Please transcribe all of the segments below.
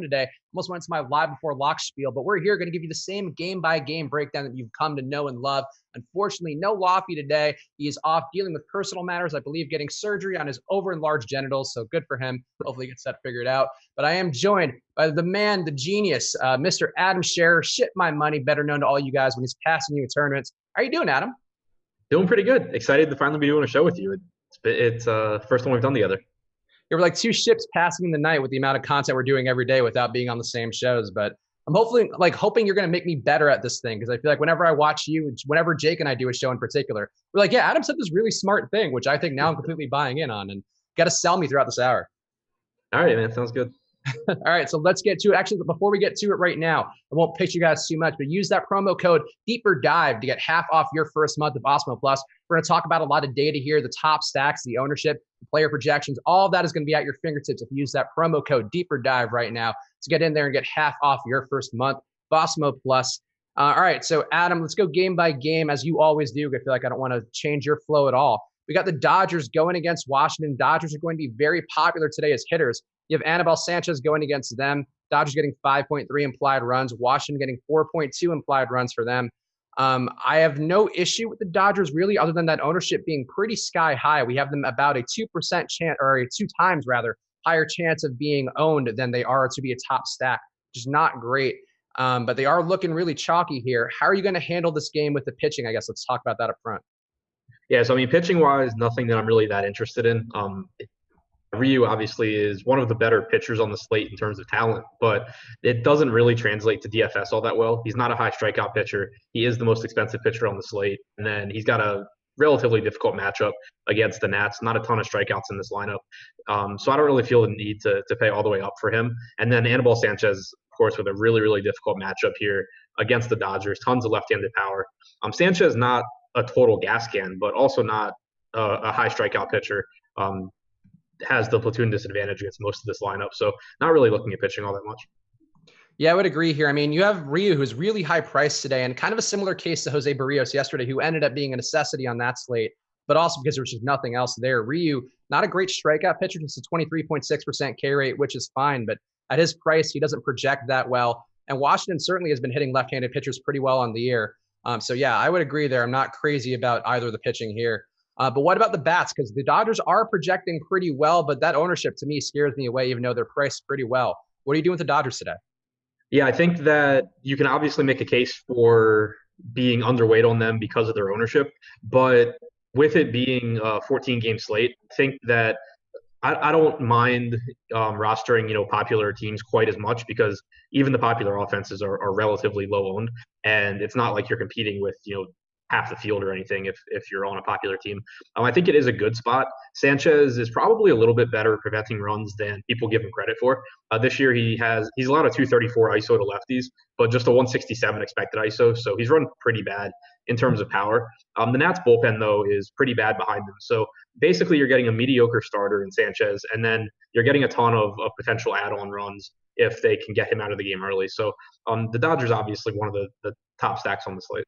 today. Almost went to my live before lock spiel, but we're here going to give you the same game by game breakdown that you've come to know and love. Unfortunately, no Lofty today. He is off dealing with personal matters, I believe getting surgery on his over-enlarged genitals, so good for him. Hopefully he gets that figured out. But I am joined by the man, the genius, Mr. Adam Scherer, Shit My Money, better known to all you guys when he's passing you in tournaments. How are you doing, Adam? Doing pretty good. Excited to finally be doing a show with you. It's first one we've done together. We're like two ships passing in the night with the amount of content we're doing every day without being on the same shows. But I'm hoping you're going to make me better at this thing, because I feel like whenever I watch you, whenever Jake and I do a show in particular, we're like, yeah, Adam said this really smart thing, which I think now I'm completely buying in on, and got to sell me throughout this hour. All right, man. Sounds good. All right, so let's get to it. Actually, before we get to it right now, I won't pitch you guys too much, but use that promo code Deeper Dive to get half off your first month of Osmo Plus. We're going to talk about a lot of data here, the top stacks, the ownership, the player projections. All of that is going to be at your fingertips if you use that promo code Deeper Dive right now to get in there and get half off your first month of Osmo Plus. All right, so Adam, let's go game by game as you always do. I feel like I don't want to change your flow at all. We got the Dodgers going against Washington. Dodgers are going to be very popular today as hitters. You have Anibal Sanchez going against them. Dodgers getting 5.3 implied runs. Washington getting 4.2 implied runs for them. I have no issue with the Dodgers really, other than that ownership being pretty sky high. We have them about a 2% chance, or a 2 times rather, higher chance of being owned than they are to be a top stack, which is not great. But they are looking really chalky here. How are you going to handle this game with the pitching? I guess let's talk about that up front. Yeah, so I mean, pitching wise, nothing that I'm really that interested in. Ryu obviously is one of the better pitchers on the slate in terms of talent, but it doesn't really translate to DFS all that well. He's not a high strikeout pitcher. He is the most expensive pitcher on the slate, and then he's got a relatively difficult matchup against the Nats. Not a ton of strikeouts in this lineup, so I don't really feel the need to pay all the way up for him. And then Anibal Sanchez, of course, with a really, really difficult matchup here against the Dodgers. Tons of left-handed power. Sanchez not a total gas can, but also not a high strikeout pitcher. Has the platoon disadvantage against most of this lineup. So not really looking at pitching all that much. Yeah, I would agree here. I mean, you have Ryu, who's really high priced today, and kind of a similar case to Jose Barrios yesterday, who ended up being a necessity on that slate, but also because there was just nothing else there. Ryu, not a great strikeout pitcher, just a 23.6% K rate, which is fine, but at his price, he doesn't project that well. And Washington certainly has been hitting left-handed pitchers pretty well on the year. So yeah, I would agree there. I'm not crazy about either of the pitching here. But what about the bats? Because the Dodgers are projecting pretty well, but that ownership to me scares me away, even though they're priced pretty well. What are you doing with the Dodgers today? Yeah, I think that you can obviously make a case for being underweight on them because of their ownership, but with it being a 14-game slate, I think that I don't mind rostering popular teams quite as much, because even the popular offenses are relatively low owned, and it's not like you're competing with half the field or anything if you're on a popular team. I think it is a good spot. Sanchez is probably a little bit better at preventing runs than people give him credit for. This year he's allowed a 234 ISO to lefties, but just a 167 expected ISO, so he's run pretty bad in terms of power. The Nats bullpen though is pretty bad behind them. So basically you're getting a mediocre starter in Sanchez, and then you're getting a ton of potential add-on runs if they can get him out of the game early. So the Dodgers obviously one of the top stacks on the slate.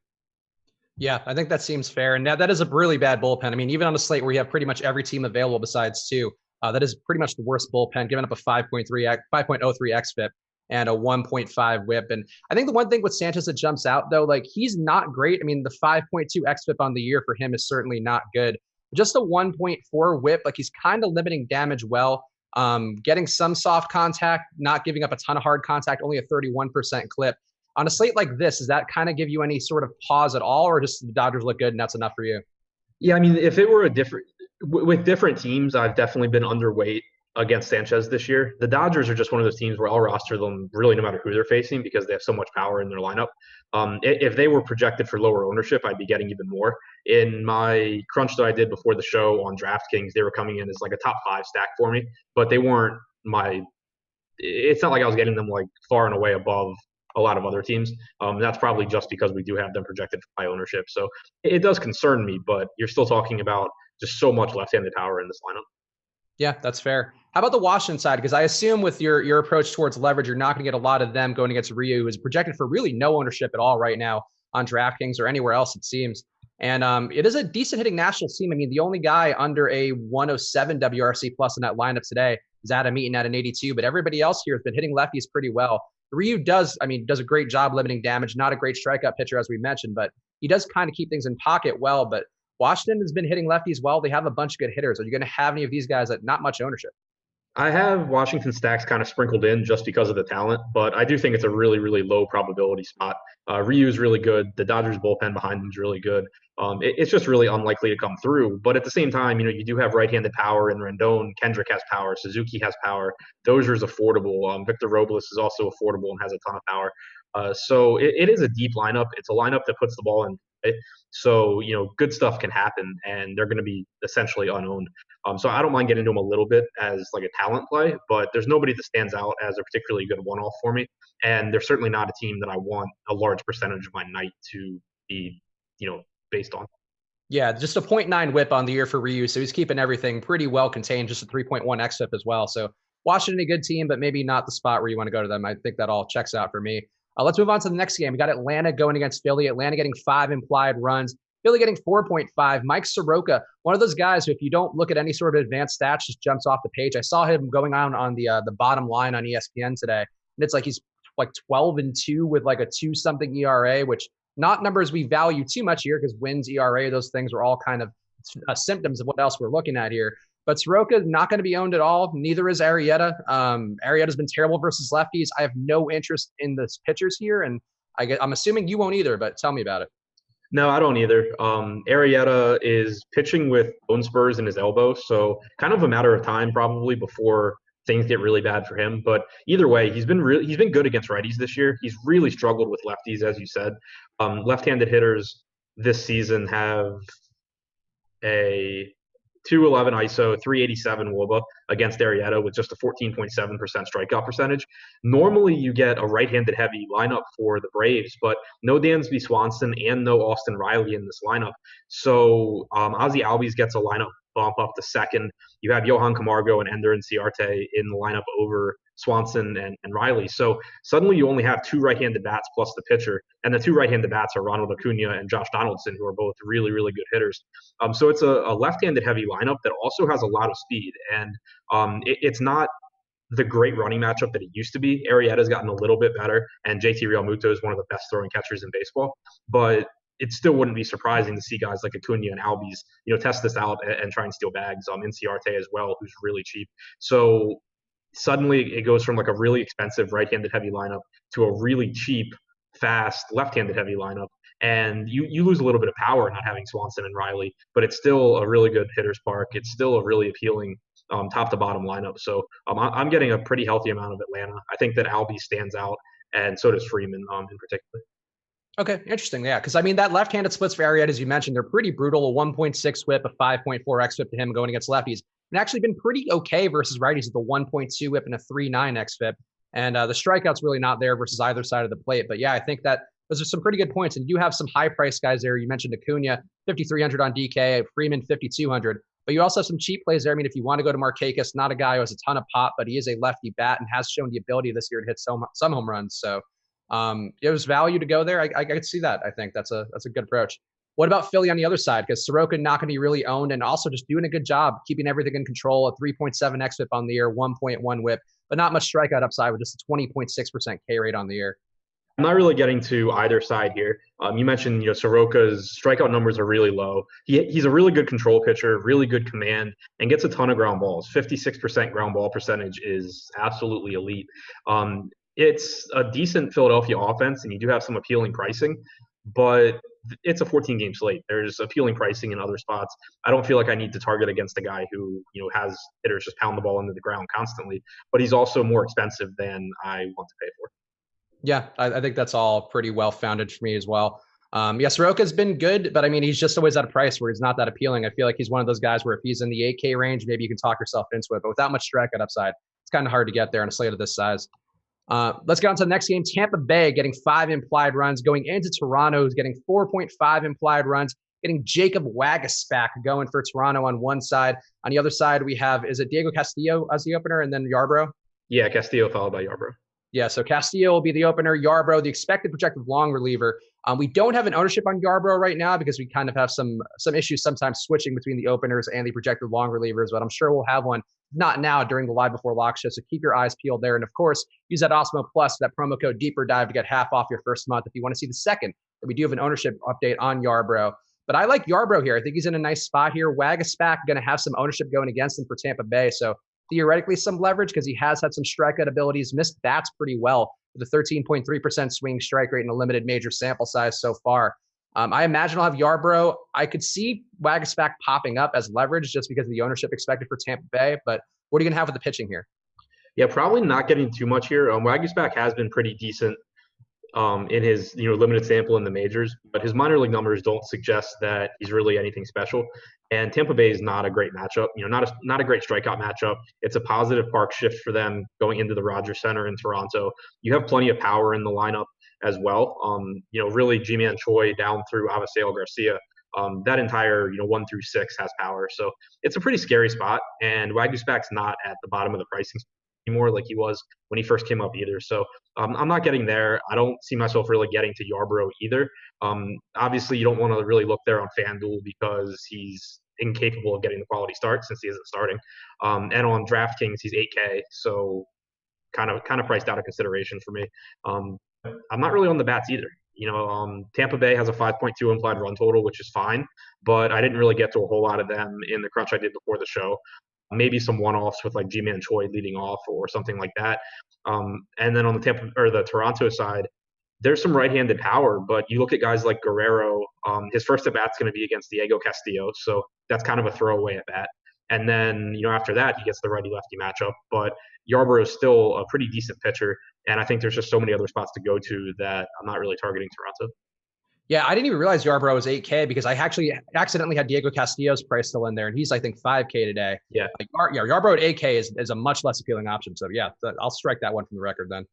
Yeah, I think that seems fair. And that is a really bad bullpen. I mean, even on a slate where you have pretty much every team available besides two, that is pretty much the worst bullpen, giving up a 5.03 xFIP and a 1.5 whip. And I think the one thing with Sanchez that jumps out, though, like he's not great. I mean, the 5.2 xFIP on the year for him is certainly not good. Just a 1.4 whip, like he's kind of limiting damage well, getting some soft contact, not giving up a ton of hard contact, only a 31% clip. On a slate like this, does that kind of give you any sort of pause at all, or just the Dodgers look good and that's enough for you? Yeah, I mean, if it were with different teams, I've definitely been underweight against Sanchez this year. The Dodgers are just one of those teams where I'll roster them really no matter who they're facing, because they have so much power in their lineup. If they were projected for lower ownership, I'd be getting even more. In my crunch that I did before the show on DraftKings, they were coming in as like a top 5 stack for me, but they weren't it's not like I was getting them like far and away above a lot of other teams. That's probably just because we do have them projected for high ownership. So it does concern me, but you're still talking about just so much left-handed power in this lineup. Yeah, that's fair. How about the Washington side? Because I assume with your approach towards leverage, you're not going to get a lot of them going against Ryu, who is projected for really no ownership at all right now on DraftKings or anywhere else, it seems. And it is a decent hitting Nationals team. I mean, the only guy under a 107 WRC plus in that lineup today is Adam Eaton at an 82, but everybody else here has been hitting lefties pretty well. Ryu does a great job limiting damage. Not a great strikeout pitcher, as we mentioned, but he does kind of keep things in pocket well. But Washington has been hitting lefties well. They have a bunch of good hitters. Are you going to have any of these guys at not much ownership? I have Washington stacks kind of sprinkled in just because of the talent, but I do think it's a really, really low probability spot. Ryu is really good. The Dodgers bullpen behind them is really good. It's just really unlikely to come through. But at the same time, you do have right-handed power in Rendon. Kendrick has power. Suzuki has power. Dozier's affordable. Victor Robles is also affordable and has a ton of power. So it is a deep lineup. It's a lineup that puts the ball in play. So, good stuff can happen, and they're going to be essentially unowned. So I don't mind getting into them a little bit as like a talent play, but there's nobody that stands out as a particularly good one-off for me. And they're certainly not a team that I want a large percentage of my night to be, based on. Yeah, just a 0.9 whip on the year for Ryu. So he's keeping everything pretty well contained, just a 3.1 xFIP as well. So Washington, a good team, but maybe not the spot where you want to go to them. I think that all checks out for me. Let's move on to the next game. We got Atlanta going against Philly. Atlanta getting 5 implied runs. Philly getting 4.5. Mike Soroka, one of those guys who, if you don't look at any sort of advanced stats, just jumps off the page. I saw him going on the bottom line on ESPN today, and it's like he's like 12-2 with like a 2-something ERA, which not numbers we value too much here because wins, ERA, those things are all kind of symptoms of what else we're looking at here. But Soroka is not going to be owned at all. Neither is Arrieta. Arrieta's been terrible versus lefties. I have no interest in the pitchers here, and I'm assuming you won't either, but tell me about it. No, I don't either. Arrieta is pitching with bone spurs in his elbow, so kind of a matter of time probably before things get really bad for him. But either way, he's been good against righties this year. He's really struggled with lefties, as you said. Left-handed hitters this season have a 211 ISO, 387 WOBA against Arrieta with just a 14.7% strikeout percentage. Normally, you get a right-handed heavy lineup for the Braves, but no Dansby Swanson and no Austin Riley in this lineup. So Ozzie Albies gets a lineup bump up to second. You have Johan Camargo and Ender Inciarte in the lineup over Swanson and Riley. So suddenly you only have 2 right-handed bats plus the pitcher, and the 2 right-handed bats are Ronald Acuna and Josh Donaldson, who are both really, really good hitters. So it's a left-handed heavy lineup that also has a lot of speed, and it's not the great running matchup that it used to be. Arrieta's gotten a little bit better, and JT Realmuto is one of the best throwing catchers in baseball, but it still wouldn't be surprising to see guys like Acuna and Albies, test this out and try and steal bags. Inciarte as well, who's really cheap. So suddenly it goes from like a really expensive right-handed heavy lineup to a really cheap, fast left-handed heavy lineup. And you lose a little bit of power not having Swanson and Riley, but it's still a really good hitter's park. It's still a really appealing top to bottom lineup. So I'm getting a pretty healthy amount of Atlanta. I think that Albies stands out, and so does Freeman in particular. Okay, interesting. Yeah, because that left-handed splits for Arrieta, as you mentioned, they're pretty brutal. A 1.6 whip, a 5.4 xFIP to him going against lefties, and actually been pretty okay versus righties at the 1.2 whip and a 3.9 xFIP. And the strikeout's really not there versus either side of the plate. But yeah, I think that those are some pretty good points. And you have some high-priced guys there. You mentioned Acuna, 5,300 on DK, Freeman, 5,200. But you also have some cheap plays there. I mean, if you want to go to Markakis, not a guy who has a ton of pop, but he is a lefty bat and has shown the ability this year to hit some home runs. So it was value to go there. I could see that. I think that's a good approach. What about Philly on the other side? Because Soroka not going to be really owned and also just doing a good job keeping everything in control. A 3.7 xFIP on the year, 1.1 whip, but not much strikeout upside with just a 20.6% K rate on the year. I'm not really getting to either side here. You mentioned, Soroka's strikeout numbers are really low. He's a really good control pitcher, really good command, and gets a ton of ground balls. 56% ground ball percentage is absolutely elite. It's a decent Philadelphia offense, and you do have some appealing pricing, but it's a 14-game slate. There's appealing pricing in other spots. I don't feel like I need to target against a guy who, has hitters just pound the ball into the ground constantly, but he's also more expensive than I want to pay for. Yeah, I think that's all pretty well-founded for me as well. Soroka's been good, but I mean, he's just always at a price where he's not that appealing. I feel like he's one of those guys where if he's in the 8K range, maybe you can talk yourself into it, but without much strikeout upside, it's kind of hard to get there on a slate of this size. Let's get on to the next game. Tampa Bay getting 5 implied runs, going into Toronto, who's getting 4.5 implied runs, getting Jacob Wagaspack going for Toronto on one side. On the other side, we have, is it Diego Castillo as the opener and then Yarbrough? Yeah, Castillo followed by Yarbrough. Yeah, so Castillo will be the opener. Yarbrough, the expected projected long reliever. We don't have an ownership on Yarbrough right now because we kind of have some issues sometimes switching between the openers and the projected long relievers, but I'm sure we'll have one, not now, during the live before lock show. So keep your eyes peeled there. And of course, use that Osmo Plus, that promo code Deeper Dive to get half off your first month if you want to see the second. We do have an ownership update on Yarbrough. But I like Yarbrough here. I think he's in a nice spot here. Wagaspack going to have some ownership going against him for Tampa Bay. So theoretically some leverage because he has had some strikeout abilities, missed bats pretty well with a 13.3% swing strike rate in a limited major sample size so far. I imagine I'll have Yarbrough. I could see Wagaspack popping up as leverage just because of the ownership expected for Tampa Bay. But what are you going to have with the pitching here? Yeah, probably not getting too much here. Wagaspack has been pretty decent in his limited sample in the majors, but his minor league numbers don't suggest that he's really anything special. And Tampa Bay is not a great matchup. Not a great strikeout matchup. It's a positive park shift for them going into the Rogers Center in Toronto. You have plenty of power in the lineup as well. Really G-Man Choi down through Avisale Garcia. That entire 1 through 6 has power. So it's a pretty scary spot. And Wagaspack's not at the bottom of the pricing anymore like he was when he first came up either. So I'm not getting there. I don't see myself really getting to Yarbrough either. Obviously, you don't want to really look there on FanDuel because he's incapable of getting the quality start since he isn't starting. And on DraftKings, he's 8K, so kind of priced out of consideration for me. I'm not really on the bats either. Tampa Bay has a 5.2 implied run total, which is fine, but I didn't really get to a whole lot of them in the crunch I did before the show. Maybe some one-offs with like G-Man Choi leading off or something like that. And then on the Toronto side, there's some right-handed power, but you look at guys like Guerrero. His first at bat's going to be against Diego Castillo, so that's kind of a throwaway at bat. And then after that, he gets the righty-lefty matchup. But Yarbrough is still a pretty decent pitcher, and I think there's just so many other spots to go to that I'm not really targeting Toronto. Yeah, I didn't even realize Yarbrough was 8K because I actually accidentally had Diego Castillo's price still in there, and he's, I think, 5K today. Yeah. Yarbrough at 8K is a much less appealing option. So, yeah, I'll strike that one from the record then.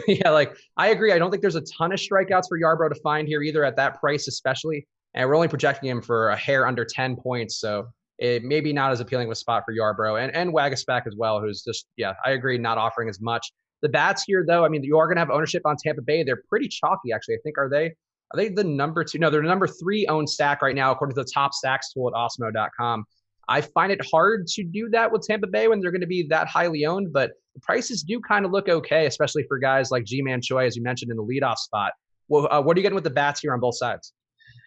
Yeah, I agree. I don't think there's a ton of strikeouts for Yarbrough to find here either at that price especially. And we're only projecting him for a hair under 10 points. So it may be not as appealing of a spot for Yarbrough and Wagaspack as well, who's just, yeah, I agree, not offering as much. The bats here, though, I mean, you are going to have ownership on Tampa Bay. They're pretty chalky, actually. I think, are they the number 2? No, they're the number 3 owned stack right now, according to the top stacks tool at Osmo.com. I find it hard to do that with Tampa Bay when they're going to be that highly owned, but the prices do kind of look okay, especially for guys like G-Man Choi, as you mentioned, in the leadoff spot. Well, what are you getting with the bats here on both sides?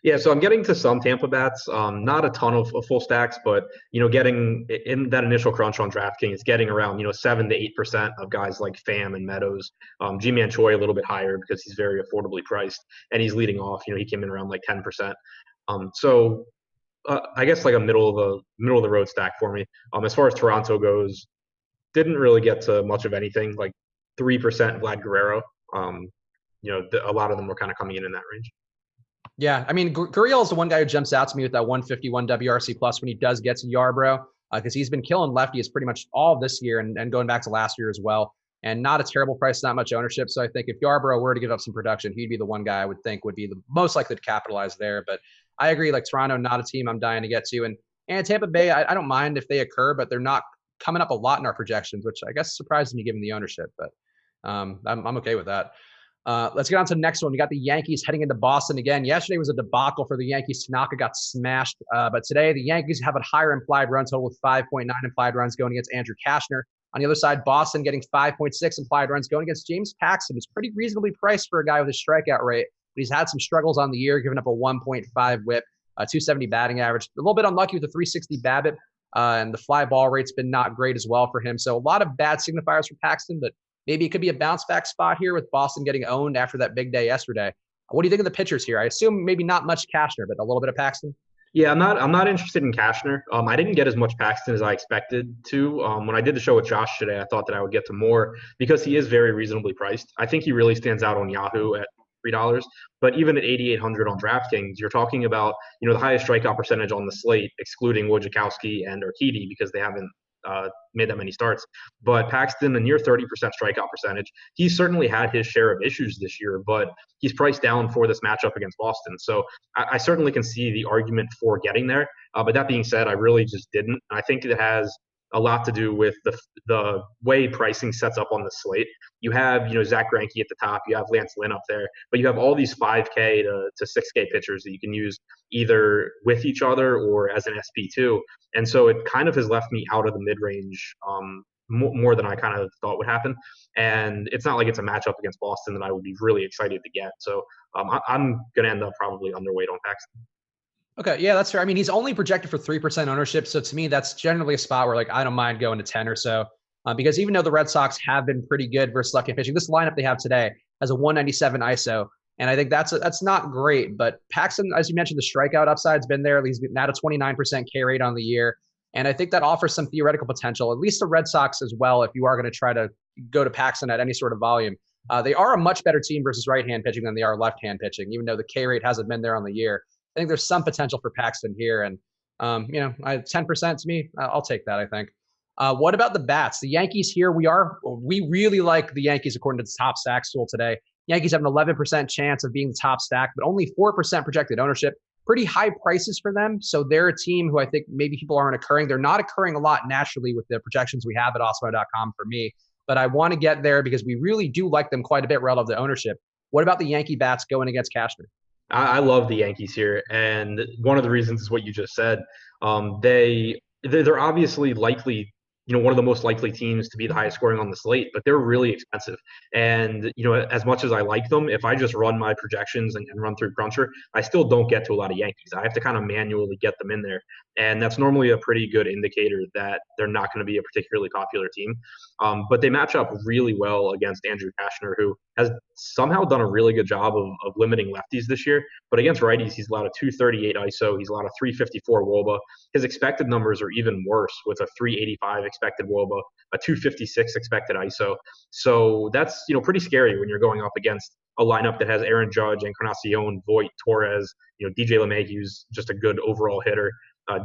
Yeah, so I'm getting to some Tampa bats, not a ton of full stacks, but getting in that initial crunch on DraftKings, getting around 7 to 8% of guys like Pham and Meadows. G-Man Choi a little bit higher because he's very affordably priced, and he's leading off. He came in around like 10%. So I guess like a middle of the road stack for me. As far as Toronto goes, didn't really get to much of anything. Like 3% Vlad Guerrero. A lot of them were kind of coming in that range. Yeah, I mean, Gurriel is the one guy who jumps out to me with that 151 WRC plus when he does get to Yarbrough, because he's been killing lefties pretty much all this year and going back to last year as well. And not a terrible price, not much ownership. So I think if Yarbrough were to give up some production, he'd be the one guy I would think would be the most likely to capitalize there. But I agree, like Toronto, not a team I'm dying to get to. And Tampa Bay, I don't mind if they occur, but they're not coming up a lot in our projections, which I guess surprised me given the ownership. But I'm okay with that. Let's get on to the next one. We got the Yankees heading into Boston again. Yesterday was a debacle for the Yankees. Tanaka got smashed. But today, the Yankees have a higher implied run total with 5.9 implied runs going against Andrew Cashner. On the other side, Boston getting 5.6 implied runs going against James Paxton, who's pretty reasonably priced for a guy with a strikeout rate. But he's had some struggles on the year, giving up a 1.5 whip, 270 batting average. A little bit unlucky with a 360 BABIP. And the fly ball rate's been not great as well for him. So a lot of bad signifiers for Paxton, but maybe it could be a bounce back spot here with Boston getting owned after that big day yesterday. What do you think of the pitchers here? I assume maybe not much Cashner, but a little bit of Paxton. Yeah, I'm not interested in Cashner. I didn't get as much Paxton as I expected to. When I did the show with Josh today, I thought that I would get to more because he is very reasonably priced. I think he really stands out on Yahoo at $3. But even at 8,800 on DraftKings, you're talking about the highest strikeout percentage on the slate, excluding Wojciechowski and Urquidy because they haven't made that many starts. But Paxton, a near 30% strikeout percentage. He's certainly had his share of issues this year, but he's priced down for this matchup against Boston. So I certainly can see the argument for getting there. But that being said, I really just didn't. I think it has a lot to do with the way pricing sets up on the slate. You have, Zach Greinke at the top, you have Lance Lynn up there, but you have all these 5K to 6K pitchers that you can use either with each other or as an SP2. And so it kind of has left me out of the mid range more than I kind of thought would happen. And it's not like it's a matchup against Boston that I would be really excited to get. So I'm going to end up probably underweight on Paxton. Okay, yeah, that's fair. I mean, he's only projected for 3% ownership. So to me, that's generally a spot where, like, I don't mind going to 10 or so. Because even though the Red Sox have been pretty good versus left-hand pitching, this lineup they have today has a 197 ISO. And I think that's not great. But Paxton, as you mentioned, the strikeout upside's been there. He's at a 29% K rate on the year. And I think that offers some theoretical potential, at least the Red Sox as well, if you are going to try to go to Paxton at any sort of volume. They are a much better team versus right-hand pitching than they are left-hand pitching, even though the K rate hasn't been there on the year. I think there's some potential for Paxton here. And, 10% to me, I'll take that, I think. What about the bats? The Yankees here, we really like the Yankees according to the top stack tool today. Yankees have an 11% chance of being the top stack, but only 4% projected ownership. Pretty high prices for them. So they're a team who I think maybe people aren't occurring. They're not occurring a lot naturally with the projections we have at Osmo.com for me. But I want to get there because we really do like them quite a bit relative to ownership. What about the Yankee bats going against Cashner? I love the Yankees here, and one of the reasons is what you just said. They're obviously likely, one of the most likely teams to be the highest scoring on the slate, but they're really expensive. And, as much as I like them, if I just run my projections and run through Cruncher, I still don't get to a lot of Yankees. I have to kind of manually get them in there. And that's normally a pretty good indicator that they're not going to be a particularly popular team. But they match up really well against Andrew Cashner, who has somehow done a really good job of limiting lefties this year. But against righties, he's allowed a 238 ISO. He's allowed a 354 WOBA. His expected numbers are even worse with a 385 expected WOBA, a 256 expected ISO. So that's, pretty scary when you're going up against a lineup that has Aaron Judge, Encarnacion, Voit, Torres, DJ LeMahieu's just a good overall hitter.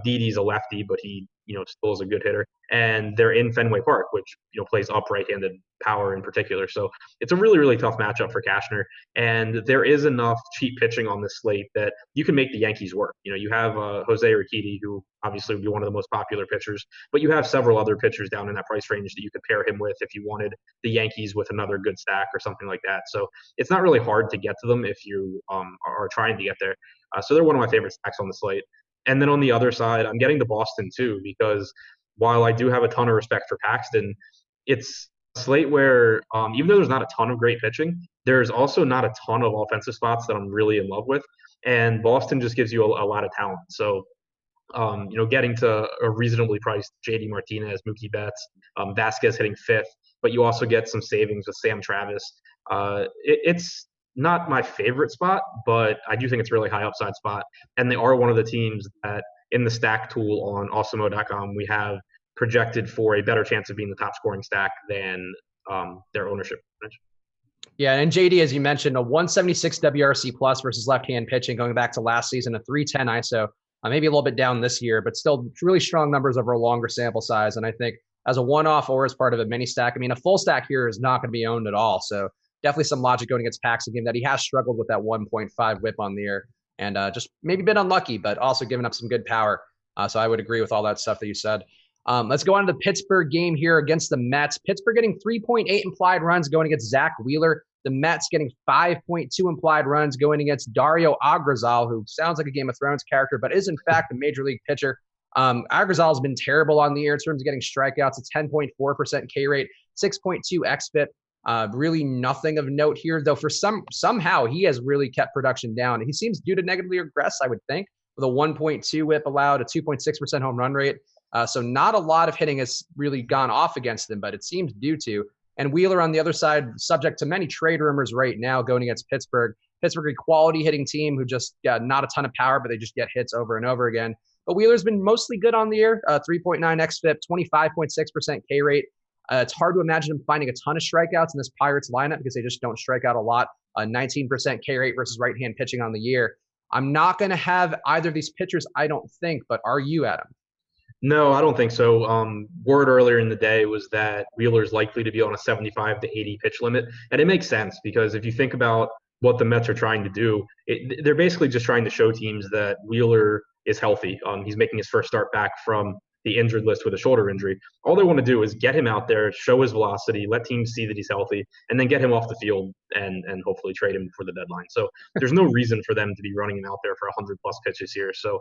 Didi's a lefty, but he, still is a good hitter. And they're in Fenway Park, which, plays up right-handed power in particular. So it's a really, really tough matchup for Cashner. And there is enough cheap pitching on this slate that you can make the Yankees work. You have Jose Urquidy, who obviously would be one of the most popular pitchers, but you have several other pitchers down in that price range that you could pair him with if you wanted the Yankees with another good stack or something like that. So it's not really hard to get to them if you are trying to get there. So they're one of my favorite stacks on the slate. And then on the other side, I'm getting to Boston too, because while I do have a ton of respect for Paxton, it's a slate where even though there's not a ton of great pitching, there's also not a ton of offensive spots that I'm really in love with. And Boston just gives you a lot of talent. So, getting to a reasonably priced JD Martinez, Mookie Betts, Vasquez hitting fifth, but you also get some savings with Sam Travis. It's not my favorite spot, but I do think it's a really high upside spot. And they are one of the teams that in the stack tool on Awesemo.com, we have projected for a better chance of being the top scoring stack than their ownership percentage. Yeah, and JD, as you mentioned, a 176 WRC plus versus left-hand pitching going back to last season, a 310 ISO, maybe a little bit down this year, but still really strong numbers over a longer sample size. And I think as a one-off or as part of a mini stack, a full stack here is not going to be owned at all. So definitely some logic going against Paxton, given that he has struggled with that 1.5 whip on the year and just maybe been unlucky, but also giving up some good power. So I would agree with all that stuff that you said. Let's go on to the Pittsburgh game here against the Mets. Pittsburgh getting 3.8 implied runs going against Zach Wheeler. The Mets getting 5.2 implied runs going against Dario Agrazal, who sounds like a Game of Thrones character, but is in fact a major league pitcher. Agrazal has been terrible on the year in terms of getting strikeouts, a 10.4% K rate, 6.2 xFIP. Really nothing of note here, though. For somehow he has really kept production down. He seems due to negatively regress, I would think, with a 1.2 whip allowed, a 2.6% home run rate. So not a lot of hitting has really gone off against him, but it seems due to. And Wheeler on the other side, subject to many trade rumors right now going against Pittsburgh. Pittsburgh, a quality hitting team who just got not a ton of power, but they just get hits over and over again. But Wheeler's been mostly good on the year, 3.9 xFIP, 25.6% K rate. It's hard to imagine him finding a ton of strikeouts in this Pirates lineup because they just don't strike out a lot. 19% K rate versus right-hand pitching on the year. I'm not going to have either of these pitchers, I don't think, but are you, Adam? No, I don't think so. Word earlier in the day was that Wheeler's likely to be on a 75 to 80 pitch limit. And it makes sense because if you think about what the Mets are trying to do, they're basically just trying to show teams that Wheeler is healthy. He's making his first start back from the injured list with a shoulder injury. All they want to do is get him out there, show his velocity, let teams see that he's healthy, and then get him off the field and hopefully trade him before the deadline. So there's no reason for them to be running him out there for 100 plus pitches here. So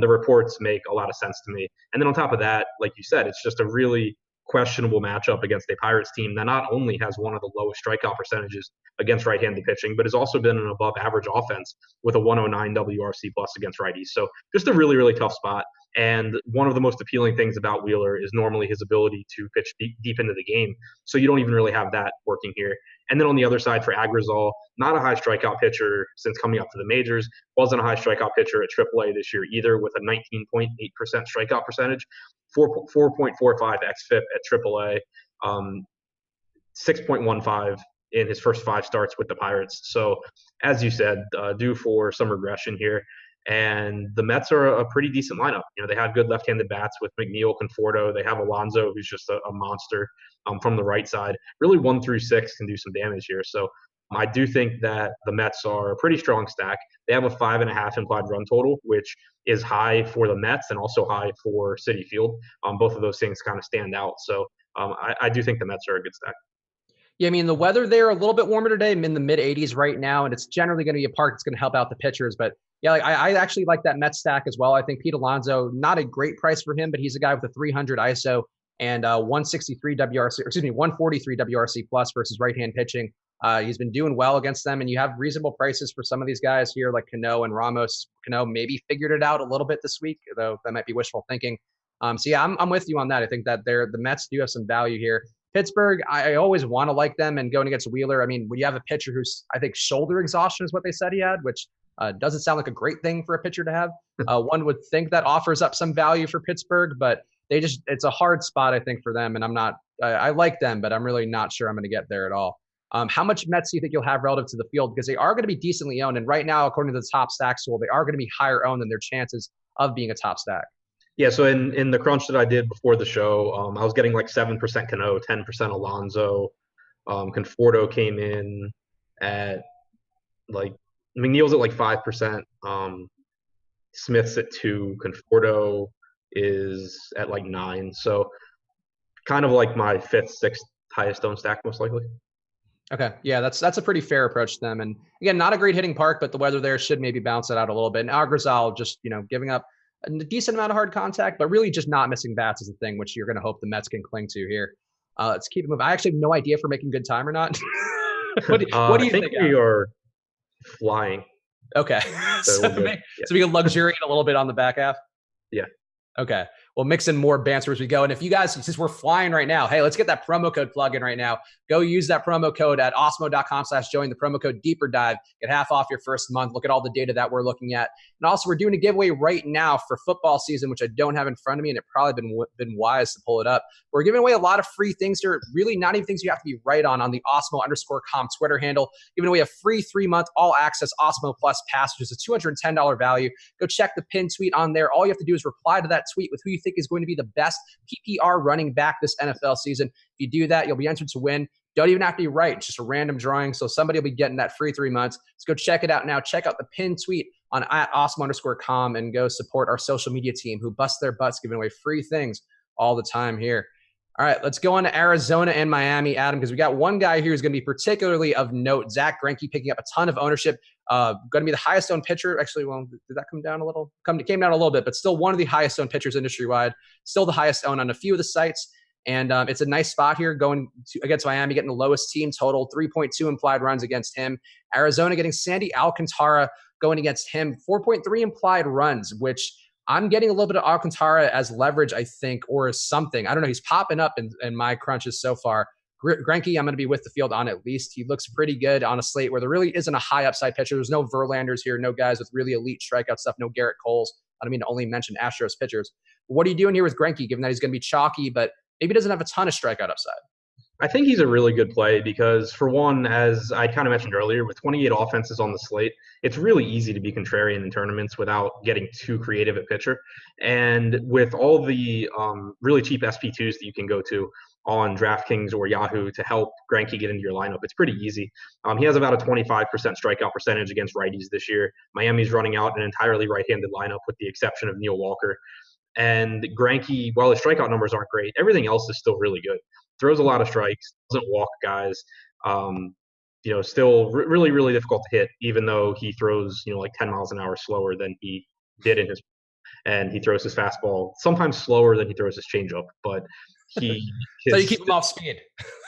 the reports make a lot of sense to me. And then on top of that, like you said, it's just a really questionable matchup against a Pirates team that not only has one of the lowest strikeout percentages against right-handed pitching, but has also been an above-average offense with a 109 WRC plus against righties. So just a really, really tough spot. And one of the most appealing things about Wheeler is normally his ability to pitch deep into the game. So you don't even really have that working here. And then on the other side for Agrizal, not a high strikeout pitcher since coming up to the majors, wasn't a high strikeout pitcher at AAA this year either, with a 19.8% strikeout percentage, 4.45 xFIP at AAA, 6.15 in his first 5 starts with the Pirates. So as you said, due for some regression here. And the Mets are a pretty decent lineup. They have good left-handed bats with McNeil, Conforto. They have Alonso, who's just a monster from the right side. Really 1 through 6 can do some damage here. So I do think that the Mets are a pretty strong stack. They have a 5.5 implied run total, which is high for the Mets and also high for Citi Field. Both of those things kind of stand out. So I do think the Mets are a good stack. Yeah, I mean, the weather there a little bit warmer today. I'm in the mid 80s right now, and it's generally going to be a park that's going to help out the pitchers. But yeah, I actually like that Mets stack as well. I think Pete Alonso, not a great price for him, but he's a guy with a 300 ISO and 143 WRC, excuse me, 143 WRC plus versus right-hand pitching. He's been doing well against them, and you have reasonable prices for some of these guys here, like Cano and Ramos. Cano maybe figured it out a little bit this week, though that might be wishful thinking. So yeah, I'm with you on that. I think that the Mets do have some value here. Pittsburgh, I always want to like them, and going against Wheeler, I mean, when you have a pitcher who's, I think, shoulder exhaustion is what they said he had, which doesn't sound like a great thing for a pitcher to have. One would think that offers up some value for Pittsburgh, but it's a hard spot, I think, for them. And I like them, but I'm really not sure I'm going to get there at all. How much Mets do you think you'll have relative to the field? Because they are going to be decently owned. And right now, according to the top stack tool, they are going to be higher owned than their chances of being a top stack. Yeah, so in the crunch that I did before the show, I was getting like 7% Cano, 10% Alonso. Conforto came in at like McNeil's at like 5%. Smith's at 2%. Conforto is at like 9%. So kind of like my 5th, 6th highest owned stack, most likely. Okay. Yeah, that's a pretty fair approach to them. And again, not a great hitting park, but the weather there should maybe balance it out a little bit. And Agrizal just, giving up a decent amount of hard contact, but really just not missing bats is a thing, which you're going to hope the Mets can cling to here. Let's keep it moving. I actually have no idea if we're making good time or not. What do you think? We are flying. Okay. So we can luxuriate a little bit on the back half? Yeah. Okay. We'll mix in more banter as we go. And if you guys, since we're flying right now, hey, let's get that promo code plug in right now. Go use that promo code at awesemo.com/join. The promo code Deeper Dive. Get half off your first month. Look at all the data that we're looking at. And also, we're doing a giveaway right now for football season, which I don't have in front of me, and it probably been wise to pull it up. We're giving away a lot of free things here, really not even things you have to be right on the Awesemo_com Twitter handle. Giving away a free 3-month all-access Awesemo Plus pass, which is a $210 value. Go check the pinned tweet on there. All you have to do is reply to that tweet with who you think is going to be the best PPR running back this NFL season. If you do that, you'll be entered to win. Don't even have to be right. It's just a random drawing. So somebody will be getting that free 3 months. Let's go check it out now. Check out the pinned tweet on @awesemo_com and go support our social media team who bust their butts giving away free things all the time here. All right, let's go on to Arizona and Miami, Adam, because we got one guy here who's going to be particularly of note. Zach Greinke picking up a ton of ownership. Going to be the highest owned pitcher. Actually, well, did that come down a little? Came down a little bit, but still one of the highest owned pitchers industry-wide. Still the highest owned on a few of the sites. And it's a nice spot here going against Miami, getting the lowest team total, 3.2 implied runs against him. Arizona getting Sandy Alcantara going against him, 4.3 implied runs, which I'm getting a little bit of Alcantara as leverage, I think, or as something. I don't know. He's popping up in my crunches so far. Greinke, I'm going to be with the field on at least. He looks pretty good on a slate where there really isn't a high upside pitcher. There's no Verlanders here, no guys with really elite strikeout stuff, no Garrett Coles. I don't mean to only mention Astros pitchers. But what are you doing here with Greinke, given that he's going to be chalky, but maybe doesn't have a ton of strikeout upside? I think he's a really good play because, for one, as I kind of mentioned earlier, with 28 offenses on the slate, it's really easy to be contrarian in tournaments without getting too creative at pitcher. And with all the really cheap SP2s that you can go to on DraftKings or Yahoo to help Greinke get into your lineup, it's pretty easy. He has about a 25% strikeout percentage against righties this year. Miami's running out an entirely right-handed lineup with the exception of Neil Walker. And Greinke, while his strikeout numbers aren't great, everything else is still really good. Throws a lot of strikes, doesn't walk guys. Um, still really, really difficult to hit, even though he throws, like 10 miles an hour slower than he did in his, and he throws his fastball sometimes slower than he throws his changeup, but he So you his keep him off speed.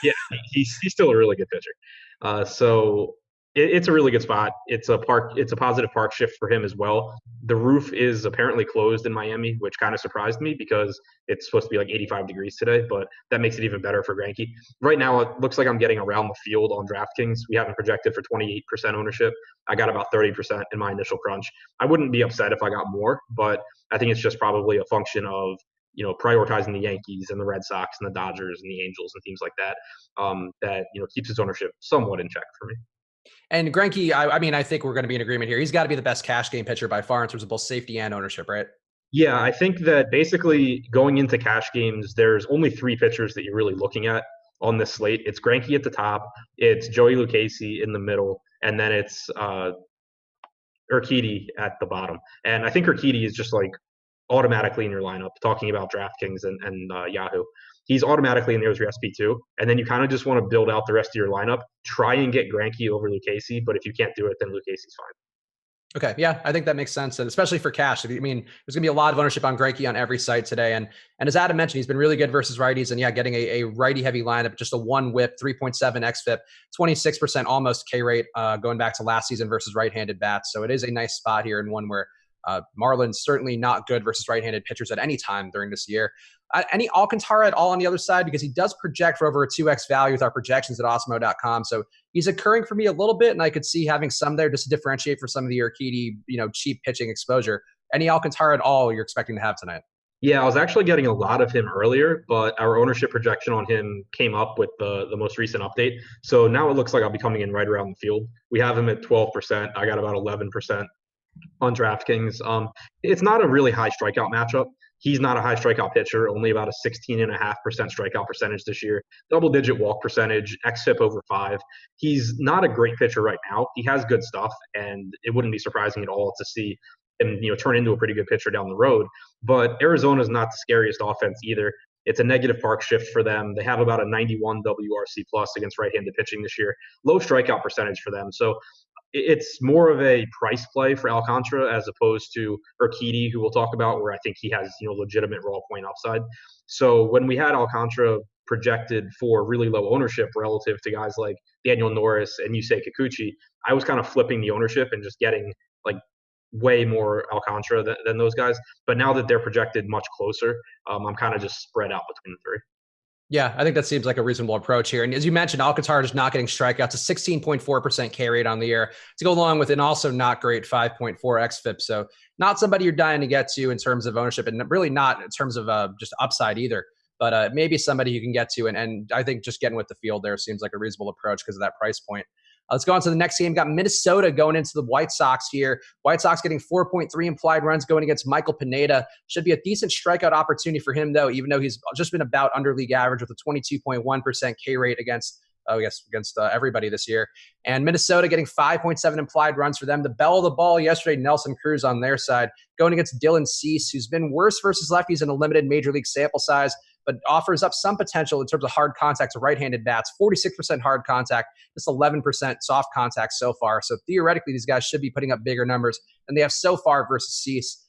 yeah, he's still a really good pitcher. So it's a really good spot. It's a positive park shift for him as well. The roof is apparently closed in Miami, which kind of surprised me because it's supposed to be like 85 degrees today, but that makes it even better for Greinke. Right now, it looks like I'm getting around the field on DraftKings. We haven't projected for 28% ownership. I got about 30% in my initial crunch. I wouldn't be upset if I got more, but I think it's just probably a function of prioritizing the Yankees and the Red Sox and the Dodgers and the Angels and teams like that, that keeps his ownership somewhat in check for me. And Greinke, I mean, I think we're going to be in agreement here. He's got to be the best cash game pitcher by far in terms of both safety and ownership, right? Yeah, I think that basically going into cash games, there's only three pitchers that you're really looking at on this slate. It's Greinke at the top, it's Joey Lucchesi in the middle, and then it's Urquidy at the bottom. And I think Urquidy is just like automatically in your lineup, talking about DraftKings and Yahoo. He's automatically in there as your SP2. And then you kind of just want to build out the rest of your lineup. Try and get Greinke over Lucchesi, but if you can't do it, then Lucchesi's fine. Okay. Yeah, I think that makes sense. And especially for cash. I mean, there's going to be a lot of ownership on Greinke on every site today. And as Adam mentioned, he's been really good versus righties. And yeah, getting a righty heavy lineup, just a one whip, 3.7 XFIP, 26% almost K rate going back to last season versus right-handed bats. So it is a nice spot here and one where Marlins certainly not good versus right-handed pitchers at any time during this year. Any Alcantara at all on the other side? Because he does project for over a 2x value with our projections at Osmo.com. So he's occurring for me a little bit, and I could see having some there just to differentiate for some of the Urquidy, cheap pitching exposure. Any Alcantara at all you're expecting to have tonight? Yeah, I was actually getting a lot of him earlier, but our ownership projection on him came up with the most recent update. So now it looks like I'll be coming in right around the field. We have him at 12%. I got about 11% on DraftKings. It's not a really high strikeout matchup. He's not a high strikeout pitcher, only about a 16.5% strikeout percentage this year, double-digit walk percentage, xFIP over 5. He's not a great pitcher right now. He has good stuff, and it wouldn't be surprising at all to see him, turn into a pretty good pitcher down the road. But Arizona's not the scariest offense either. It's a negative park shift for them. They have about a 91 WRC plus against right-handed pitching this year. Low strikeout percentage for them. So it's more of a price play for Alcantara as opposed to Urquidy, who we'll talk about, where I think he has legitimate raw point upside. So when we had Alcantara projected for really low ownership relative to guys like Daniel Norris and Yusei Kikuchi, I was kind of flipping the ownership and just getting like way more Alcantara than those guys. But now that they're projected much closer, I'm kind of just spread out between the three. Yeah, I think that seems like a reasonable approach here. And as you mentioned, Alcantara is not getting strikeouts, a 16.4% K rate on the year to go along with an also not great 5.4 XFIP. So not somebody you're dying to get to in terms of ownership, and really not in terms of just upside either. But maybe somebody you can get to. And I think just getting with the field there seems like a reasonable approach because of that price point. Let's go on to the next game. Got Minnesota going into the White Sox here. White Sox getting 4.3 implied runs going against Michael Pineda. Should be a decent strikeout opportunity for him, though, even though he's just been about under league average with a 22.1% K rate against everybody this year. And Minnesota getting 5.7 implied runs for them. The bell of the ball yesterday, Nelson Cruz on their side, going against Dylan Cease, who's been worse versus lefties in a limited major league sample size, but offers up some potential in terms of hard contact to right-handed bats, 46% hard contact, just 11% soft contact so far. So theoretically, these guys should be putting up bigger numbers than they have so far versus Cease.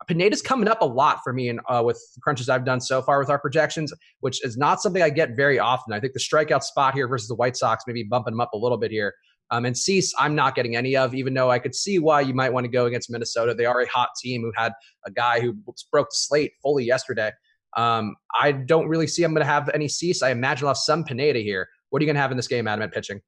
Pineda's coming up a lot for me with the crunches I've done so far with our projections, which is not something I get very often. I think the strikeout spot here versus the White Sox maybe bumping them up a little bit here. And Cease, I'm not getting any of, even though I could see why you might want to go against Minnesota. They are a hot team who had a guy who broke the slate fully yesterday. I don't really see I'm going to have any Cease. I imagine I'll have some Pineda here. What are you going to have in this game, Adam, at pitching?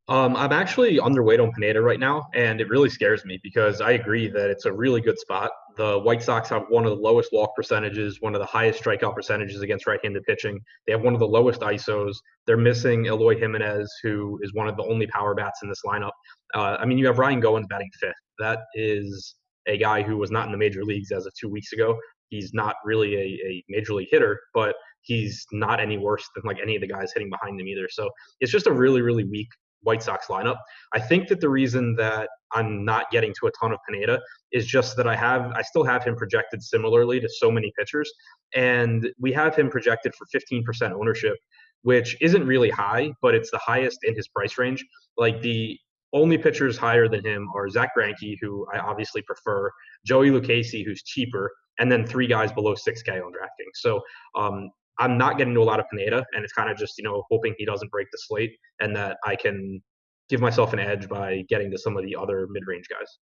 I'm actually underweight on Pineda right now, and it really scares me because I agree that it's a really good spot. The White Sox have one of the lowest walk percentages, one of the highest strikeout percentages against right-handed pitching. They have one of the lowest ISOs. They're missing Eloy Jimenez, who is one of the only power bats in this lineup. You have Ryan Goins batting fifth. That is a guy who was not in the major leagues as of 2 weeks ago. He's not really a major league hitter, but he's not any worse than like any of the guys hitting behind him either. So it's just a really, really weak White Sox lineup. I think that the reason that I'm not getting to a ton of Pineda is just that I still have him projected similarly to so many pitchers, and we have him projected for 15% ownership, which isn't really high, but it's the highest in his price range. Like the only pitchers higher than him are Zach Greinke, who I obviously prefer, Joey Lucchesi, who's cheaper, and then three guys below 6K on DraftKings. So I'm not getting to a lot of Pineda, and it's kind of just, hoping he doesn't break the slate and that I can give myself an edge by getting to some of the other mid-range guys.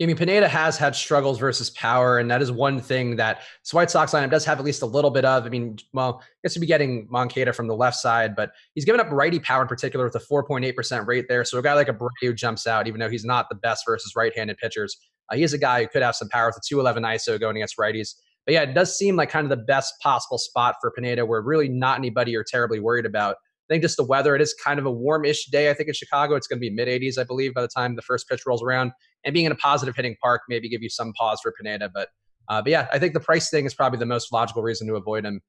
I mean, Pineda has had struggles versus power, and that is one thing that this White Sox lineup does have at least a little bit of. I mean, well, I guess you'd be getting Moncada from the left side, but he's given up righty power in particular with a 4.8% rate there. So a guy like Abreu jumps out, even though he's not the best versus right-handed pitchers. He is a guy who could have some power with a 211 ISO going against righties. But yeah, it does seem like kind of the best possible spot for Pineda where really not anybody you're terribly worried about. I think just the weather, it is kind of a warm-ish day. I think in Chicago, it's going to be mid-80s, I believe, by the time the first pitch rolls around. And being in a positive hitting park maybe give you some pause for Pineda. But yeah, I think the price thing is probably the most logical reason to avoid him.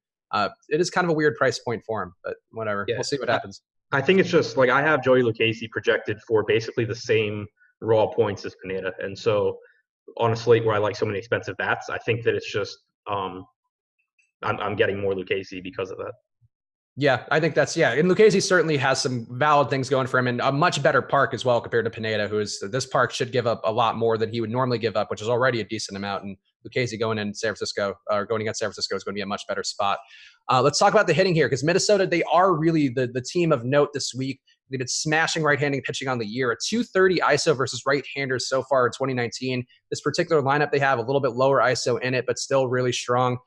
It is kind of a weird price point for him, but whatever. Yeah, we'll see what happens. I think it's just like I have Joey Lucchesi projected for basically the same raw points as Pineda. And so on a slate where I like so many expensive bats, I think that it's just I'm getting more Lucchesi because of that. Yeah, I think that's, yeah. And Lucchesi certainly has some valid things going for him and a much better park as well compared to Pineda, this park should give up a lot more than he would normally give up, which is already a decent amount. And Lucchesi going against San Francisco is going to be a much better spot. Let's talk about the hitting here because Minnesota, they are really the team of note this week. They've been smashing right-handed pitching on the year. A 230 ISO versus right-handers so far in 2019. This particular lineup, they have a little bit lower ISO in it, but still really strong.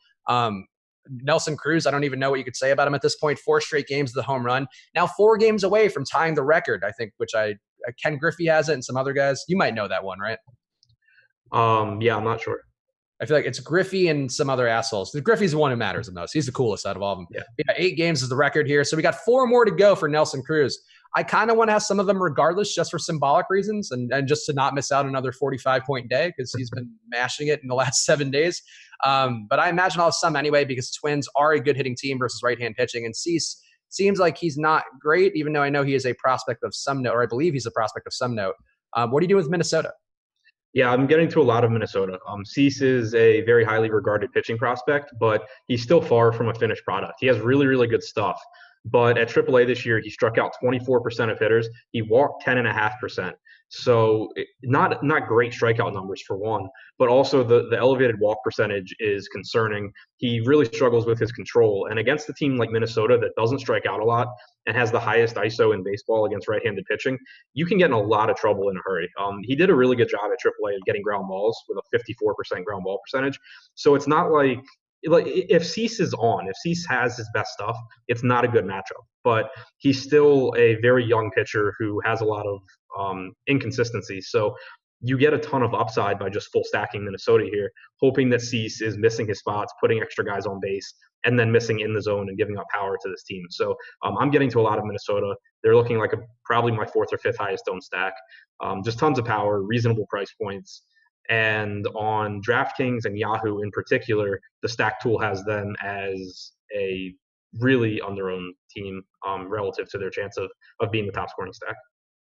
Nelson Cruz, I don't even know what you could say about him at this point. 4 straight games of the home run. Now 4 games away from tying the record, I think, which Ken Griffey has it and some other guys. You might know that one, right? Yeah, I'm not sure. I feel like it's Griffey and some other assholes. Griffey's the one who matters the most. He's the coolest out of all of them. Yeah, 8 games is the record here. So we got 4 more to go for Nelson Cruz. I kind of want to have some of them regardless, just for symbolic reasons and just to not miss out another 45-point day because he's been mashing it in the last 7 days. But I imagine I'll have some anyway because Twins are a good hitting team versus right-hand pitching. And Cease seems like he's not great, even though I know he is a prospect of some note, or I believe he's a prospect of some note. What are you doing with Minnesota? Yeah, I'm getting to a lot of Minnesota. Cease is a very highly regarded pitching prospect, but he's still far from a finished product. He has really, really good stuff. But at AAA this year, he struck out 24% of hitters. He walked 10.5%. So not great strikeout numbers for one, but also the elevated walk percentage is concerning. He really struggles with his control. And against a team like Minnesota that doesn't strike out a lot and has the highest ISO in baseball against right-handed pitching, you can get in a lot of trouble in a hurry. He did a really good job at AAA of getting ground balls with a 54% ground ball percentage. So it's not like if Cease is on, if Cease has his best stuff, it's not a good matchup. But he's still a very young pitcher who has a lot of inconsistency. So you get a ton of upside by just full stacking Minnesota here, hoping that Cease is missing his spots, putting extra guys on base, and then missing in the zone and giving up power to this team. So I'm getting to a lot of Minnesota. They're looking like probably my 4th or 5th highest owned stack. Just tons of power, reasonable price points. And on DraftKings and Yahoo in particular, the stack tool has them as a really under-owned team relative to their chance of being the top scoring stack.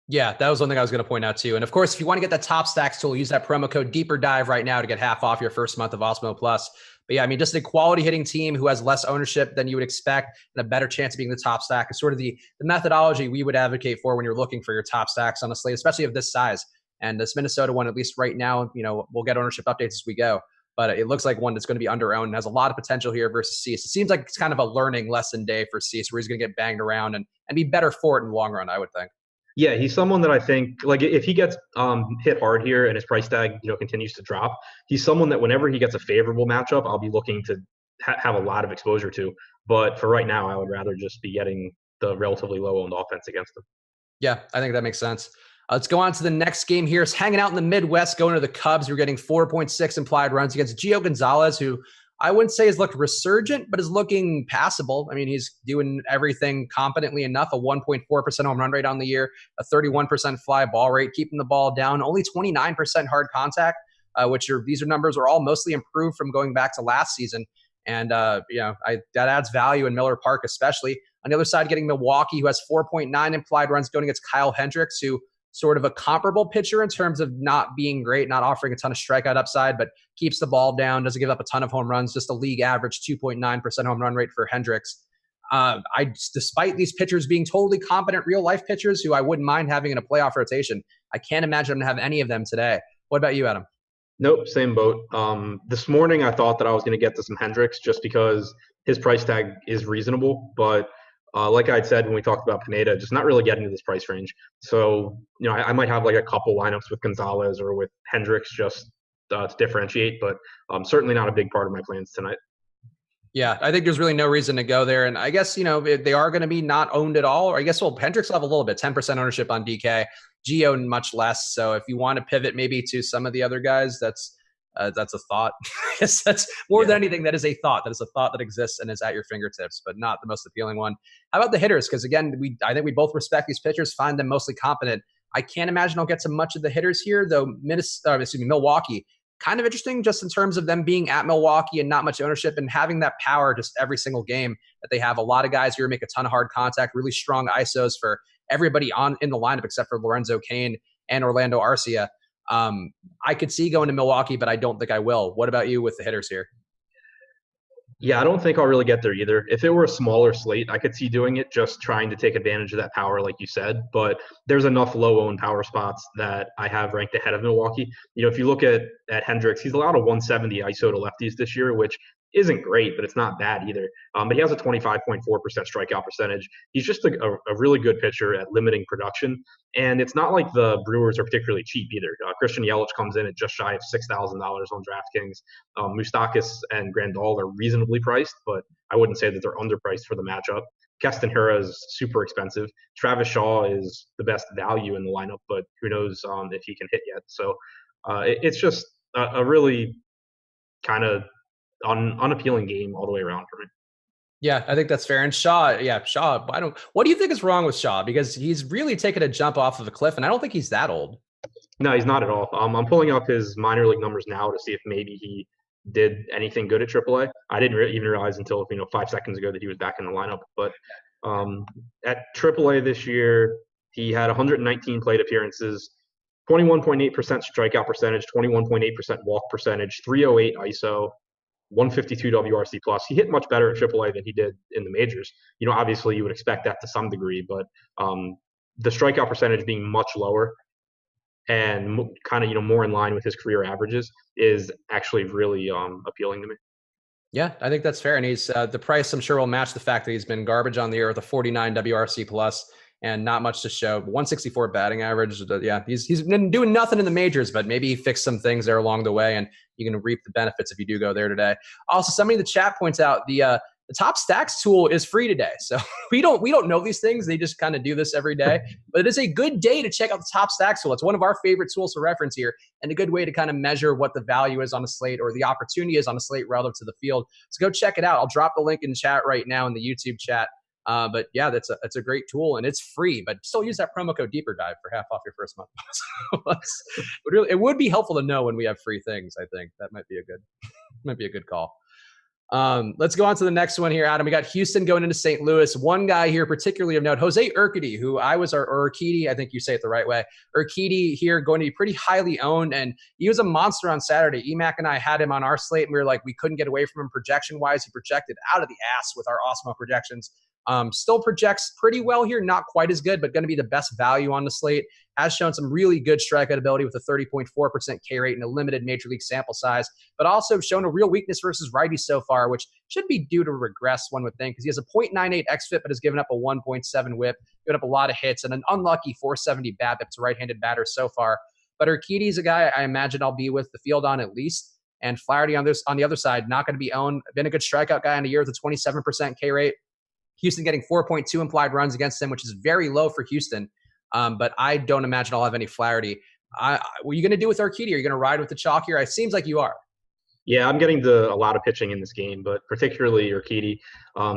Yeah, that was one thing I was going to point out too. And of course, if you want to get that top stacks tool, use that promo code Deeper Dive right now to get half off your first month of Osmo Plus. But yeah, I mean, just a quality hitting team who has less ownership than you would expect and a better chance of being the top stack is sort of the methodology we would advocate for when you're looking for your top stacks on a slate, especially of this size. And this Minnesota one, at least right now, we'll get ownership updates as we go. But it looks like one that's going to be under-owned and has a lot of potential here versus Cease. It seems like it's kind of a learning lesson day for Cease where he's going to get banged around and be better for it in the long run, I would think. Yeah, he's someone that I think, like, if he gets hit hard here and his price tag, continues to drop, he's someone that whenever he gets a favorable matchup, I'll be looking to have a lot of exposure to. But for right now, I would rather just be getting the relatively low-owned offense against him. Yeah, I think that makes sense. Let's go on to the next game here. It's hanging out in the Midwest, going to the Cubs. We're getting 4.6 implied runs against Gio Gonzalez, who I wouldn't say has looked resurgent, but is looking passable. I mean, he's doing everything competently enough. A 1.4% home run rate on the year, a 31% fly ball rate, keeping the ball down, only 29% hard contact, these numbers are all mostly improved from going back to last season. And, that adds value in Miller Park, especially. On the other side, getting Milwaukee, who has 4.9 implied runs going against Kyle Hendricks, who sort of a comparable pitcher in terms of not being great, not offering a ton of strikeout upside, but keeps the ball down, doesn't give up a ton of home runs, just a league average 2.9% home run rate for Hendricks. Despite these pitchers being totally competent real life pitchers who I wouldn't mind having in a playoff rotation, I can't imagine I'm going to have any of them today. What about you, Adam? Nope, same boat. This morning I thought that I was going to get to some Hendricks just because his price tag is reasonable, but like I'd said when we talked about Pineda, just not really getting to this price range. So, I might have like a couple lineups with Gonzalez or with Hendricks just to differentiate, but certainly not a big part of my plans tonight. Yeah, I think there's really no reason to go there. And I guess, they are going to be not owned at all. Or I guess, Hendricks will have a little bit, 10% ownership on DK, Gio much less. So if you want to pivot maybe to some of the other guys, that's a thought. I guess that's more than anything. That is a thought. That is a thought that exists and is at your fingertips, but not the most appealing one. How about the hitters? Because again, I think we both respect these pitchers, find them mostly competent. I can't imagine I'll get to much of the hitters here, though. Milwaukee. Kind of interesting just in terms of them being at Milwaukee and not much ownership and having that power just every single game that they have. A lot of guys here make a ton of hard contact, really strong ISOs for everybody in the lineup except for Lorenzo Cain and Orlando Arcia. I could see going to Milwaukee, but I don't think I will. What about you with the hitters here? Yeah, I don't think I'll really get there either. If it were a smaller slate, I could see doing it, just trying to take advantage of that power, like you said. But there's enough low-owned power spots that I have ranked ahead of Milwaukee. If you look at Hendricks, he's allowed a 170 ISO to lefties this year, which isn't great, but it's not bad either. But he has a 25.4% strikeout percentage. He's just a really good pitcher at limiting production. And it's not like the Brewers are particularly cheap either. Christian Yelich comes in at just shy of $6,000 on DraftKings. Moustakas and Grandal are reasonably priced, but I wouldn't say that they're underpriced for the matchup. Keston Hiura is super expensive. Travis Shaw is the best value in the lineup, but who knows if he can hit yet. So it's just a really kind of unappealing game all the way around for me. Yeah, I think that's fair. And Shaw. What do you think is wrong with Shaw? Because he's really taken a jump off of a cliff, and I don't think he's that old. No, he's not at all. I'm pulling up his minor league numbers now to see if maybe he did anything good at AAA. I didn't even realize until 5 seconds ago that he was back in the lineup. But at AAA this year, he had 119 plate appearances, 21.8% strikeout percentage, 21.8% walk percentage, 308 ISO, 152 WRC plus. He hit much better at AAA than he did in the majors. Obviously you would expect that to some degree, but the strikeout percentage being much lower and kind of more in line with his career averages is actually really appealing to me. Yeah, I think that's fair. And he's the price I'm sure will match the fact that he's been garbage on the year with a 49 WRC plus and not much to show. 164 batting average. Yeah, he's been doing nothing in the majors, but maybe he fixed some things there along the way, and you can reap the benefits if you do go there today. Also, somebody in the chat points out the top stacks tool is free today. So we don't know these things. They just kind of do this every day. But it is a good day to check out the top stacks tool. It's one of our favorite tools to reference here, and a good way to kind of measure what the value is on a slate or the opportunity is on a slate relative to the field. So go check it out. I'll drop the link in the chat right now in the YouTube chat. But yeah, that's a great tool, and it's free, but still use that promo code Deeper Dive for half off your first month. It would be helpful to know when we have free things. I think that might be a good call. Let's go on to the next one here, Adam. We got Houston going into St. Louis. One guy here particularly of note, Jose Urquidy, who Urquidy, I think you say it the right way. Urquidy here going to be pretty highly owned, and he was a monster on Saturday. Emac and I had him on our slate, and we were like, we couldn't get away from him projection-wise. He projected out of the ass with our Awesemo projections. Still projects pretty well here, not quite as good, but going to be the best value on the slate. Has shown some really good strikeout ability with a 30.4% K rate and a limited major league sample size, but also shown a real weakness versus righties so far, which should be due to regress, one would think, because he has a 0.98 xFIP, but has given up a 1.7 whip, given up a lot of hits, and an unlucky 470 BABIP to right-handed batters so far. But Urquidy is a guy I imagine I'll be with the field on at least. And Flaherty on the other side, not going to be owned. Been a good strikeout guy in a year with a 27% K rate. Houston getting 4.2 implied runs against him, which is very low for Houston. But I don't imagine I'll have any Flaherty. What are you going to do with Urquidy? Are you going to ride with the chalk here? It seems like you are. Yeah, I'm getting a lot of pitching in this game, but particularly Urquidy.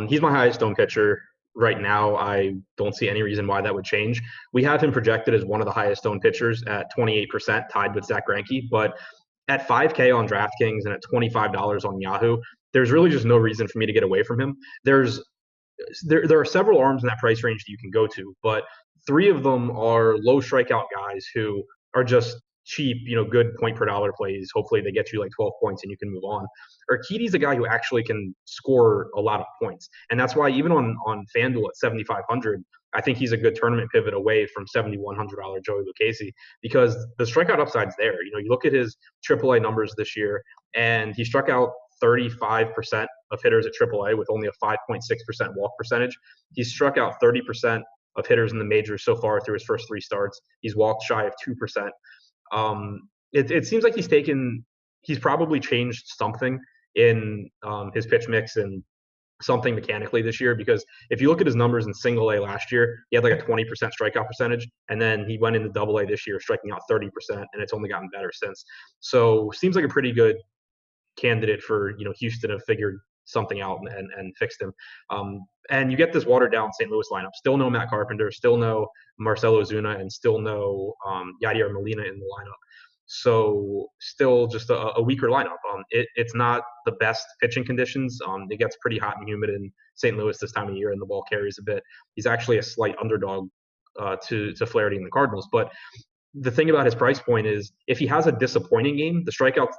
He's my highest owned pitcher right now. I don't see any reason why that would change. We have him projected as one of the highest owned pitchers at 28%, tied with Zach Greinke. But at $5K on DraftKings and at $25 on Yahoo, there's really just no reason for me to get away from him. There's there are several arms in that price range that you can go to, but three of them are low strikeout guys who are just cheap, good point per dollar plays. Hopefully they get you like 12 points and you can move on. Urquidy's a guy who actually can score a lot of points. And that's why even on FanDuel at 7,500, I think he's a good tournament pivot away from $7,100 Joey Lucchesi because the strikeout upside's there. You look at his AAA numbers this year, and he struck out 35% of hitters at AAA with only a 5.6% walk percentage. He's struck out 30% of hitters in the majors so far through his first three starts. He's walked shy of 2%. It seems like he's probably changed something in his pitch mix and something mechanically this year, because if you look at his numbers in single A last year, he had like a 20% strikeout percentage, and then he went into double A this year striking out 30%, and it's only gotten better since. So seems like a pretty good candidate for Houston have figured something out and fixed him. And you get this watered down St. Louis lineup. Still no Matt Carpenter, still no Marcelo Ozuna, and still no Yadier Molina in the lineup. So still just a weaker lineup. It's not the best pitching conditions. It gets pretty hot and humid in St. Louis this time of year, and the ball carries a bit. He's actually a slight underdog to Flaherty and the Cardinals. But the thing about his price point is if he has a disappointing game, the strikeout,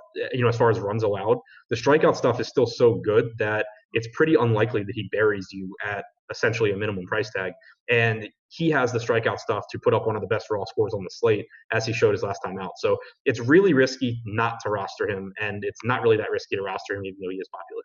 as far as runs allowed, the strikeout stuff is still so good that it's pretty unlikely that he buries you at essentially a minimum price tag. And he has the strikeout stuff to put up one of the best raw scores on the slate, as he showed his last time out. So it's really risky not to roster him, and it's not really that risky to roster him, even though he is popular.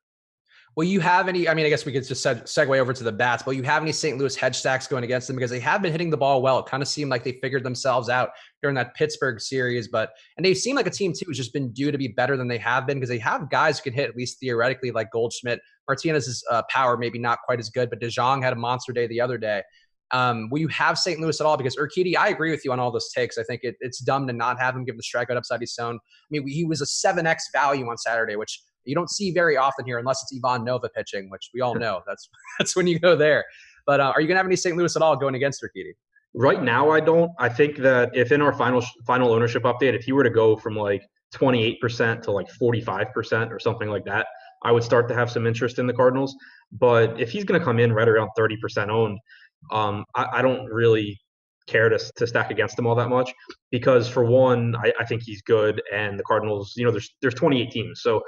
Will you have any, I guess we could just segue over to the bats, but you have any St. Louis hedge stacks going against them? Because they have been hitting the ball well. It kind of seemed like they figured themselves out during that Pittsburgh series, and they seem like a team too who's just been due to be better than they have been, because they have guys who can hit, at least theoretically, like Goldschmidt. Martinez's power maybe not quite as good, but DeJong had a monster day the other day. Will you have St. Louis at all? Because Urquidy, I agree with you on all those takes. I think it's dumb to not have him give the strikeout upside he's shown. He was a 7x value on Saturday, which you don't see very often here unless it's Ivan Nova pitching, which we all know. That's when you go there. But are you going to have any St. Louis at all going against Urquidy? Right now, I don't. I think that if in our final ownership update, if he were to go from like 28% to like 45% or something like that, I would start to have some interest in the Cardinals. But if he's going to come in right around 30% owned, I don't really care to stack against him all that much, because for one, I think he's good, and the Cardinals, there's 28 teams, so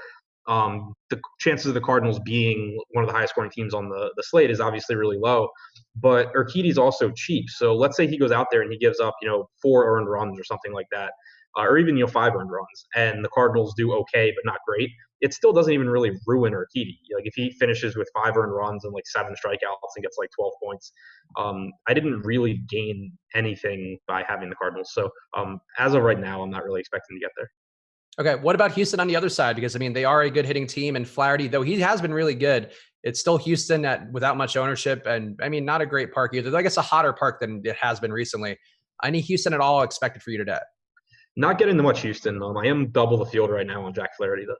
the chances of the Cardinals being one of the highest scoring teams on the slate is obviously really low. But Urquidy's also cheap, so let's say he goes out there and he gives up 4 earned runs or something like that, or even 5 earned runs, and the Cardinals do okay but not great. It still doesn't even really ruin Urquidy. Like if he finishes with 5 earned runs and like 7 strikeouts and gets like 12 points, I didn't really gain anything by having the Cardinals. So as of right now, I'm not really expecting to get there. Okay, what about Houston on the other side? Because they are a good hitting team, and Flaherty, though he has been really good, it's still Houston without much ownership, and not a great park either. I guess a hotter park than it has been recently. Any Houston at all expected for you today? Not getting to much Houston. I am double the field right now on Jack Flaherty, though.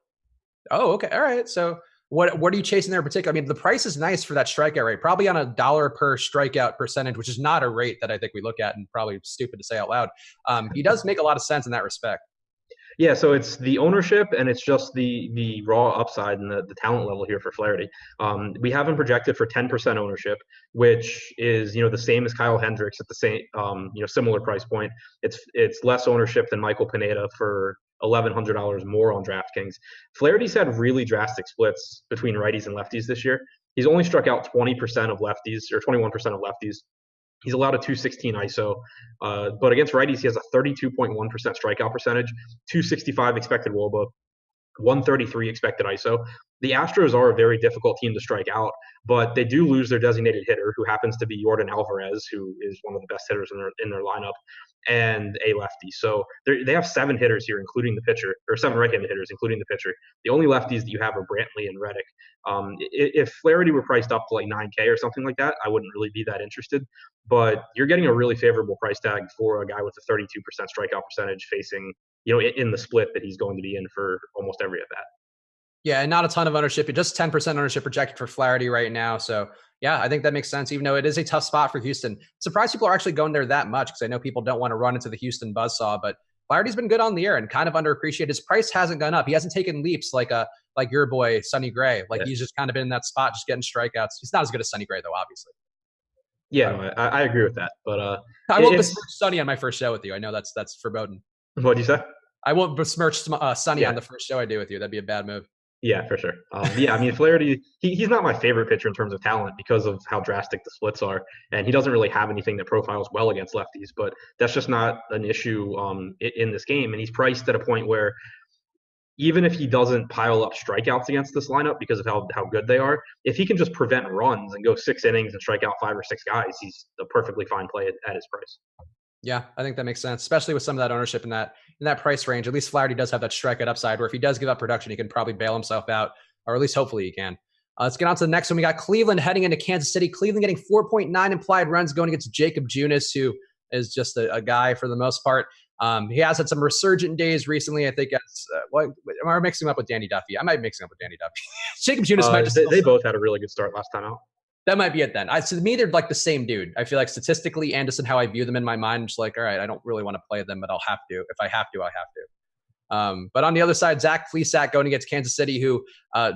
Oh, okay, all right. So what are you chasing there in particular? The price is nice for that strikeout rate, probably on $1 per strikeout percentage, which is not a rate that I think we look at, and probably stupid to say out loud. He does make a lot of sense in that respect. Yeah, so it's the ownership and it's just the raw upside and the talent level here for Flaherty. We have him projected for 10% ownership, which is the same as Kyle Hendricks at the same similar price point. It's less ownership than Michael Pineda for $1,100 more on DraftKings. Flaherty's had really drastic splits between righties and lefties this year. He's only struck out 20% of lefties, or 21% of lefties. He's allowed a 216 ISO, but against righties, he has a 32.1% strikeout percentage, 265 expected WOBA, 133 expected ISO. The Astros are a very difficult team to strike out, but they do lose their designated hitter, who happens to be Jordan Alvarez, who is one of the best hitters in their lineup, and a lefty. So they have 7 hitters here, including the pitcher, or 7 right-handed hitters, including the pitcher. The only lefties that you have are Brantley and Reddick. If Flaherty were priced up to like $9K or something like that, I wouldn't really be that interested. But you're getting a really favorable price tag for a guy with a 32% strikeout percentage facing, in the split that he's going to be in for almost every at bat. Yeah, and not a ton of ownership. Just 10% ownership projected for Flaherty right now. So, yeah, I think that makes sense, even though it is a tough spot for Houston. Surprised people are actually going there that much, because I know people don't want to run into the Houston buzzsaw, but Flaherty's been good on the air and kind of underappreciated. His price hasn't gone up. He hasn't taken leaps like a like your boy, Sonny Gray. Like, Yeah. he's just kind of been in that spot, just getting strikeouts. He's not as good as Sonny Gray, though, obviously. Yeah, no, I agree with that. But I won't besmirch Sonny on my first show with you. I know that's foreboding. What'd you say? I won't besmirch Sonny Yeah. on the first show I do with you. That'd be a bad move. Yeah, for sure. Yeah, I mean, Flaherty, he's not my favorite pitcher in terms of talent because of how drastic the splits are, and he doesn't really have anything that profiles well against lefties. But that's just not an issue in this game, and he's priced at a point where even if he doesn't pile up strikeouts against this lineup because of how good they are, if he can just prevent runs and go 6 innings and strike out 5 or 6 guys, he's a perfectly fine play at his price. Yeah, I think that makes sense, especially with some of that ownership in that price range. At least Flaherty does have that strikeout upside, where if he does give up production, he can probably bail himself out, or at least hopefully he can. Let's get on to the next one. We got Cleveland heading into Kansas City. Cleveland getting 4.9 implied runs going against Jacob Junis, who is just a guy for the most part. He has had some resurgent days recently. I think am I mixing him up with Danny Duffy? I might be mixing up with Danny Duffy. Jacob Junis might just they both had a really good start last time out. That might be it then. To me, they're like the same dude. I feel like statistically and just in how I view them in my mind, I'm just like, all right, I don't really want to play them, but I'll have to. If I have to, I have to. But on the other side, Zach Plesac going against Kansas City, who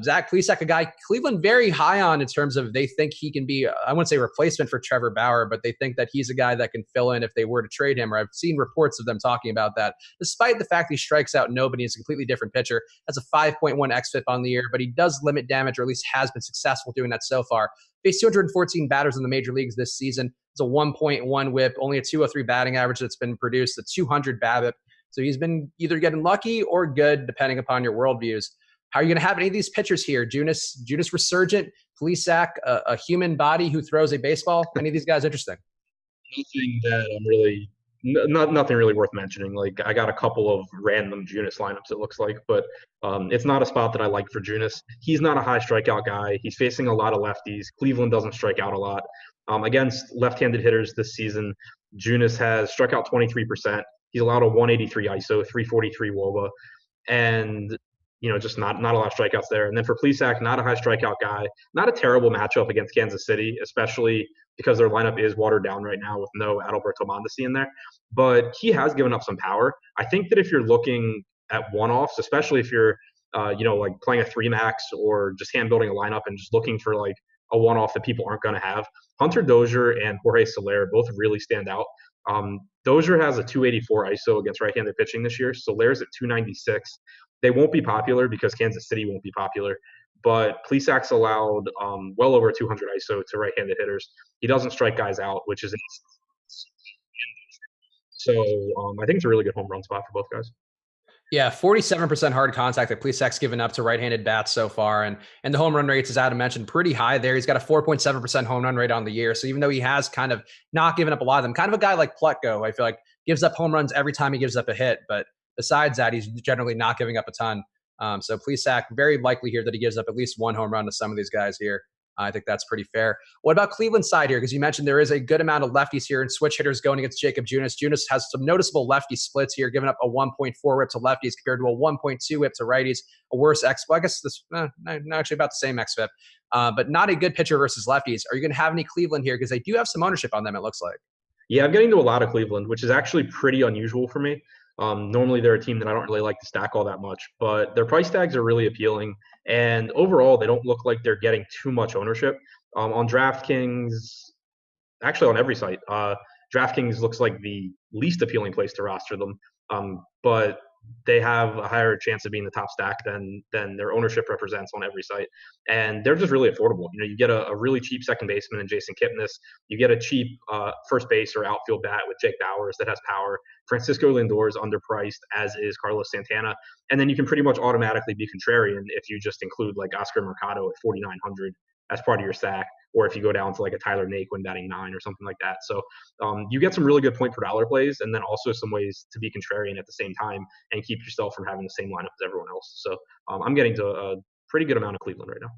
Zach Plesac, a guy Cleveland very high on in terms of they think he can be, I wouldn't say replacement for Trevor Bauer, but they think that he's a guy that can fill in if they were to trade him, or I've seen reports of them talking about that. Despite the fact he strikes out nobody, he's a completely different pitcher, has a 5.1 xFIP on the year, but he does limit damage, or at least has been successful doing that so far. Faced 214 batters in the major leagues this season. It's a 1.1 whip, only a 203 batting average that's been produced, a 200 BABIP. So he's been either getting lucky or good, depending upon your worldviews. How are you going to have any of these pitchers here? Junis resurgent, Plesac, a human body who throws a baseball. Any of these guys interesting? Nothing that I'm really nothing really worth mentioning. Like, I got a couple of random Junis lineups, it looks like, but it's not a spot that I like for Junis. He's not a high strikeout guy. He's facing a lot of lefties. Cleveland doesn't strike out a lot. Against left-handed hitters this season, Junis has struck out 23%. He's allowed a 183 ISO, 343 WOBA, and just not a lot of strikeouts there. And then for Plesac, not a high strikeout guy, not a terrible matchup against Kansas City, especially because their lineup is watered down right now with no Adalberto Mondesi in there. But he has given up some power. I think that if you're looking at one-offs, especially if you're like playing a 3-max or just hand building a lineup and just looking for like a one-off that people aren't going to have, Hunter Dozier and Jorge Soler both really stand out. Dozier has a 284 ISO against right-handed pitching this year. Soler's at 296. They won't be popular because Kansas City won't be popular, but Plesac's allowed well over 200 ISO to right-handed hitters. He doesn't strike guys out, which is so I think it's a really good home run spot for both guys. Yeah, 47% hard contact that Plesac's given up to right-handed bats so far. And the home run rates, as Adam mentioned, pretty high there. He's got a 4.7% home run rate on the year. So even though he has kind of not given up a lot of them, kind of a guy like Plutko, I feel like gives up home runs every time he gives up a hit. But besides that, he's generally not giving up a ton. So Plesac, very likely here that he gives up at least one home run to some of these guys here. I think that's pretty fair. What about Cleveland's side here? Because you mentioned there is a good amount of lefties here and switch hitters going against Jacob Junis. Junis has some noticeable lefty splits here, giving up a 1.4 whip to lefties compared to a 1.2 whip to righties. A worse well, I guess this not actually about the same xFIP, but not a good pitcher versus lefties. Are you going to have any Cleveland here? Because they do have some ownership on them, it looks like. Yeah, I'm getting to a lot of Cleveland, which is actually pretty unusual for me. Normally, they're a team that I don't really like to stack all that much, but their price tags are really appealing. And overall, they don't look like they're getting too much ownership. On DraftKings, actually on every site, DraftKings looks like the least appealing place to roster them. But they have a higher chance of being the top stack than their ownership represents on every site. And they're just really affordable. You get a really cheap second baseman in Jason Kipnis. You get a cheap first base or outfield bat with Jake Bauers that has power. Francisco Lindor is underpriced, as is Carlos Santana. And then you can pretty much automatically be contrarian if you just include like Oscar Mercado at 4,900 as part of your stack, or if you go down to like a Tyler Naquin batting 9 or something like that. So you get some really good point per dollar plays, and then also some ways to be contrarian at the same time and keep yourself from having the same lineup as everyone else. So I'm getting to a pretty good amount of Cleveland right now.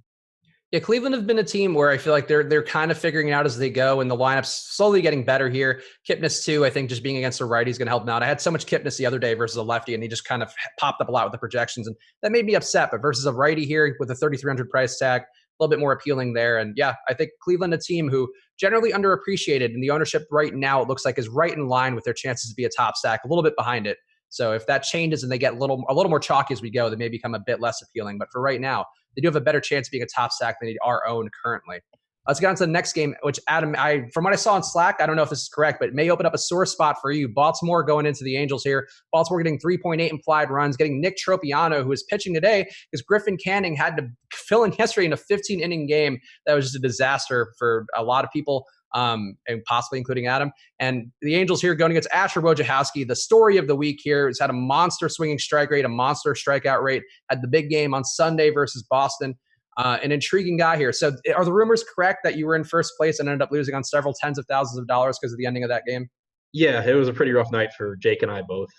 Yeah, Cleveland have been a team where I feel like they're kind of figuring it out as they go, and the lineup's slowly getting better here. Kipnis too, I think just being against a righty is going to help him out. I had so much Kipnis the other day versus a lefty, and he just kind of popped up a lot with the projections, and that made me upset. But versus a righty here with a 3,300 price tag, a little bit more appealing there. And yeah, I think Cleveland, a team who generally underappreciated, and the ownership right now it looks like is right in line with their chances to be a top stack, a little bit behind it. So if that changes and they get a little more chalky as we go, they may become a bit less appealing. But for right now, they do have a better chance of being a top stack than they are owned currently. Let's get on to the next game, which Adam, from what I saw on Slack, I don't know if this is correct, but it may open up a sore spot for you. Baltimore going into the Angels here. Baltimore getting 3.8 implied runs, getting Nick Tropiano, who is pitching today, because Griffin Canning had to fill in yesterday in a 15-inning game. That was just a disaster for a lot of people, and possibly including Adam. And the Angels here going against Asher Wojciechowski. The story of the week here has had a monster swinging strike rate, a monster strikeout rate. Had the big game on Sunday versus Boston. An intriguing guy here. So are the rumors correct that you were in first place and ended up losing on several tens of thousands of dollars because of the ending of that game? Yeah, it was a pretty rough night for Jake and I both.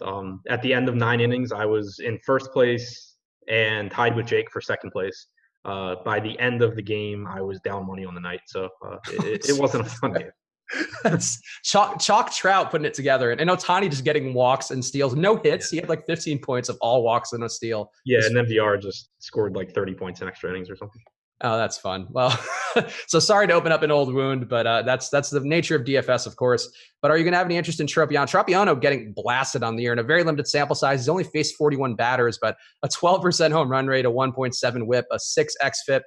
At the end of 9 innings, I was in first place and tied with Jake for second place. By the end of the game, I was down money on the night. So it wasn't a fun game. Chalk Trout putting it together, and Ohtani just getting walks and steals, no hits. He had like 15 points of all walks and a steal. Yeah, and MVR just scored like 30 points in extra innings or something. Oh, that's fun. Well, so sorry to open up an old wound, but that's the nature of DFS, of course. But are you going to have any interest in Tropiano? Tropiano getting blasted on the year in a very limited sample size. He's only faced 41 batters, but a 12% home run rate, a 1.7 WHIP, a 6 xFIP.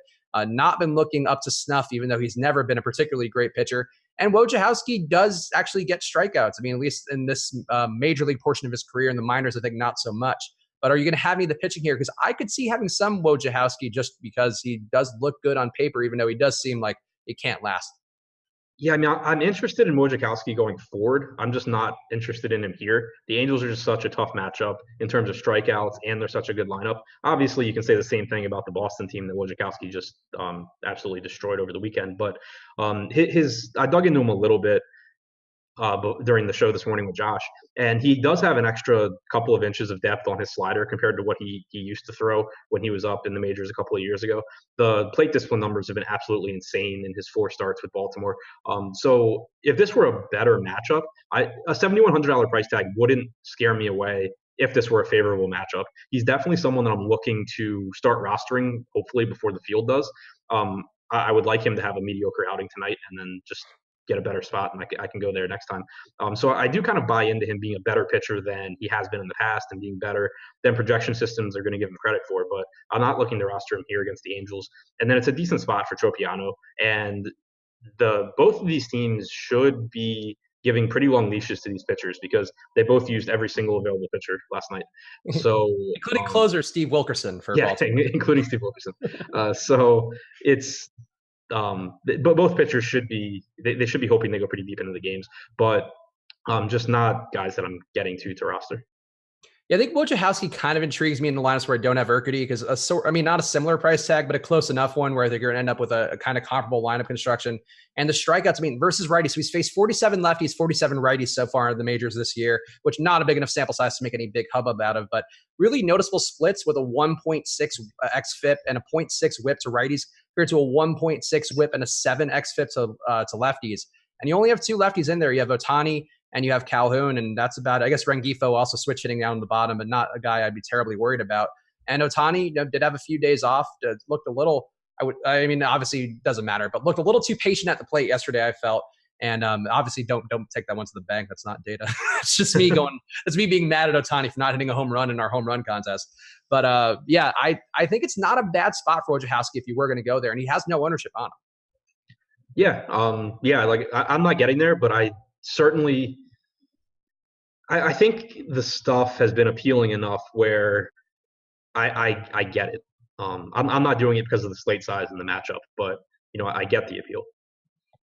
Not been looking up to snuff, even though he's never been a particularly great pitcher. And Wojciechowski does actually get strikeouts. I mean, at least in this major league portion of his career. In the minors, I think not so much. But are you going to have any of the pitching here? Because I could see having some Wojciechowski just because he does look good on paper, even though he does seem like it can't last. Yeah, I mean, I'm interested in Wojciechowski going forward. I'm just not interested in him here. The Angels are just such a tough matchup in terms of strikeouts, and they're such a good lineup. Obviously, you can say the same thing about the Boston team that Wojciechowski just absolutely destroyed over the weekend. But I dug into him a little bit during the show this morning with Josh, and he does have an extra couple of inches of depth on his slider compared to what he used to throw when he was up in the majors a couple of years ago. The plate discipline numbers have been absolutely insane in his 4 starts with Baltimore. So if this were a better matchup, a $7,100 price tag wouldn't scare me away if this were a favorable matchup. He's definitely someone that I'm looking to start rostering, hopefully before the field does. I would like him to have a mediocre outing tonight and then just get a better spot, and I can go there next time. So I do kind of buy into him being a better pitcher than he has been in the past and being better than projection systems are going to give him credit for, but I'm not looking to roster him here against the Angels. And then it's a decent spot for Tropiano, and both of these teams should be giving pretty long leashes to these pitchers because they both used every single available pitcher last night. So including closer Steve Wilkerson for Baltimore. Including Steve Wilkerson. So it's but both pitchers should be they should be hoping they go pretty deep into the games, but just not guys that I'm getting to roster. Yeah, I think Wojciechowski kind of intrigues me in the lineups where I don't have Urquidy because not a similar price tag, but a close enough one where I think you're going to end up with a kind of comparable lineup construction. And the strikeouts, versus righties. So he's faced 47 lefties, 47 righties so far in the majors this year, which not a big enough sample size to make any big hubbub out of, but really noticeable splits with a 1.6 xFIP and a 0.6 WHIP to righties compared to a 1.6 WHIP and a 7 xFIP to lefties. And you only have 2 lefties in there. You have Ohtani and you have Calhoun, and that's about it. I guess Rengifo also switch hitting down the bottom, but not a guy I'd be terribly worried about. And Ohtani did have a few days off. Looked a little, obviously doesn't matter, but looked a little too patient at the plate yesterday, I felt. And obviously don't take that one to the bank. That's not data. It's just me going, it's me being mad at Ohtani for not hitting a home run in our home run contest. But I think it's not a bad spot for Wojciechowski if you were going to go there, and he has no ownership on him. Yeah. I'm not getting there, but I certainly, I think the stuff has been appealing enough where I get it. I'm not doing it because of the slate size and the matchup, but I get the appeal.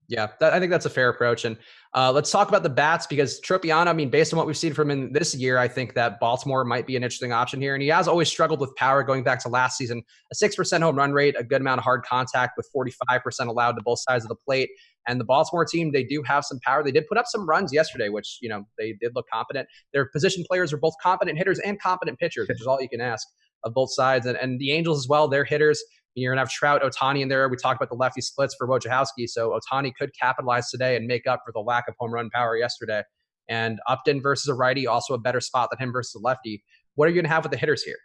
Yeah, I think that's a fair approach. And let's talk about the bats because Tropiano, based on what we've seen from him this year, I think that Baltimore might be an interesting option here. And he has always struggled with power going back to last season. A 6% home run rate, a good amount of hard contact with 45% allowed to both sides of the plate. And the Baltimore team, they do have some power. They did put up some runs yesterday, which, they did look competent. Their position players are both competent hitters and competent pitchers, which is all you can ask of both sides. And the Angels as well, their hitters, you're going to have Trout, Ohtani in there. We talked about the lefty splits for Wojciechowski. So Ohtani could capitalize today and make up for the lack of home run power yesterday. And Upton versus a righty, also a better spot than him versus a lefty. What are you going to have with the hitters here?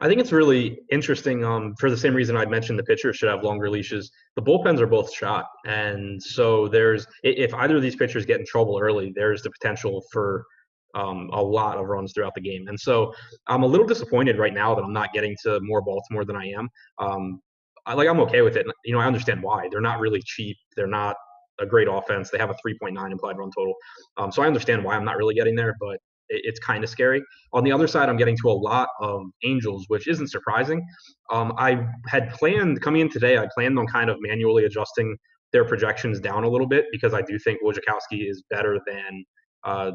I think it's really interesting for the same reason I'd mentioned the pitchers should have longer leashes. The bullpens are both shot. And so if either of these pitchers get in trouble early, there's the potential for a lot of runs throughout the game. And so I'm a little disappointed right now that I'm not getting to more Baltimore than I am. I'm okay with it. I understand why. They're not really cheap. They're not a great offense. They have a 3.9 implied run total. So I understand why I'm not really getting there, but it's kind of scary. On the other side, I'm getting to a lot of Angels, which isn't surprising. I had planned coming in today, I planned on kind of manually adjusting their projections down a little bit because I do think Wojciechowski is better than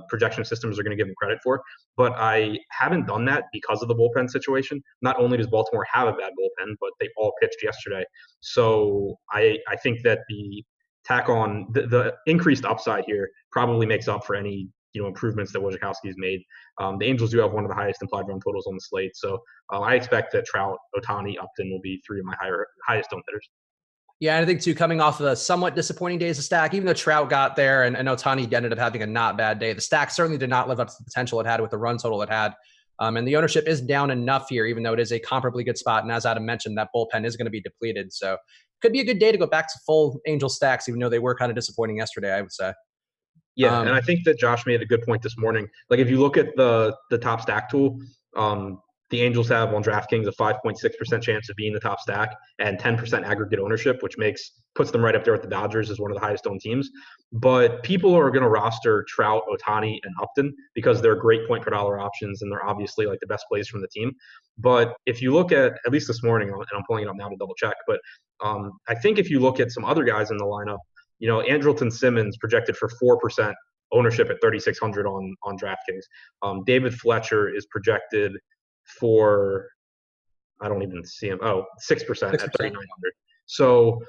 projection systems are going to give him credit for. But I haven't done that because of the bullpen situation. Not only does Baltimore have a bad bullpen, but they all pitched yesterday. So I think that the tack on the increased upside here probably makes up for any improvements that Wojciechowski has made. The Angels do have one of the highest implied run totals on the slate, so I expect that Trout, Ohtani, Upton will be three of my highest owned hitters. Yeah, and I think too, coming off of a somewhat disappointing days of stack, even though Trout got there and Ohtani ended up having a not bad day, the stack certainly did not live up to the potential it had with the run total it had. And the ownership is down enough here, even though it is a comparably good spot. And as Adam mentioned, that bullpen is going to be depleted. So could be a good day to go back to full Angel stacks, even though they were kind of disappointing yesterday, I would say. Yeah, and I think that Josh made a good point this morning. Like if you look at the top stack tool, the Angels have on DraftKings a 5.6% chance of being the top stack and 10% aggregate ownership, which puts them right up there with the Dodgers as one of the highest owned teams. But people are going to roster Trout, Ohtani, and Upton because they're great point per dollar options and they're obviously like the best plays from the team. But if you look at least this morning, and I'm pulling it up now to double check, but I think if you look at some other guys in the lineup, Andrelton Simmons projected for 4% ownership at 3,600 on DraftKings. David Fletcher is projected for, I don't even see him. 6% at 3,900. So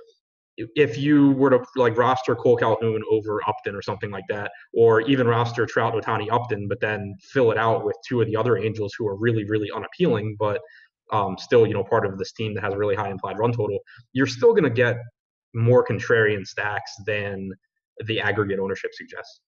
if you were to roster Cole Calhoun over Upton or something like that, or even roster Trout, Ohtani, Upton, but then fill it out with two of the other Angels who are really, really unappealing, but still, part of this team that has a really high implied run total, you're still going to get more contrarian stacks than the aggregate ownership suggests.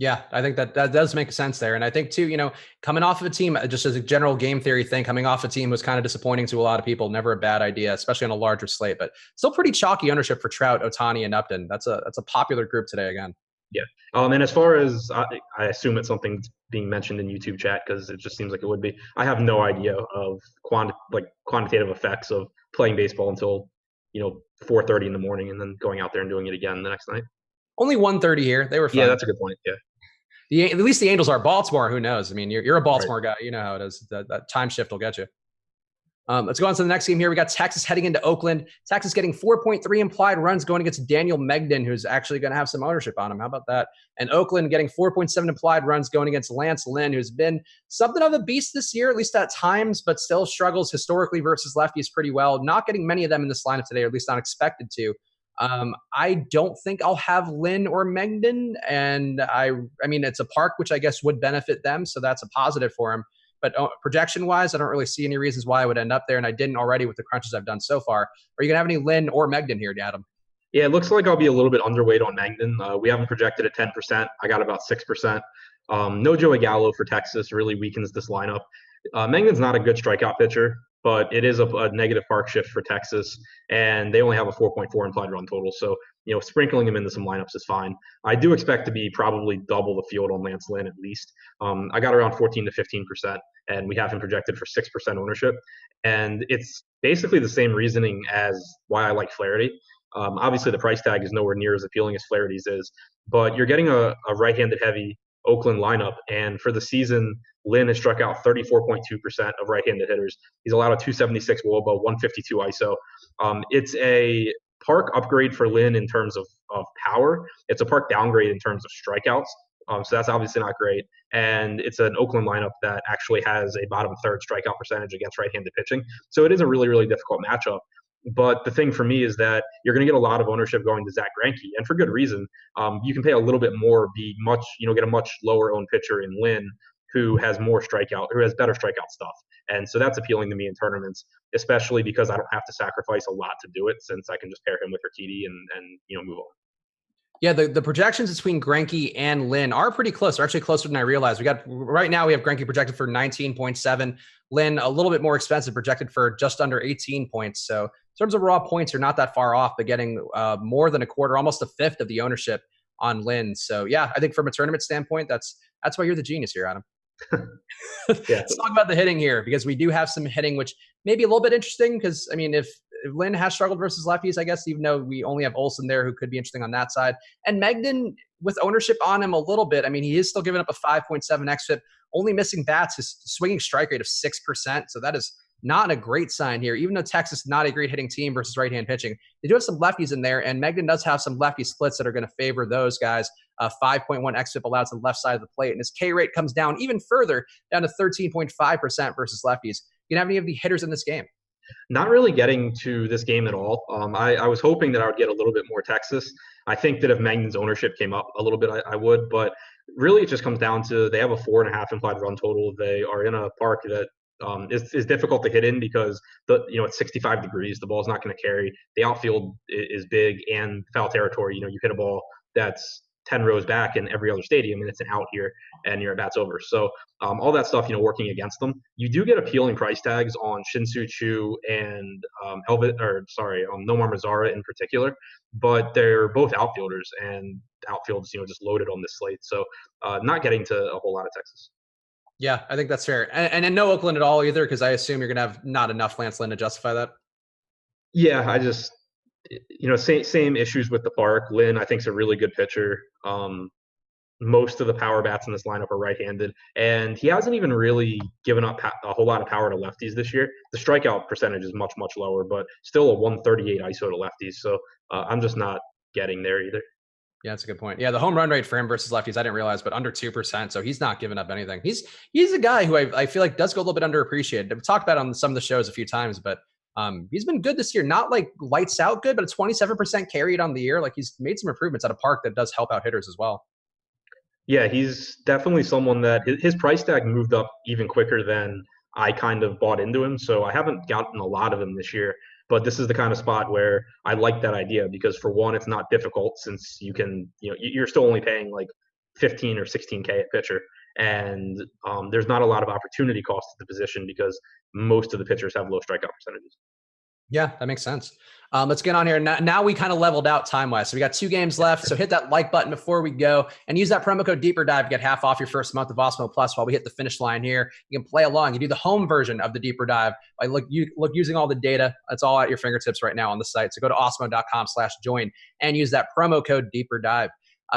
Yeah, I think that does make sense there. And I think too, coming off of a team, just as a general game theory thing, coming off a team was kind of disappointing to a lot of people. Never a bad idea, especially on a larger slate, but still pretty chalky ownership for Trout, Ohtani, and Upton. That's a popular group today again. Yeah. And as far as I assume it's something being mentioned in YouTube chat because it just seems like it would be. I have no idea of quantitative effects of playing baseball until 4:30 in the morning and then going out there and doing it again the next night. Only 1:30 here. They were fun. Yeah, that's a good point. Yeah. At least the Angels are Baltimore. Who knows? I mean, you're a Baltimore guy. You know how it is. That time shift will get you. Let's go on to the next game here. We got Texas heading into Oakland. Texas getting 4.3 implied runs going against Daniel Megden, who's actually going to have some ownership on him. How about that? And Oakland getting 4.7 implied runs going against Lance Lynn, who's been something of a beast this year, at least at times, but still struggles historically versus lefties pretty well. Not getting many of them in this lineup today, or at least not expected to. I don't think I'll have Lynn or Megden, and I mean, it's a park, which I guess would benefit them, so that's a positive for him. But projection-wise, I don't really see any reasons why I would end up there, and I didn't already with the crunches I've done so far. Are you going to have any Lynn or Megden here, Adam? Yeah, it looks like I'll be a little bit underweight on Megden. We haven't projected at 10%. I got about 6%. No Joey Gallo for Texas really weakens this lineup. Megden's not a good strikeout pitcher, but it is a negative park shift for Texas, and they only have a 4.4 implied run total. So, sprinkling him into some lineups is fine. I do expect to be probably double the field on Lance Lynn at least. I got around 14 to 15%, and we have him projected for 6% ownership. And it's basically the same reasoning as why I like Flaherty. Obviously, the price tag is nowhere near as appealing as Flaherty's is, but you're getting a right-handed heavy Oakland lineup, and for the season, Lynn has struck out 34.2% of right-handed hitters. He's allowed a 276 WOBA, 152 ISO. It's a park upgrade for Lynn in terms of power. It's a park downgrade in terms of strikeouts. So that's obviously not great. And it's an Oakland lineup that actually has a bottom third strikeout percentage against right-handed pitching. So it is a really, really difficult matchup. But the thing for me is that you're going to get a lot of ownership going to Zach Greinke, and for good reason. You can pay a little bit more, get a much lower owned pitcher in Lynn who has better strikeout stuff. And so that's appealing to me in tournaments, especially because I don't have to sacrifice a lot to do it since I can just pair him with Urquidy and move on. Yeah, the projections between Greinke and Lynn are pretty close. They're actually closer than I realized. Right now we have Greinke projected for 19.7. Lynn a little bit more expensive, projected for just under 18 points. So in terms of raw points, you're not that far off, but getting more than a quarter, almost a fifth of the ownership on Lynn. So yeah, I think from a tournament standpoint, that's That's why you're the genius here, Adam. Yeah. Let's talk about the hitting here because we do have some hitting, which may be a little bit interesting because, I mean, if Lynn has struggled versus lefties, I guess, even though we only have Olsen there who could be interesting on that side. And Megden, with ownership on him a little bit, I mean, he is still giving up a 5.7 xFIP, only missing bats, his swinging strike rate of 6%. So that is not a great sign here, even though Texas is not a great hitting team versus right-hand pitching. They do have some lefties in there, and Megden does have some lefty splits that are going to favor those guys. 5.1 xFIP allowed to the left side of the plate, and his K rate comes down even further, down to 13.5% versus lefties. You can have any of the hitters in this game? Not really getting to this game at all. I was hoping that I would get a little bit more Texas. I think that if Megden's ownership came up a little bit, I would. But really, it just comes down to they have a 4.5 implied run total. They are in a park that is difficult to hit in because it's 65 degrees. The ball's not going to carry. The outfield is big and foul territory. You hit a ball that's 10 rows back in every other stadium and it's an out here and your bat's over. So all that stuff, working against them. You do get appealing price tags on Shin-Soo Choo and Nomar Mazara in particular, but they're both outfielders and outfield's, just loaded on this slate. So not getting to a whole lot of Texas. Yeah, I think that's fair. And no Oakland at all either, because I assume you're going to have not enough Lance Lynn to justify that. Yeah, I just, same issues with the park. Lynn, I think, is a really good pitcher. Most of the power bats in this lineup are right-handed, and he hasn't even really given up a whole lot of power to lefties this year. The strikeout percentage is much, much lower, but still a 138 ISO to lefties. So I'm just not getting there either. Yeah, that's a good point. Yeah, the home run rate for him versus lefties, I didn't realize, but under 2%. So he's not giving up anything. He's a guy who I feel like does go a little bit underappreciated. I've talked about it on some of the shows a few times, but he's been good this year. Not like lights out good, but a 27% carried on the year. Like he's made some improvements at a park that does help out hitters as well. Yeah, he's definitely someone that his price tag moved up even quicker than I kind of bought into him. So I haven't gotten a lot of him this year. But this is the kind of spot where I like that idea because for one, it's not difficult since you can, you're still only paying like 15 or 16K a pitcher. And there's not a lot of opportunity cost at the position because most of the pitchers have low strikeout percentages. Yeah, that makes sense. Let's get on here. Now we kind of leveled out time-wise. So we got 2 games left. So hit that like button before we go and use that promo code Deeper Dive to get half off your first month of Osmo Plus while we hit the finish line here. You can play along. You do the home version of the Deeper Dive by using all the data. That's all at your fingertips right now on the site. So go to osmo.com/join and use that promo code Deeper Dive.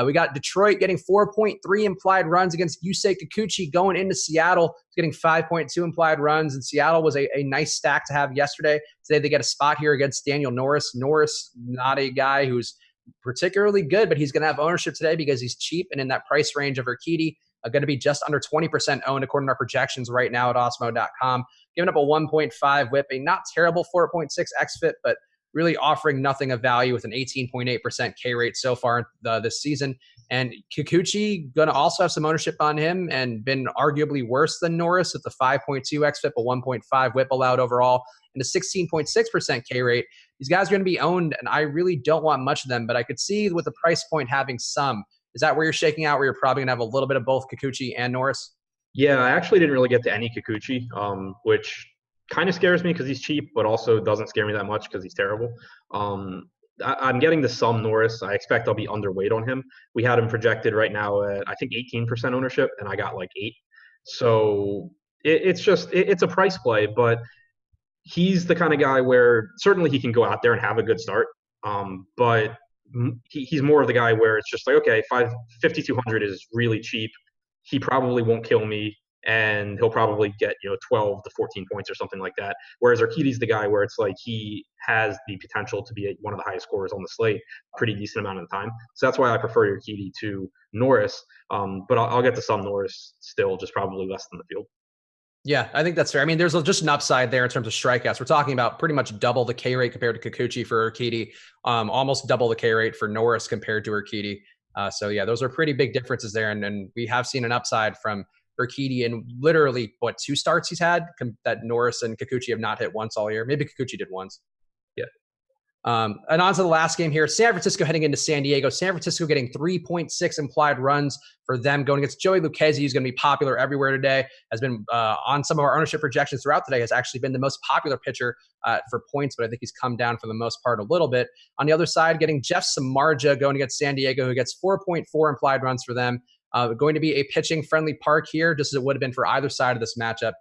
We got Detroit getting 4.3 implied runs against Yusei Kikuchi going into Seattle. It's getting 5.2 implied runs, and Seattle was a nice stack to have yesterday. Today they get a spot here against Daniel Norris. Norris, not a guy who's particularly good, but he's going to have ownership today because he's cheap and in that price range of Urquidy. Going to be just under 20% owned according to our projections right now at Osmo.com. Giving up a 1.5 whip, a not terrible 4.6 xFIP, but really offering nothing of value with an 18.8% K rate so far this season. And Kikuchi going to also have some ownership on him and been arguably worse than Norris with the 5.2 xFIP, a 1.5 whip allowed overall, and a 16.6% K rate. These guys are going to be owned, and I really don't want much of them, but I could see with the price point having some. Is that where you're shaking out, where you're probably going to have a little bit of both Kikuchi and Norris? Yeah, I actually didn't really get to any Kikuchi, which kind of scares me because he's cheap, but also doesn't scare me that much because he's terrible. I'm getting to some Norris. I expect I'll be underweight on him. We had him projected right now at, I think, 18% ownership, and I got like 8. So it's a price play, but he's the kind of guy where certainly he can go out there and have a good start. But he's more of the guy where it's just like, okay, 5,200 is really cheap. He probably won't kill me, and he'll probably get 12 to 14 points or something like that. Whereas Urquidy's the guy where it's like he has the potential to be one of the highest scorers on the slate a pretty decent amount of the time. So that's why I prefer Urquidy to Norris. But I'll get to some Norris still, just probably less than the field. Yeah, I think that's fair. I mean, there's just an upside there in terms of strikeouts. We're talking about pretty much double the K rate compared to Kikuchi for Urquidy, almost double the K rate for Norris compared to Urquidy. So yeah, those are pretty big differences there. And we have seen an upside from Urquidy in literally 2 starts he's had that Norris and Kikuchi have not hit once all year. Maybe Kikuchi did once. Yeah. And on to the last game here. San Francisco heading into San Diego. San Francisco getting 3.6 implied runs for them going against Joey Lucchesi, who's going to be popular everywhere today, has been on some of our ownership projections throughout today, has actually been the most popular pitcher for points, but I think he's come down for the most part a little bit. On the other side, getting Jeff Samardzija going against San Diego, who gets 4.4 implied runs for them. Going to be a pitching-friendly park here, just as it would have been for either side of this matchup.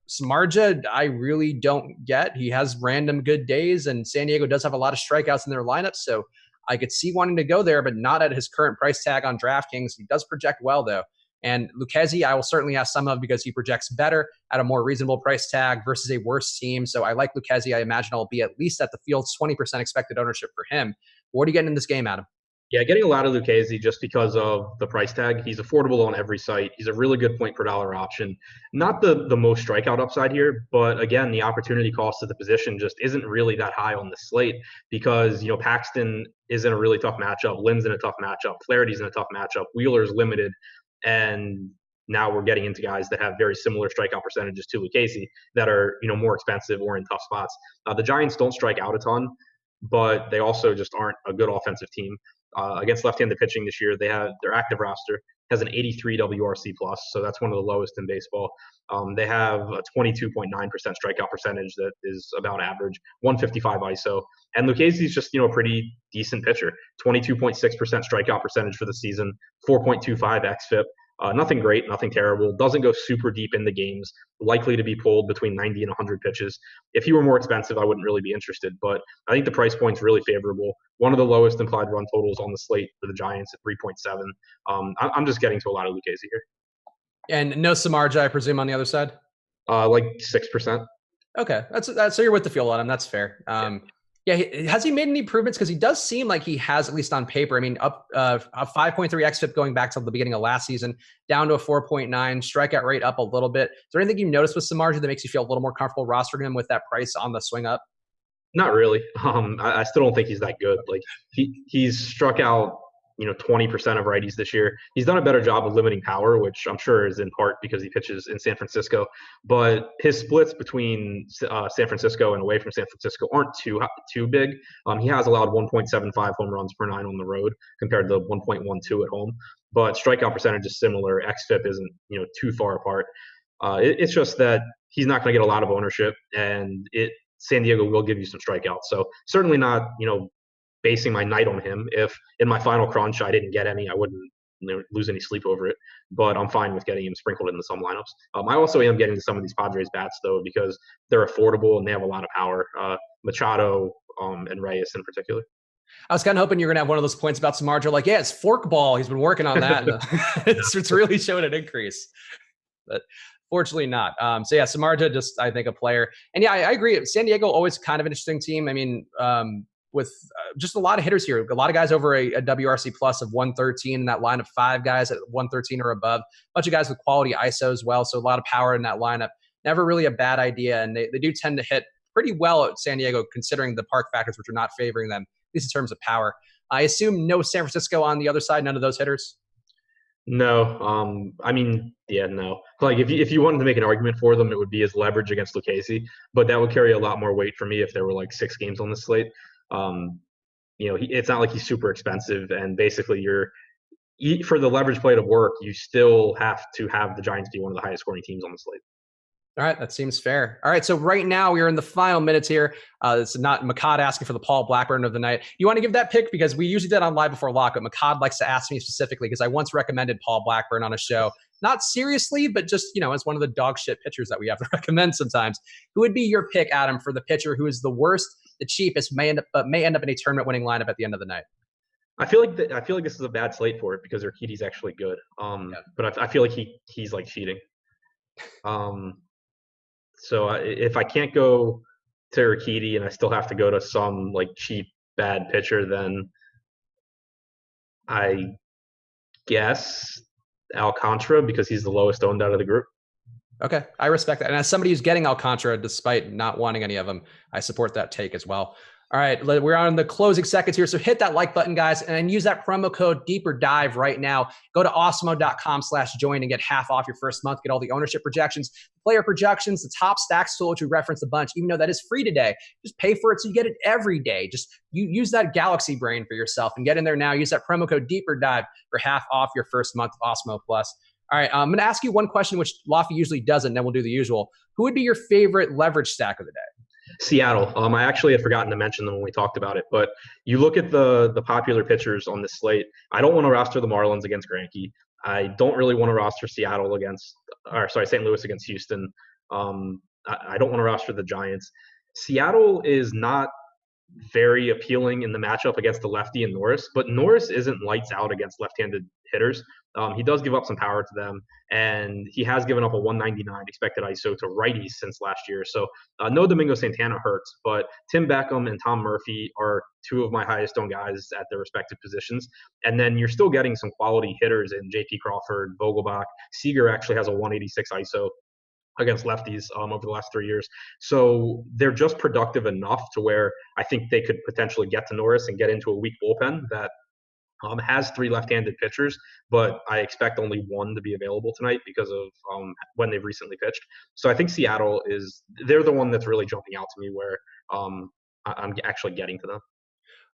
Samardzija, I really don't get. He has random good days, and San Diego does have a lot of strikeouts in their lineup, so I could see wanting to go there, but not at his current price tag on DraftKings. He does project well, though. And Lucchesi, I will certainly have some of because he projects better at a more reasonable price tag versus a worse team. So I like Lucchesi. I imagine I'll be at least at the field's 20% expected ownership for him. What are you getting in this game, Adam? Yeah, getting a lot of Lucchesi just because of the price tag. He's affordable on every site. He's a really good point per dollar option. Not the most strikeout upside here, but again, the opportunity cost of the position just isn't really that high on the slate because, Paxton is in a really tough matchup. Lynn's in a tough matchup. Flaherty's in a tough matchup. Wheeler's limited. And now we're getting into guys that have very similar strikeout percentages to Lucchesi that are, more expensive or in tough spots. The Giants don't strike out a ton, but they also just aren't a good offensive team. Against left-handed pitching this year, their active roster has an 83 WRC plus, so that's one of the lowest in baseball. They have a 22.9% strikeout percentage that is about average, 155 ISO, and Lucchesi is just a pretty decent pitcher. 22.6% strikeout percentage for the season, 4.25 xFIP. Nothing great, nothing terrible. Doesn't go super deep in the games. Likely to be pulled between 90 and 100 pitches. If he were more expensive, I wouldn't really be interested. But I think the price point's really favorable. One of the lowest implied run totals on the slate for the Giants at 3.7. I'm just getting to a lot of Lucchesi here. And no Samardzija, I presume, on the other side? Like 6%. Okay, that's so you're with the field on him. That's fair. Yeah, has he made any improvements? Because he does seem like he has, at least on paper. I mean, up a 5.3 xFIP going back to the beginning of last season, down to a 4.9, strikeout rate up a little bit. Is there anything you've noticed with Samardzija that makes you feel a little more comfortable rostering him with that price on the swing up? Not really. I still don't think he's that good. Like he's struck out 20% of righties this year. He's done a better job of limiting power, which I'm sure is in part because he pitches in San Francisco. But his splits between San Francisco and away from San Francisco aren't too big. He has allowed 1.75 home runs per nine on the road compared to 1.12 at home. But strikeout percentage is similar. xFIP isn't too far apart. It's just that he's not going to get a lot of ownership, and San Diego will give you some strikeouts. So certainly not basing my night on him. If in my final crunch I didn't get any, I wouldn't lose any sleep over it. But I'm fine with getting him sprinkled into some lineups. I also am getting to some of these Padres bats though because they're affordable and they have a lot of power. Machado and Reyes in particular. I was kind of hoping you were going to have one of those points about Samardzija, like, yeah, it's forkball. He's been working on that. It's really showing an increase. But fortunately not. So yeah, Samardzija, just I think a player. And yeah, I agree. San Diego always kind of an interesting team. I mean, with just a lot of hitters here, a lot of guys over a WRC plus of 113 in that line of 5 guys at 113 or above, a bunch of guys with quality ISO as well. So a lot of power in that lineup. Never really a bad idea. And they do tend to hit pretty well at San Diego, considering the park factors, which are not favoring them, at least in terms of power. I assume no San Francisco on the other side, none of those hitters? No. I mean, yeah, no. Like if you wanted to make an argument for them, it would be as leverage against Lucchesi, but that would carry a lot more weight for me if there were like 6 games on the slate. It's not like he's super expensive, and basically for the leverage play to work, you still have to have the Giants be one of the highest scoring teams on the slate. All right, that seems fair. All right, so right now we are in the final minutes here. It's not Makad asking for the Paul Blackburn of the night. You want to give that pick? Because we usually did on Live Before Lock, but Makad likes to ask me specifically because I once recommended Paul Blackburn on a show. Not seriously, but just, as one of the dog shit pitchers that we have to recommend sometimes. Who would be your pick, Adam, for the pitcher who is the worst, the cheapest, may end up in a tournament-winning lineup at the end of the night? I feel like this is a bad slate for it because Urquidy's actually good. But I feel like he's like cheating. So if I can't go to Urquidy and I still have to go to some like cheap bad pitcher, then I guess Alcantara because he's the lowest owned out of the group. Okay, I respect that. And as somebody who's getting Alcantara despite not wanting any of them, I support that take as well. All right, we're on the closing seconds here. So hit that like button, guys, and use that promo code Deeper Dive right now. Go to awesemo.com/join and get half off your first month. Get all the ownership projections, player projections, the top stacks tool, which we referenced a bunch, even though that is free today. Just pay for it so you get it every day. Just use that galaxy brain for yourself and get in there now. Use that promo code Deeper Dive for half off your first month of Awesemo Plus. All right, I'm going to ask you one question, which Laffy usually doesn't, and then we'll do the usual. Who would be your favorite leverage stack of the day? Seattle. I actually had forgotten to mention them when we talked about it, but you look at the popular pitchers on this slate. I don't want to roster the Marlins against Greinke. I don't really want to roster St. Louis against Houston. I don't want to roster the Giants. Seattle is not very appealing in the matchup against the lefty and Norris, but Norris isn't lights out against left-handed hitters. He does give up some power to them, and he has given up a 199 expected ISO to righties since last year. So no Domingo Santana hurts, but Tim Beckham and Tom Murphy are two of my highest owned guys at their respective positions. And then you're still getting some quality hitters in JP Crawford, Vogelbach. Seager actually has a 186 ISO against lefties over the last 3 years. So they're just productive enough to where I think they could potentially get to Norris and get into a weak bullpen that has three left-handed pitchers, but I expect only one to be available tonight because of when they've recently pitched. So I think Seattle they're the one that's really jumping out to me where I'm actually getting to them.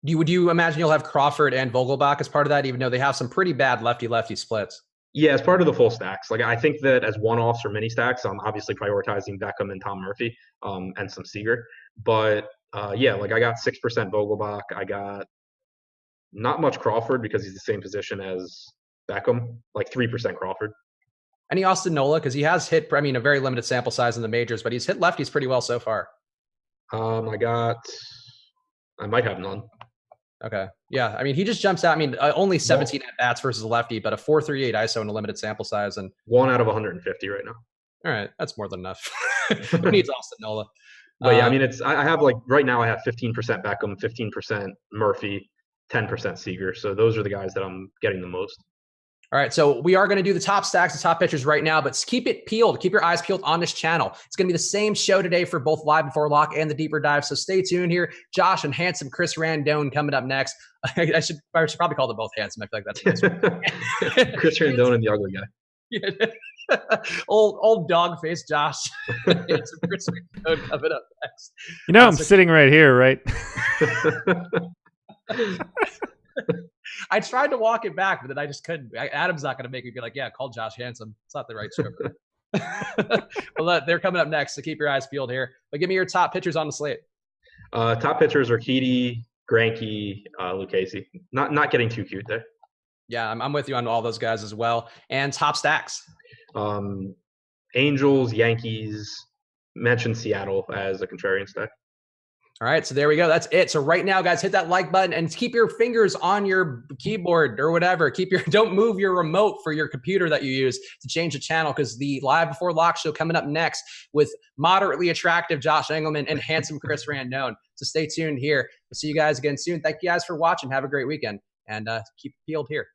Would you imagine you'll have Crawford and Vogelbach as part of that, even though they have some pretty bad lefty-lefty splits? Yeah, as part of the full stacks. Like I think that as one-offs or mini stacks, I'm obviously prioritizing Beckham and Tom Murphy and some Seager. But yeah, like I got 6% Vogelbach. I got not much Crawford because he's the same position as Beckham, like 3% Crawford. Any Austin Nola? Because he has hit, I mean, a very limited sample size in the majors, but he's hit lefties pretty well so far. I might have none. Okay. Yeah. I mean, he just jumps out. I mean, only 17 at bats versus a lefty, but a 4.38 ISO in a limited sample size. And 1 out of 150 right now. All right. That's more than enough. Who needs Austin Nola? But yeah, I mean, I have like right now I have 15% Beckham, 15% Murphy, 10% Seager. So those are the guys that I'm getting the most. All right, so we are going to do the top stacks, the top pitchers right now, but keep it peeled. Keep your eyes peeled on this channel. It's going to be the same show today for both Live Before Lock and the Deeper Dive, so stay tuned here. Josh and handsome Chris Randone coming up next. I should probably call them both handsome. I feel like that's a nice one. Chris Randone and the ugly guy. old dog face Josh. Handsome Chris Randone coming up next. I'm sitting right here, right? I tried to walk it back, but then I just couldn't. Adam's not going to make me be like, yeah, call Josh handsome. It's not the right show. Well, they're coming up next, so keep your eyes peeled here. But give me your top pitchers on the slate. Top pitchers are Urquidy, Greinke, Lucchesi. Not getting too cute there. Yeah, I'm with you on all those guys as well. And top stacks. Angels, Yankees. Mentioned Seattle as a contrarian stack. All right, so there we go. That's it. So right now, guys, hit that like button and keep your fingers on your keyboard or whatever. Don't move your remote for your computer that you use to change the channel, because the Live Before Lock show coming up next with moderately attractive Josh Engelman and handsome Chris Randone. So stay tuned here. We'll see you guys again soon. Thank you guys for watching. Have a great weekend, and keep it peeled here.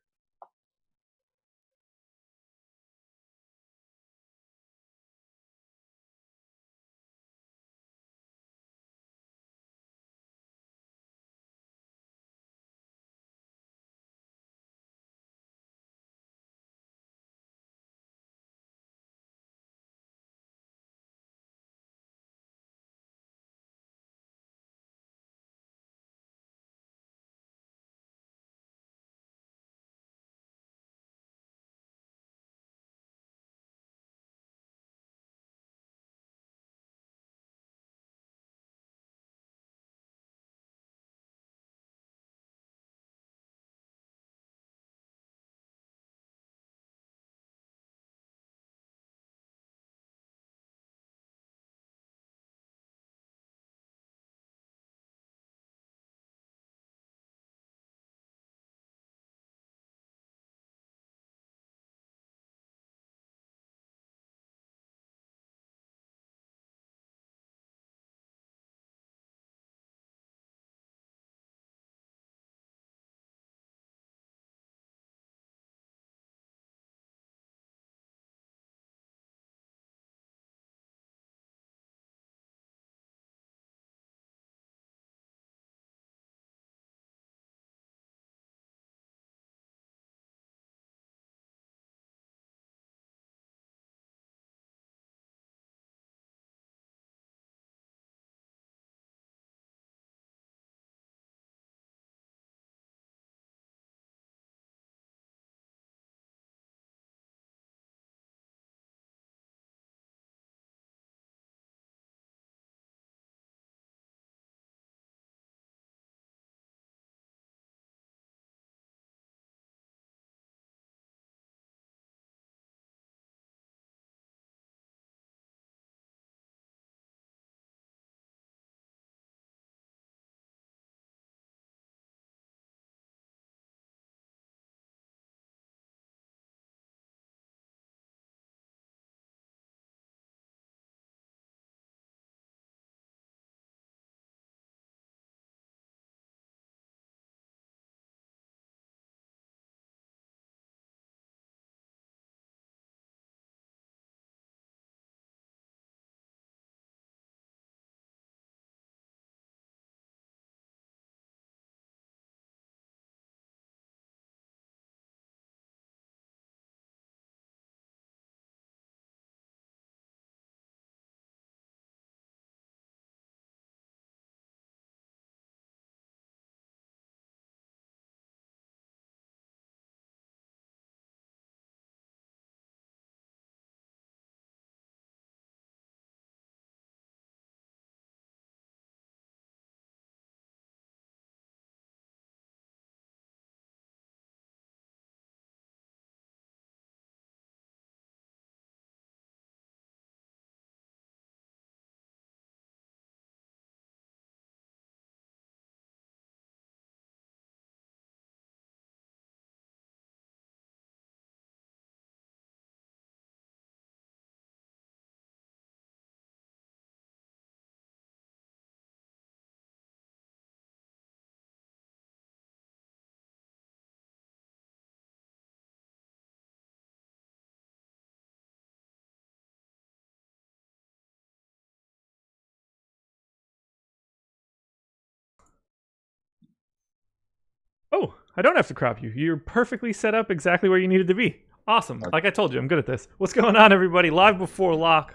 I don't have to crop you. You're perfectly set up exactly where you needed to be. Awesome. Like I told you, I'm good at this. What's going on, everybody? Live before lock,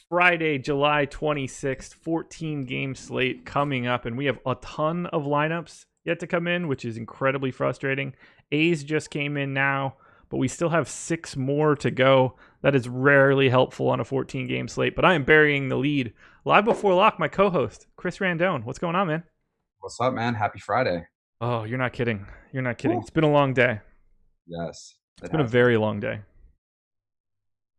Friday, July 26th, 14-game slate coming up, and we have a ton of lineups yet to come in, which is incredibly frustrating. A's just came in now, but we still have 6 more to go. That is rarely helpful on a 14-game slate, but I am burying the lead. Live before lock, my co-host, Chris Randone. What's going on, man? What's up, man? Happy Friday. Oh, you're not kidding. You're not kidding. Ooh. It's been a long day. Yes. It's been a very long day.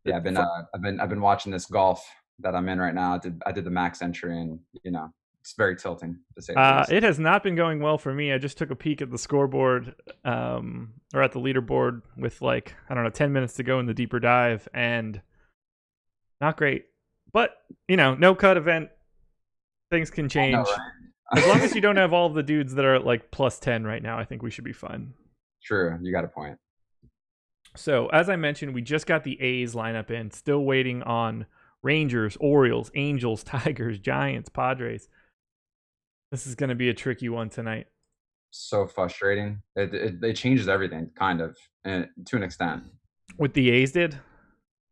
Yeah, I've been watching this golf that I'm in right now. I did the max entry, and it's very tilting to say the least. It has not been going well for me. I just took a peek at the scoreboard, or at the leaderboard with 10 minutes to go in the deeper dive, and not great. But no cut event, things can change. I know, right? As long as you don't have all of the dudes that are at plus 10 right now, I think we should be fine. True, you got a point. So, as I mentioned, we just got the A's lineup in. Still waiting on Rangers, Orioles, Angels, Tigers, Giants, Padres. This is going to be a tricky one tonight. So frustrating. It changes everything, kind of, and to an extent. What the A's did?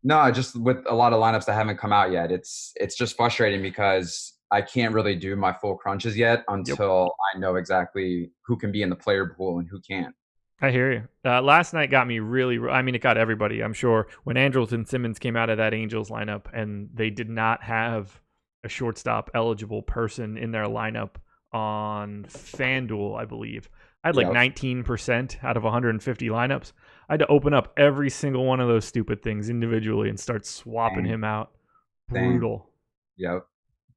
No, just with a lot of lineups that haven't come out yet. It's just frustrating because I can't really do my full crunches yet until I know exactly who can be in the player pool and who can't. I hear you. Last night got me it got everybody, I'm sure, when Andrus and Simmons came out of that Angels lineup and they did not have a shortstop eligible person in their lineup on FanDuel, I believe. I had 19% out of 150 lineups. I had to open up every single one of those stupid things individually and start swapping him out. Brutal. Yep.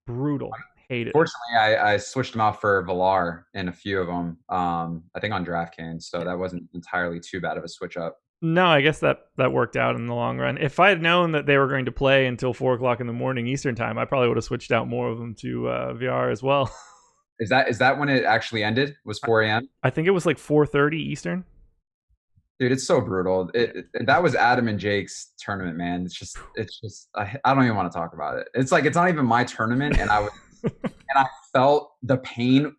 Brutal. Hate it. Fortunately, I switched him out for Villar in a few of them, I think on DraftKings, so that wasn't entirely too bad of a switch up. No, I guess that worked out in the long run. If I had known that they were going to play until 4 o'clock in the morning Eastern time, I probably would have switched out more of them to VR as well. Is that when it actually ended? Was 4 a.m.? I think it was 4:30 Eastern. Dude, it's so brutal. That was Adam and Jake's tournament, man. It's just I don't even want to talk about it. It's it's not even my tournament, and I felt the pain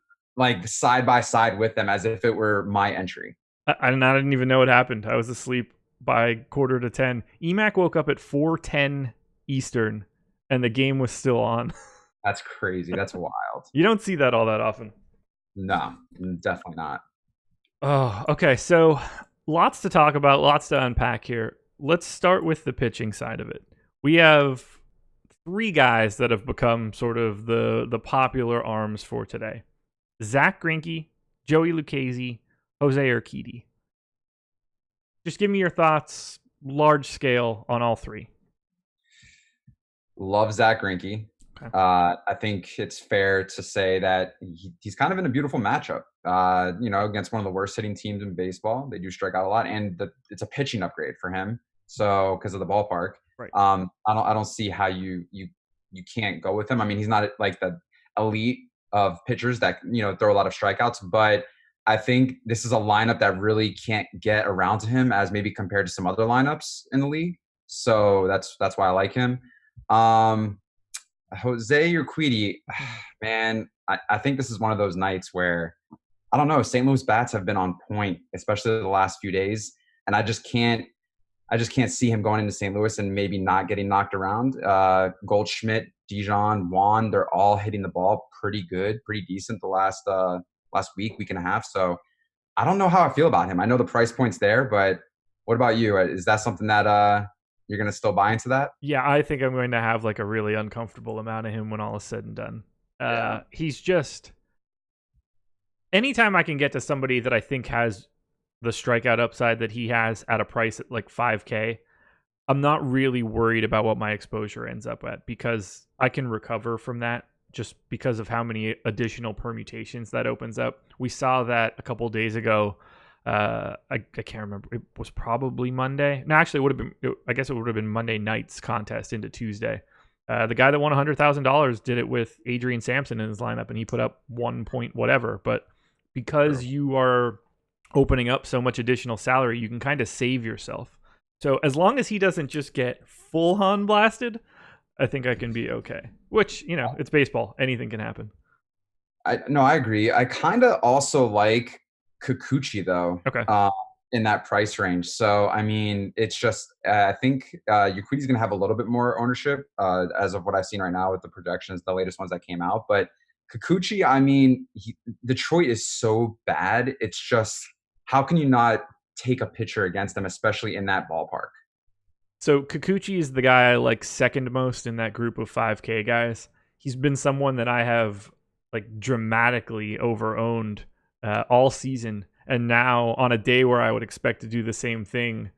side by side with them as if it were my entry. I didn't even know what happened. I was asleep by 9:45. EMAC woke up at 4:10 Eastern, and the game was still on. That's crazy. That's wild. You don't see that all that often. No, definitely not. Oh, okay. So lots to talk about, lots to unpack here. Let's start with the pitching side of it. We have 3 guys that have become sort of the popular arms for today. Zach Greinke, Joey Lucchesi, Jose Urquidy. Just give me your thoughts, large scale, on all 3. Love Zach Greinke. Okay. I think it's fair to say that he's kind of in a beautiful matchup, against one of the worst hitting teams in baseball. They do strike out a lot, and it's a pitching upgrade for him. So because of the ballpark, right. I don't see how you can't go with him. I mean, he's not the elite of pitchers that throw a lot of strikeouts, but I think this is a lineup that really can't get around to him as maybe compared to some other lineups in the league. So that's why I like him. Jose Urquidy, man, I think this is one of those nights where, I don't know, St. Louis bats have been on point, especially the last few days, and I just can't see him going into St. Louis and maybe not getting knocked around. Goldschmidt, Dijon, Juan, they're all hitting the ball pretty good, pretty decent the last week and a half. So I don't know how I feel about him. I know the price point's there, but what about you? Is that something that you're going to still buy into that? Yeah, I think I'm going to have a really uncomfortable amount of him when all is said and done. He's just, anytime I can get to somebody that I think has the strikeout upside that he has at a price at $5K, I'm not really worried about what my exposure ends up at, because I can recover from that just because of how many additional permutations that opens up. We saw that a couple days ago. I can't remember. It was probably Monday. No, actually, I guess it would have been Monday night's contest into Tuesday. The guy that won $100,000 did it with Adrian Sampson in his lineup, and he put up 1 point whatever. But because you are opening up so much additional salary, you can kind of save yourself. So as long as he doesn't just get full on blasted, I think I can be okay. Which, it's baseball. Anything can happen. I agree. I kind of also like Kikuchi though. Okay. In that price range. So, I mean, it's just, I think Yakui's going to have a little bit more ownership as of what I've seen right now with the projections, the latest ones that came out. But Kikuchi, I mean, Detroit is so bad. It's just, how can you not take a pitcher against them, especially in that ballpark? So Kikuchi is the guy I like second most in that group of 5K guys. He's been someone that I have like dramatically over-owned all season. And now on a day where I would expect to do the same thing,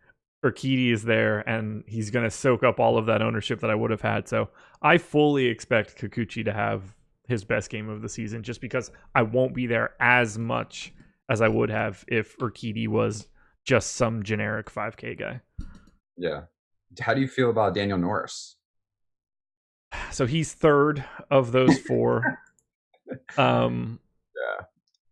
Urquidy is there and he's going to soak up all of that ownership that I would have had. So I fully expect Kikuchi to have his best game of the season just because I won't be there as much as I would have if Urquidy was just some generic 5K guy. Yeah. How do you feel about Daniel Norris? So he's third of those four. Yeah.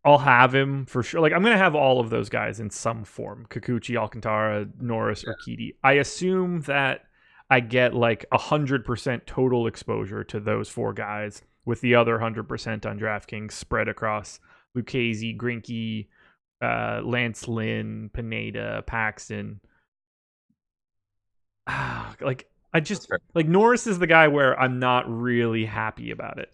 I'll have him for sure. Like I'm going to have all of those guys in some form. Kikuchi, Alcantara, Norris, Urquidy. I assume that I get like 100% total exposure to those four guys with the other 100% on DraftKings spread across Lucchesi, Greinke, Lance Lynn, Pineda, Paxton. Like Norris is the guy where I'm not really happy about it.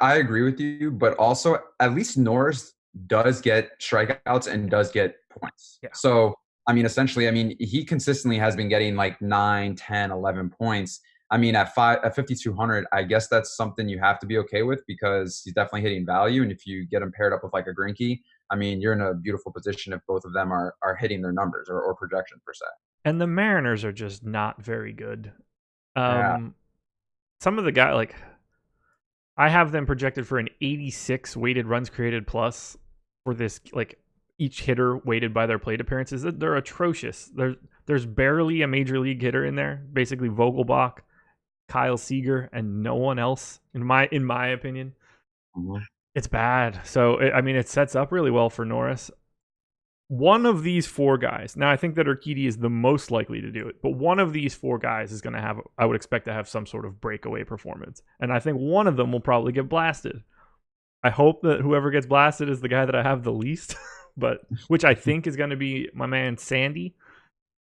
I agree with you, but also at least Norris does get strikeouts and does get points. Yeah. So, I mean, essentially, I mean, he consistently has been getting like 9, 10, 11 points. I mean, at 5,200, I guess that's something you have to be okay with because he's definitely hitting value. And if you get him paired up with like a Greinke, I mean, you're in a beautiful position if both of them are hitting their numbers or projections per se. And the Mariners are just not very good. Yeah. Some of the guys, like, I have them projected for an 86 weighted runs created plus for this, like, each hitter weighted by their plate appearances. They're atrocious. There's barely a major league hitter in there. Basically, Vogelbach, Kyle Seager, and no one else, in my opinion. Mm-hmm. It's bad. So, I mean, it sets up really well for Norris. One of these four guys, now I think that Urquidy is the most likely to do it, but one of these four guys is going to have, I would expect to have some sort of breakaway performance. And I think one of them will probably get blasted. I hope that whoever gets blasted is the guy that I have the least, but which I think is going to be my man Sandy.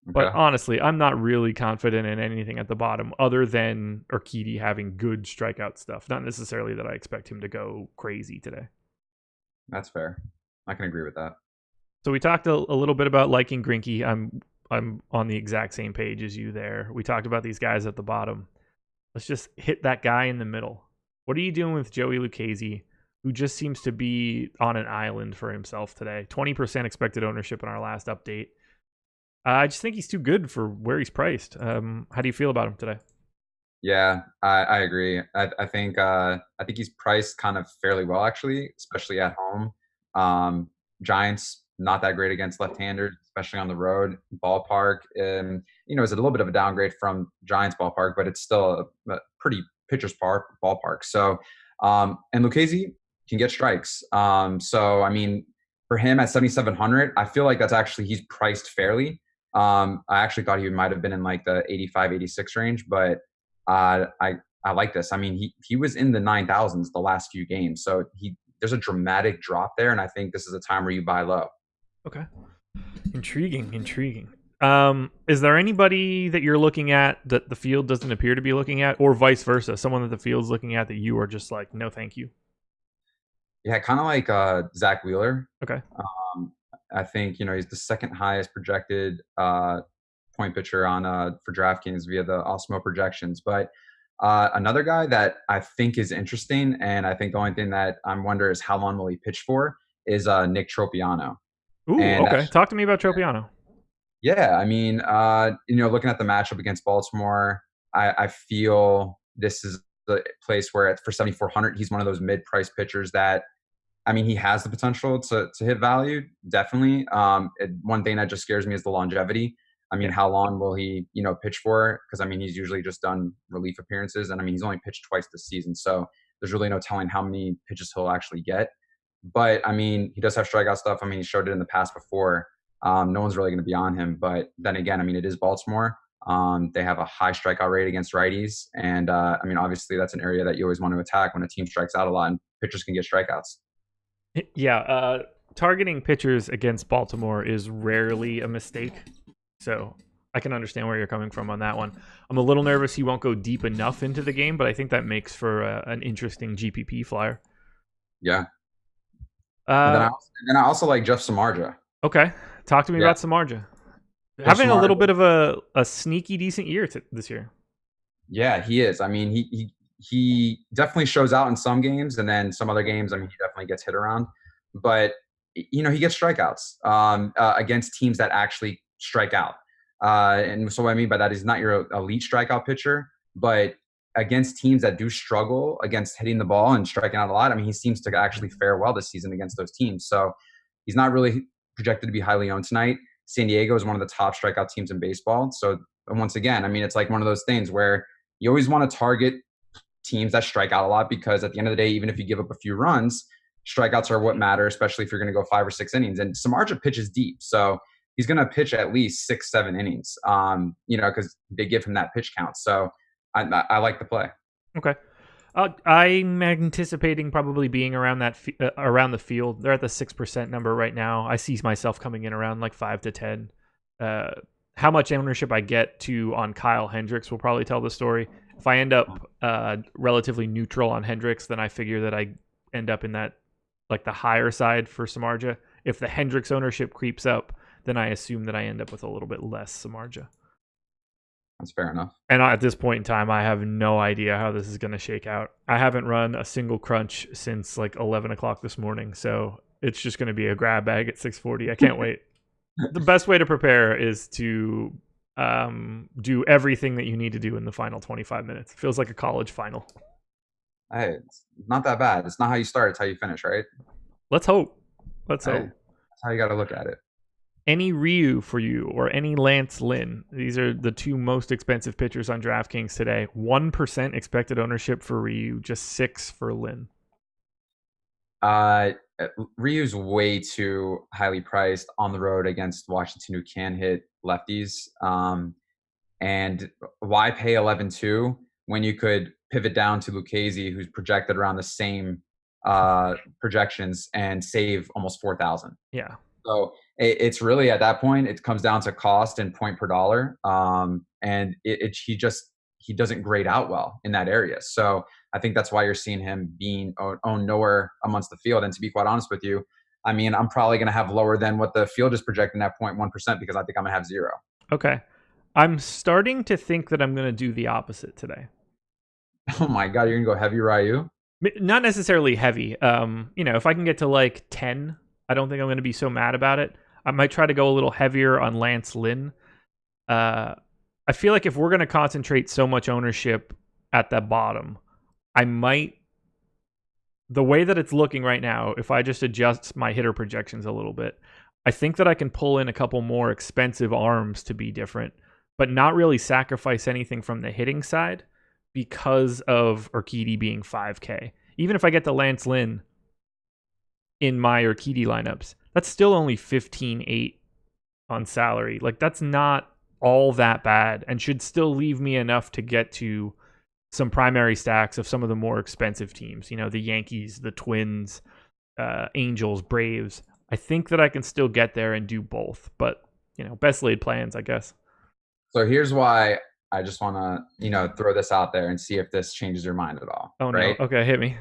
Okay. But honestly, I'm not really confident in anything at the bottom other than Urquidy having good strikeout stuff. Not necessarily that I expect him to go crazy today. That's fair. I can agree with that. So we talked a little bit about liking Greinke. I'm on the exact same page as you there. We talked about these guys at the bottom. Let's just hit that guy in the middle. What are you doing with Joey Lucchesi, who just seems to be on an island for himself today? 20% expected ownership in our last update. I just think he's too good for where he's priced. How do you feel about him today? Yeah, I agree. I think he's priced kind of fairly well, actually, especially at home. Giants, not that great against left-handers, especially on the road ballpark. It's a little bit of a downgrade from Giants ballpark, but it's still a pretty pitcher's ballpark. So, and Lucchesi can get strikes. So, I mean, for him at 7,700, I feel like he's priced fairly. I actually thought he might have been in like the 85, 86 range, but I like this. I mean, he was in the 9,000s the last few games. So there's a dramatic drop there. And I think this is a time where you buy low. Okay. Intriguing. Is there anybody that you're looking at that the field doesn't appear to be looking at, or vice versa? Someone that the field's looking at that you are just like, no, thank you? Yeah, kind of like Zach Wheeler. Okay. I think, he's the second highest projected point pitcher on for DraftKings via the Osmo projections. But another guy that I think is interesting, and I think the only thing that I'm wondering is how long will he pitch for, is Nick Tropiano. Ooh, okay. Talk to me about Tropiano. Yeah, I mean, looking at the matchup against Baltimore, I feel this is the place where for 7,400, he's one of those mid-price pitchers that, I mean, he has the potential to hit value, definitely. One thing that just scares me is the longevity. I mean, how long will he, pitch for? Because, I mean, he's usually just done relief appearances. And, I mean, he's only pitched twice this season. So there's really no telling how many pitches he'll actually get. But, I mean, he does have strikeout stuff. I mean, he showed it in the past before. No one's really going to be on him. But then again, I mean, it is Baltimore. They have a high strikeout rate against righties. And, I mean, obviously, that's an area that you always want to attack when a team strikes out a lot and pitchers can get strikeouts. Yeah, targeting pitchers against Baltimore is rarely a mistake. So I can understand where you're coming from on that one. I'm a little nervous he won't go deep enough into the game, but I think that makes for an interesting GPP flyer. Yeah. And then I also like Jeff Samardzija. Okay. Talk to me about Samardzija. Having a little bit of a sneaky decent year this year. Yeah, he is. I mean, he definitely shows out in some games, and then some other games, I mean, he definitely gets hit around. But, he gets strikeouts against teams that actually strike out. And so what I mean by that is not your elite strikeout pitcher, but against teams that do struggle against hitting the ball and striking out a lot, I mean, he seems to actually fare well this season against those teams. So he's not really projected to be highly owned tonight. San Diego is one of the top strikeout teams in baseball. So once again, I mean, it's like one of those things where you always want to target teams that strike out a lot, because at the end of the day, even if you give up a few runs, strikeouts are what matter, especially if you're going to go 5 or 6 innings. And Samardzija pitches deep. So he's going to pitch at least 6-7 innings, because they give him that pitch count. So I like the play. Okay. I'm anticipating probably being around that around the field. They're at the 6% number right now. I see myself coming in around like 5 to 10. How much ownership I get to on Kyle Hendricks will probably tell the story. If I end up relatively neutral on Hendricks, then I figure that I end up in that like the higher side for Samardzija. If the Hendricks ownership creeps up, then I assume that I end up with a little bit less Samardzija. That's fair enough. And at this point in time, I have no idea how this is going to shake out. I haven't run a single crunch since like 11 o'clock this morning, so it's just going to be a grab bag at 6:40. I can't wait. The best way to prepare is to do everything that you need to do in the final 25 minutes. It feels like a college final. Hey, it's not that bad. It's not how you start, it's how you finish, right? Let's hope. Let's hope. That's how you got to look at it. Any Ryu for you or any Lance Lynn? These are the two most expensive pitchers on DraftKings today. 1% expected ownership for Ryu, just 6 for Lynn. Ryu's way too highly priced on the road against Washington, who can hit lefties. And why pay 11-2 when you could pivot down to Lucchesi, who's projected around the same projections, and save almost 4,000? Yeah. So it's really, at that point, it comes down to cost and point per dollar. And he doesn't grade out well in that area. So I think that's why you're seeing him being owned nowhere amongst the field. And to be quite honest with you, I mean, I'm probably going to have lower than what the field is projecting at 0.1%, because I think I'm going to have 0. Okay. I'm starting to think that I'm going to do the opposite today. Oh my God, you're going to go heavy Ryu? Not necessarily heavy. If I can get to like 10, I don't think I'm going to be so mad about it. I might try to go a little heavier on Lance Lynn. I feel like if we're going to concentrate so much ownership at the bottom, the way that it's looking right now, if I just adjust my hitter projections a little bit, I think that I can pull in a couple more expensive arms to be different, but not really sacrifice anything from the hitting side because of Urquidy being 5K. Even if I get the Lance Lynn in my Urquidy lineups, that's still only 15.8 on salary. Like, that's not all that bad, and should still leave me enough to get to some primary stacks of some of the more expensive teams. The Yankees, the Twins, Angels, Braves. I think that I can still get there and do both, but best laid plans, I guess. So here's why I just want to, throw this out there and see if this changes your mind at all. Oh, right? No. Okay, hit me.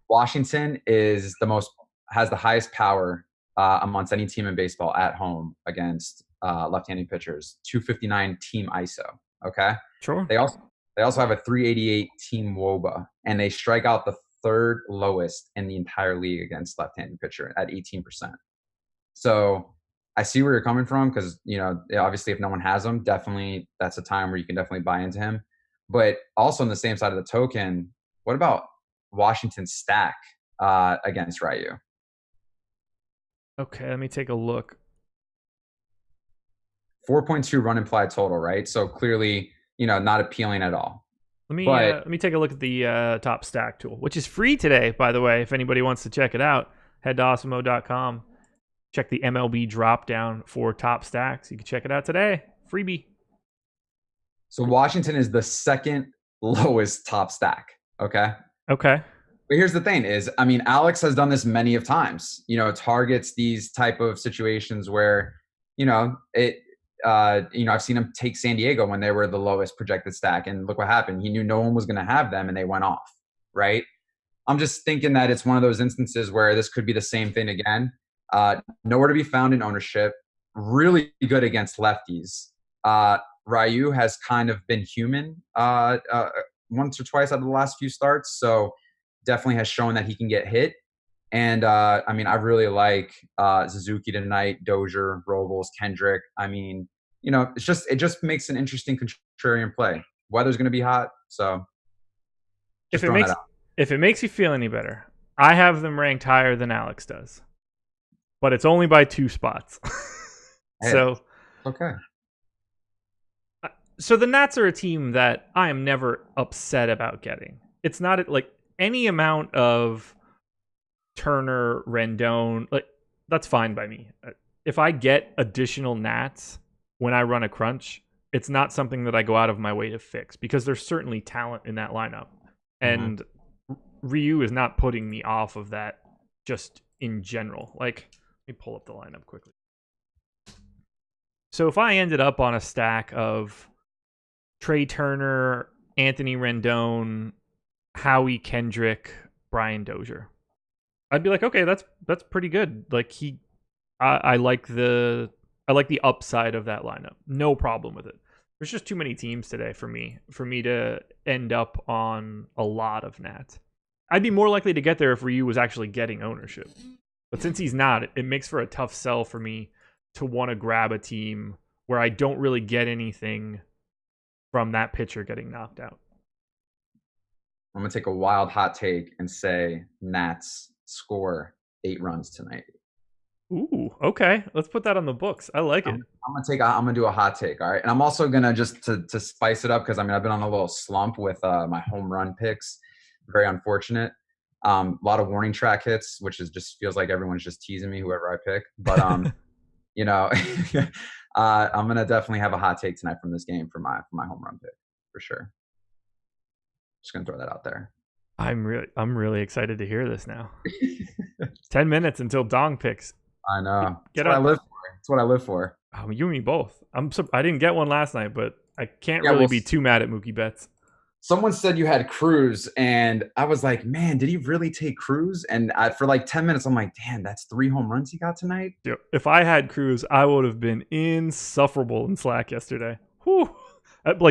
Washington has the highest power amongst any team in baseball at home against left-handed pitchers. 259 team ISO. Okay. Sure. They also have a 388 team WOBA, and they strike out the third lowest in the entire league against left-handed pitcher at 18%. So I see where you're coming from, because obviously if no one has him, definitely that's a time where you can definitely buy into him. But also on the same side of the token, what about Washington's stack against Ryu? Okay, let me take a look. 4.2 run implied total, right? So clearly, not appealing at all. Let me take a look at the top stack tool, which is free today, by the way. If anybody wants to check it out, head to awesemo.com. Check the MLB drop down for top stacks. You can check it out today. Freebie. So Washington is the second lowest top stack. Okay. Okay. But here's the thing is, I mean, Alex has done this many of times, targets these type of situations where, I've seen him take San Diego when they were the lowest projected stack, and look what happened. He knew no one was going to have them and they went off, right? I'm just thinking that it's one of those instances where this could be the same thing again. Nowhere to be found in ownership, really good against lefties. Ryu has kind of been human once or twice out of the last few starts, so definitely has shown that he can get hit. And I really like Suzuki tonight, Dozier, Robles, Kendrick. It just makes an interesting contrarian play. Weather's going to be hot, so if it makes you feel any better, I have them ranked higher than Alex does, but it's only by 2 spots. So okay. So the Nats are a team that I am never upset about getting. It's not like any amount of Turner, Rendon, that's fine by me. If I get additional Nats when I run a crunch, it's not something that I go out of my way to fix, because there's certainly talent in that lineup. And Ryu is not putting me off of that just in general. Let me pull up the lineup quickly. So if I ended up on a stack of Trey Turner, Anthony Rendon, Howie Kendrick, Brian Dozier, I'd be like, okay, that's pretty good. I like the upside of that lineup. No problem with it. There's just too many teams today for me to end up on a lot of Nats. I'd be more likely to get there if Ryu was actually getting ownership. But since he's not, it makes for a tough sell for me to want to grab a team where I don't really get anything from that pitcher getting knocked out. I'm going to take a wild hot take and say Nats score 8 runs tonight. Ooh, okay. Let's put that on the books. I like it. I'm going to do a hot take, all right? And I'm also going to just to spice it up, because I've been on a little slump with my home run picks. Very unfortunate. A lot of warning track hits, which just feels like everyone's just teasing me, whoever I pick. But I'm going to definitely have a hot take tonight from this game for my home run pick, for sure. Just going to throw that out there. I'm really excited to hear this now. 10 minutes until Dong picks. I know. That's what I live for. That's what I live for. Oh, you and me both. I didn't get one last night, but I can't really be too mad at Mookie Betts. Someone said you had Cruz, and I was like, man, did he really take Cruz? And for 10 minutes, I'm like, damn, that's 3 home runs he got tonight? Dude, if I had Cruz, I would have been insufferable in Slack yesterday. Whew.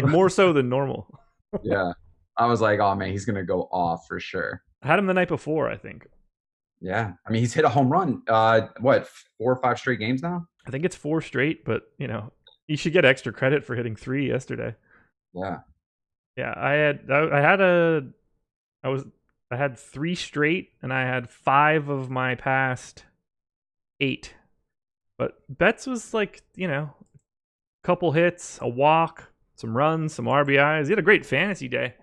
More so than normal. Yeah. I was like, oh, man, he's going to go off for sure. I had him the night before, I think. Yeah. He's hit a home run, 4 or 5 straight games now? I think it's 4 straight, but, you should get extra credit for hitting 3 yesterday. Yeah. Yeah, I had 3 straight, and I had 5 of my past 8. But Betts was couple hits, a walk, some runs, some RBIs. He had a great fantasy day.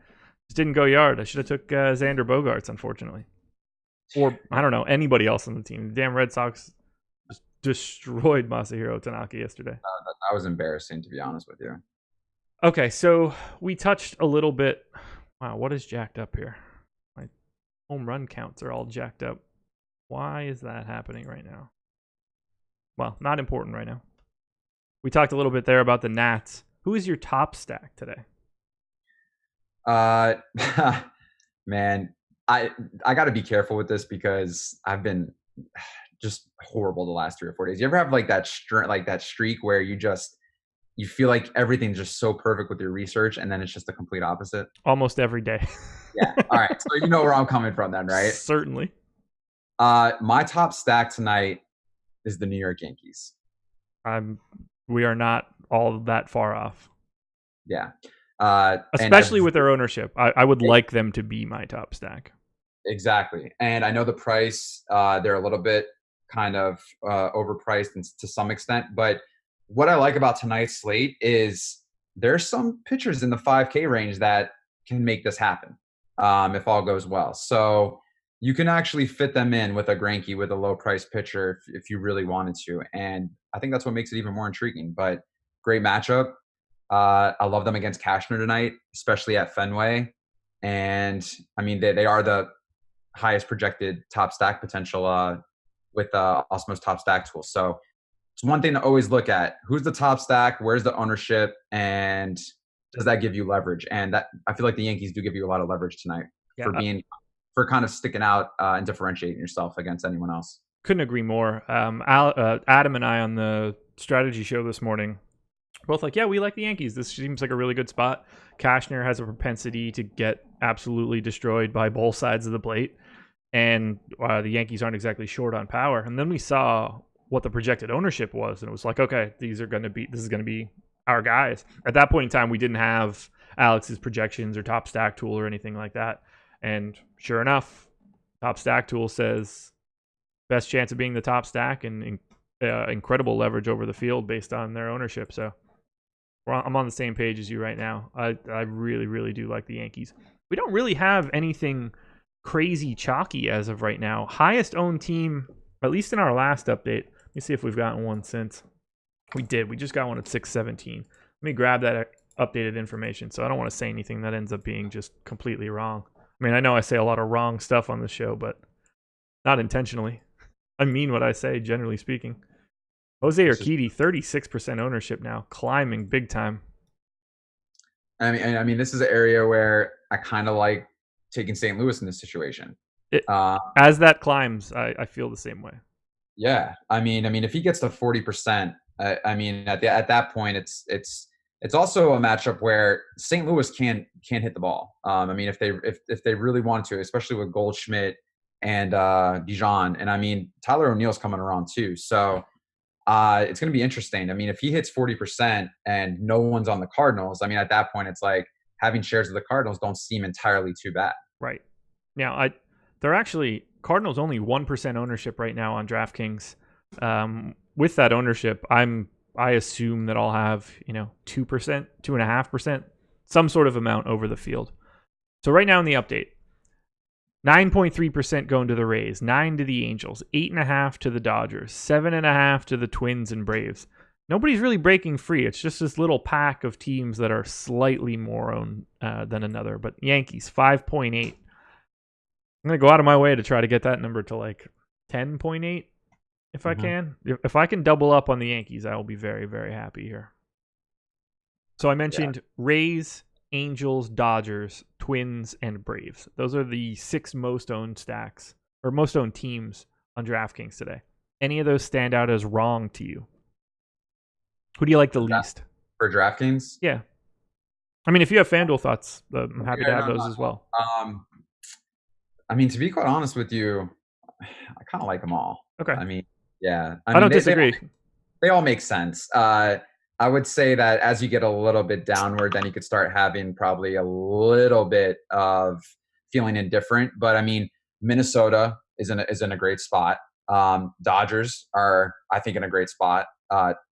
Just didn't go yard. I should have took Xander Bogaerts, unfortunately. Or, I don't know, anybody else on the team. The damn Red Sox just destroyed Masahiro Tanaka yesterday. That was embarrassing, to be honest with you. Okay, so we touched a little bit. Wow, what is jacked up here? My home run counts are all jacked up. Why is that happening right now? Well, not important right now. We talked a little bit there about the Nats. Who is your top stack today? Man, I got to be careful with this, because I've been just horrible the last 3 or 4 days. You ever have that streak where you feel like everything's just so perfect with your research, and then it's just the complete opposite? Almost every day. Yeah. All right. So you know where I'm coming from then, right? Certainly. My top stack tonight is the New York Yankees. We are not all that far off. Yeah. Especially with their ownership. I would like them to be my top stack. Exactly. And I know the price, they're a little bit kind of overpriced to some extent, but what I like about tonight's slate is there's some pitchers in the 5K range that can make this happen if all goes well. So you can actually fit them in with a Greinke, with a low price pitcher if you really wanted to. And I think that's what makes it even more intriguing. But great matchup. I love them against Cashner tonight, especially at Fenway. And they are highest projected top stack potential with Osmo's top stack tool. So it's one thing to always look at: who's the top stack, where's the ownership, and does that give you leverage? And that, I feel like the Yankees do give you a lot of leverage tonight for kind of sticking out and differentiating yourself against anyone else. Couldn't agree more. Adam and I on the strategy show this morning, both like, yeah, we like the Yankees. This seems like a really good spot. Cashner has a propensity to get absolutely destroyed by both sides of the plate, and the Yankees aren't exactly short on power. And then we saw what the projected ownership was, and it was like, okay, this is going to be our guys. At that point in time, we didn't have Alex's projections or top stack tool or anything like that. And sure enough, top stack tool says best chance of being the top stack and incredible leverage over the field based on their ownership. So I'm on the same page as you right now. I really, really do like the Yankees. We don't really have anything crazy chalky as of right now. Highest owned team, at least in our last update. Let me see if we've gotten one since. We did. We just got one at 617. Let me grab that updated information, so I don't want to say anything that ends up being just completely wrong. I mean, I know I say a lot of wrong stuff on the show, but not intentionally. I mean what I say, generally speaking. Jose Urquidy, 36% ownership now, climbing big time. I mean, this is an area where I kind of like taking St. Louis in this situation. As that climbs, I feel the same way. Yeah, I mean, if he gets to 40%, I mean, at that point, it's also a matchup where St. Louis can't hit the ball. I mean, if they really want to, especially with Goldschmidt and Dijon, and I mean, Tyler O'Neill's coming around too. So it's going to be interesting. I mean, if he hits 40% and no one's on the Cardinals, I mean, at that point, it's like having shares of the Cardinals don't seem entirely too bad. Right. Now, they're actually Cardinals only 1% ownership right now on DraftKings. With that ownership, I assume that I'll have 2%, 2.5%, some sort of amount over the field. So right now in the update, 9.3% going to the Rays, 9 to the Angels, 8.5 to the Dodgers, 7.5 to the Twins and Braves. Nobody's really breaking free. It's just this little pack of teams that are slightly more owned than another. But Yankees, 5.8. I'm going to go out of my way to try to get that number to like 10.8 if I can. If I can double up on the Yankees, I will be very, very happy here. So I mentioned Rays, Angels, Dodgers, Twins, and Braves. Those are the 6 most owned stacks or most owned teams on DraftKings today. Any of those stand out as wrong to you? Who do you like the least? For DraftKings? Yeah. I mean, if you have FanDuel thoughts, I'm happy to have those as well. I mean, to be quite honest with you, I kind of like them all. Okay. I mean, yeah. I don't disagree. They all make sense. I would say that as you get a little bit downward, then you could start having probably a little bit of feeling indifferent. But I mean, Minnesota is in a great spot. Dodgers are, I think, in a great spot.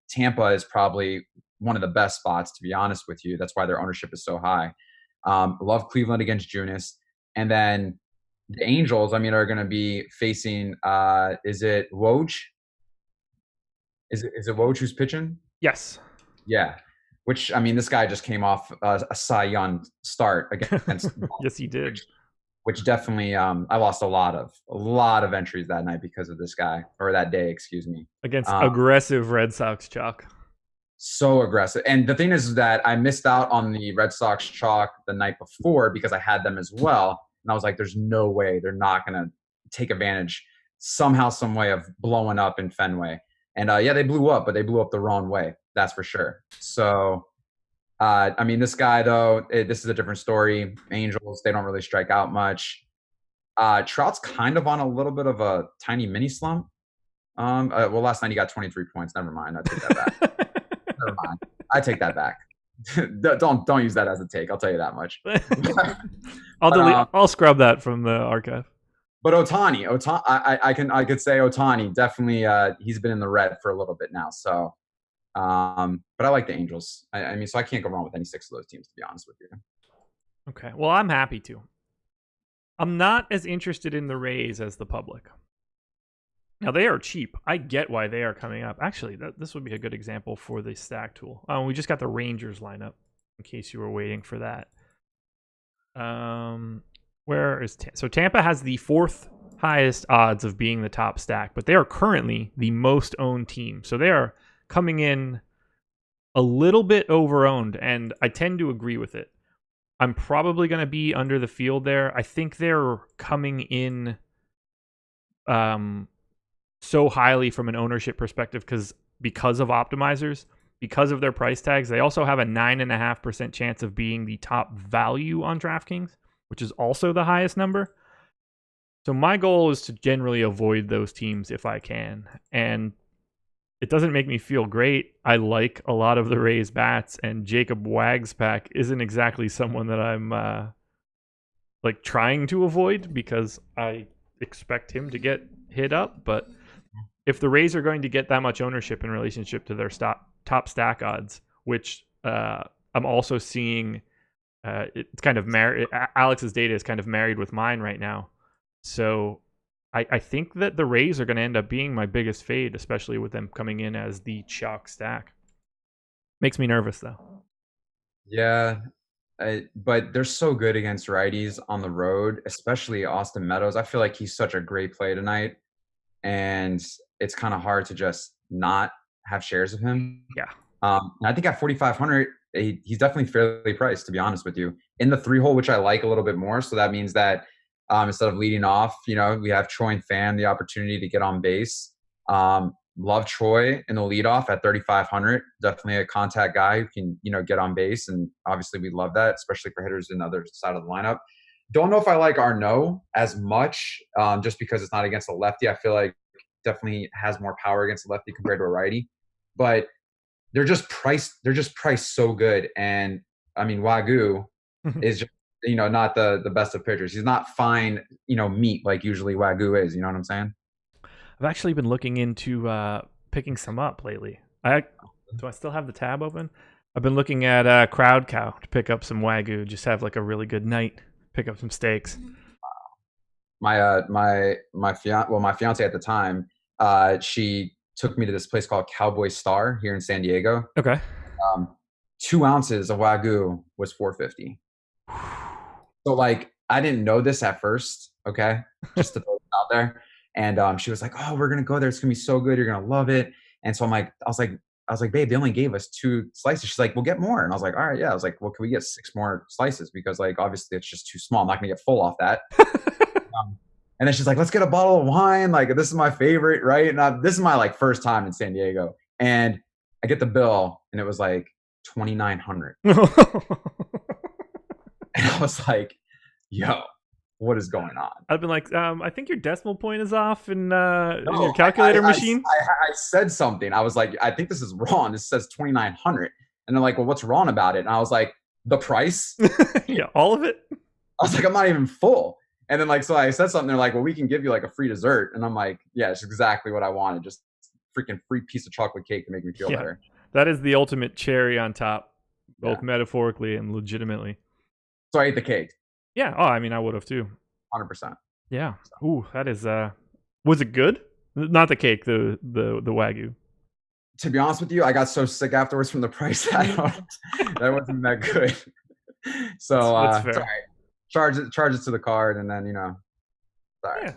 Tampa is probably one of the best spots, to be honest with you. That's why their ownership is so high. Love Cleveland against Junis. And then the Angels, I mean, are going to be facing, is it Woj? Is it Woj who's pitching? Yes. Yeah. Which, I mean, this guy just came off a Cy Young start against. Yes, he did. Which definitely, I lost a lot of entries that night because of this guy, or that day, excuse me. Against aggressive Red Sox chalk. So aggressive. And the thing is that I missed out on the Red Sox chalk the night before because I had them as well. And I was like, there's no way they're not going to take advantage somehow, some way of blowing up in Fenway. And they blew up, but they blew up the wrong way. That's for sure. So, I mean, this guy, though, this is a different story. Angels, they don't really strike out much. Trout's kind of on a little bit of a tiny mini slump. Well, last night he got 23 points. Never mind. I take that back. Never mind. I take that back. Don't use that as a take. I'll tell you that much. I'll scrub that from the archive. But Ohtani, I could say Ohtani definitely. He's been in the red for a little bit now. So, but I like the Angels. I mean, so I can't go wrong with any 6 of those teams, to be honest with you. Okay, well, I'm happy to. I'm not as interested in the Rays as the public. Now, they are cheap. I get why they are coming up. Actually, this would be a good example for the stack tool. We just got the Rangers lineup, in case you were waiting for that. Where is so Tampa has the 4th highest odds of being the top stack, but they are currently the most owned team. So they are coming in a little bit overowned, and I tend to agree with it. I'm probably going to be under the field there. I think they're coming in so highly from an ownership perspective because of optimizers, because of their price tags. They also have a 9.5% chance of being the top value on DraftKings, which is also the highest number. So my goal is to generally avoid those teams if I can. And it doesn't make me feel great. I like a lot of the Rays bats, and Jacob Wagspack isn't exactly someone that I'm trying to avoid because I expect him to get hit up. But if the Rays are going to get that much ownership in relationship to their top stack odds, which I'm also seeing, it's kind of married. Alex's data is kind of married with mine right now. So I think that the Rays are going to end up being my biggest fade, especially with them coming in as the chalk stack. Makes me nervous, though. Yeah, but they're so good against righties on the road, especially Austin Meadows. I feel like he's such a great play tonight, and it's kind of hard to just not have shares of him. Yeah. And I think at 4,500, he's definitely fairly priced, to be honest with you. In the 3-hole, which I like a little bit more, so that means that instead of leading off, we have Troy and Pham the opportunity to get on base. Love Troy in the leadoff at 3,500. Definitely a contact guy who can, get on base. And obviously we love that, especially for hitters in the other side of the lineup. Don't know if I like Arnaud as much just because it's not against a lefty. I feel like definitely has more power against a lefty compared to a righty. But they're just priced so good. And I mean, Wagyu is just, not the best of pitchers. He's not fine, meat like usually Wagyu is. You know what I'm saying? I've actually been looking into picking some up lately. Do I still have the tab open? I've been looking at Crowd Cow to pick up some Wagyu. Just have like a really good night. Pick up some steaks. My fiance at the time, she took me to this place called Cowboy Star here in San Diego. Okay. 2 ounces of Wagyu was $4.50. So I didn't know this at first, okay, just to throw it out there. And she was like, "Oh, we're gonna go there. It's gonna be so good. You're gonna love it." And so I was like, "Babe, they only gave us 2 slices." She's like, "We'll get more." And I was like, "All right, yeah." I was like, "Well, can we get 6 more slices? Because obviously it's just too small. I'm not gonna get full off that." And then she's like, "Let's get a bottle of wine. This is my favorite, right?" And this is my first time in San Diego, and I get the bill, and it was like $2,900. And I was like, "Yo, what is going on?" I've been like, I think your decimal point is off in your calculator machine. I said something. I was like, "I think this is wrong. This says 2,900." And they're like, "Well, what's wrong about it?" And I was like, "The price." Yeah, all of it. I was like, "I'm not even full." And then so I said something. They're like, "Well, we can give you a free dessert." And I'm like, "Yeah, it's exactly what I wanted. Just freaking free piece of chocolate cake to make me feel better." That is the ultimate cherry on top, both metaphorically and legitimately. So I ate the cake. Yeah. Oh, I mean, I would have too. 100%. Yeah. Ooh, that is. Was it good? Not the cake, the Wagyu. To be honest with you, I got so sick afterwards from the price that wasn't that good. So that's fair. Charge it to the card, and then sorry. Yeah.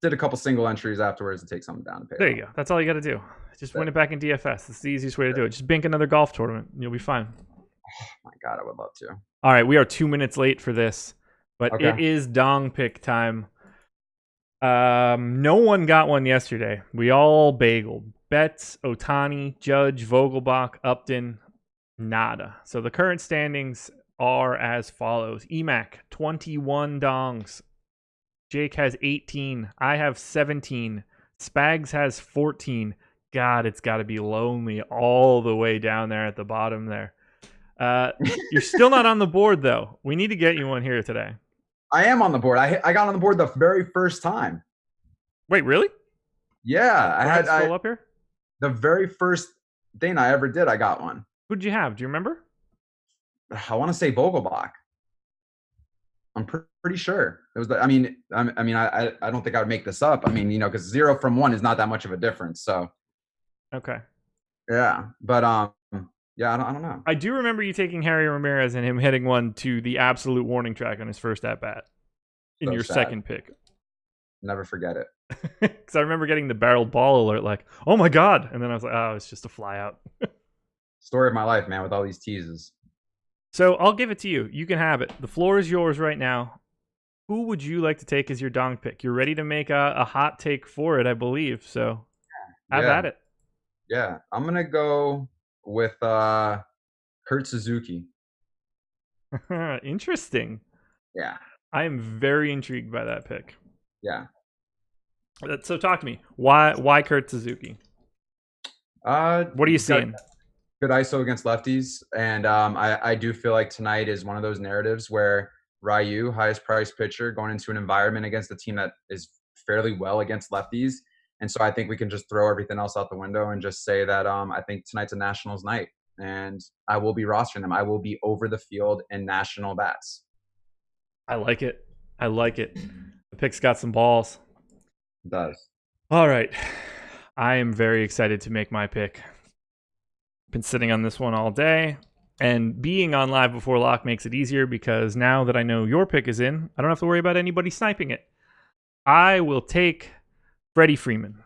Did a couple single entries afterwards to take something down to pay. There you go. That's all you got to do. Just win it back in DFS. It's the easiest way to do it. Just bank another golf tournament. You'll be fine. Oh my God, I would love to. All right, we are 2 minutes late for this, but Okay. It is dong pick time. No one got one yesterday. We all bageled. Betts, Otani, Judge, Vogelbach, Upton, nada. So the current standings are as follows. EMAC, 21 dongs. Jake has 18. I have 17. Spags has 14. God, it's got to be lonely all the way down there at the bottom there. You're still not on the board, though. We need to get you one here today. I am on the board. I got on the board the very first time. Wait, really? Yeah. I had scroll up here. The very first thing I ever did, I got one. Who did you have? Do you remember? I want to say Vogelbach. I'm pretty sure it was. I don't think I would make this up. I mean, because 0 from 1 is not that much of a difference. So. Okay. Yeah, but yeah, I don't know. I do remember you taking Harry Ramirez and him hitting one to the absolute warning track on his first at bat. in So your sad. second pick. Never forget it. Because I remember getting the barreled ball alert, like, oh my God. And then I was like, oh, it's just a fly out. Story of my life, man, with all these teases. So I'll give it to you. You can have it. The floor is yours right now. Who would you like to take as your dong pick? You're ready to make a hot take for it, I believe. So have at it. Yeah, I'm going to go with Kurt Suzuki. Interesting. Yeah. I am very intrigued by that pick. Yeah. So talk to me. Why Kurt Suzuki? What are you seeing? Good ISO against lefties, and I do feel like tonight is one of those narratives where Ryu, highest priced pitcher, going into an environment against a team that is fairly well against lefties, and so I think we can just throw everything else out the window and just say that I think tonight's a Nationals night, and I will be rostering them. I will be over the field in national bats. I like it. The pick's got some balls. It does. All right. I am very excited to make my pick. Been sitting on this one all day, and being on Live Before Lock makes it easier because now that I know your pick is in, I don't have to worry about anybody sniping it. I will take Freddie Freeman.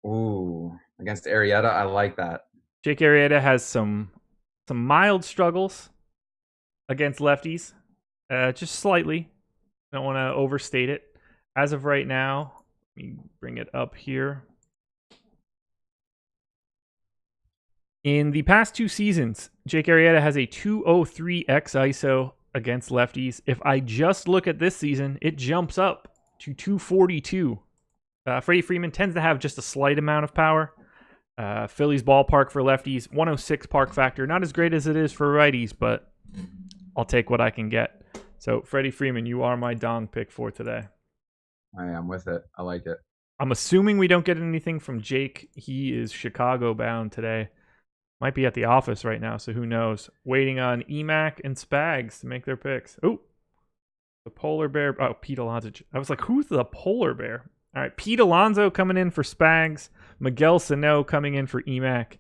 Ooh, against Arrieta, I like that. Jake Arrieta has some mild struggles against lefties, just slightly. Don't want to overstate it. As of right now, let me bring it up here. In the past 2 seasons, Jake Arrieta has a 203 X ISO against lefties. If I just look at this season, it jumps up to 242. Freddie Freeman tends to have just a slight amount of power. Phillies ballpark for lefties, 106 park factor. Not as great as it is for righties, but I'll take what I can get. So, Freddie Freeman, you are my dong pick for today. I am with it. I like it. I'm assuming we don't get anything from Jake. He is Chicago bound today. Might be at the office right now, so who knows. Waiting on EMAC and Spags to make their picks. Oh, the Polar Bear. Oh, Pete Alonso. I was like, who's the Polar Bear? All right, Pete Alonso coming in for Spags. Miguel Sano coming in for EMAC.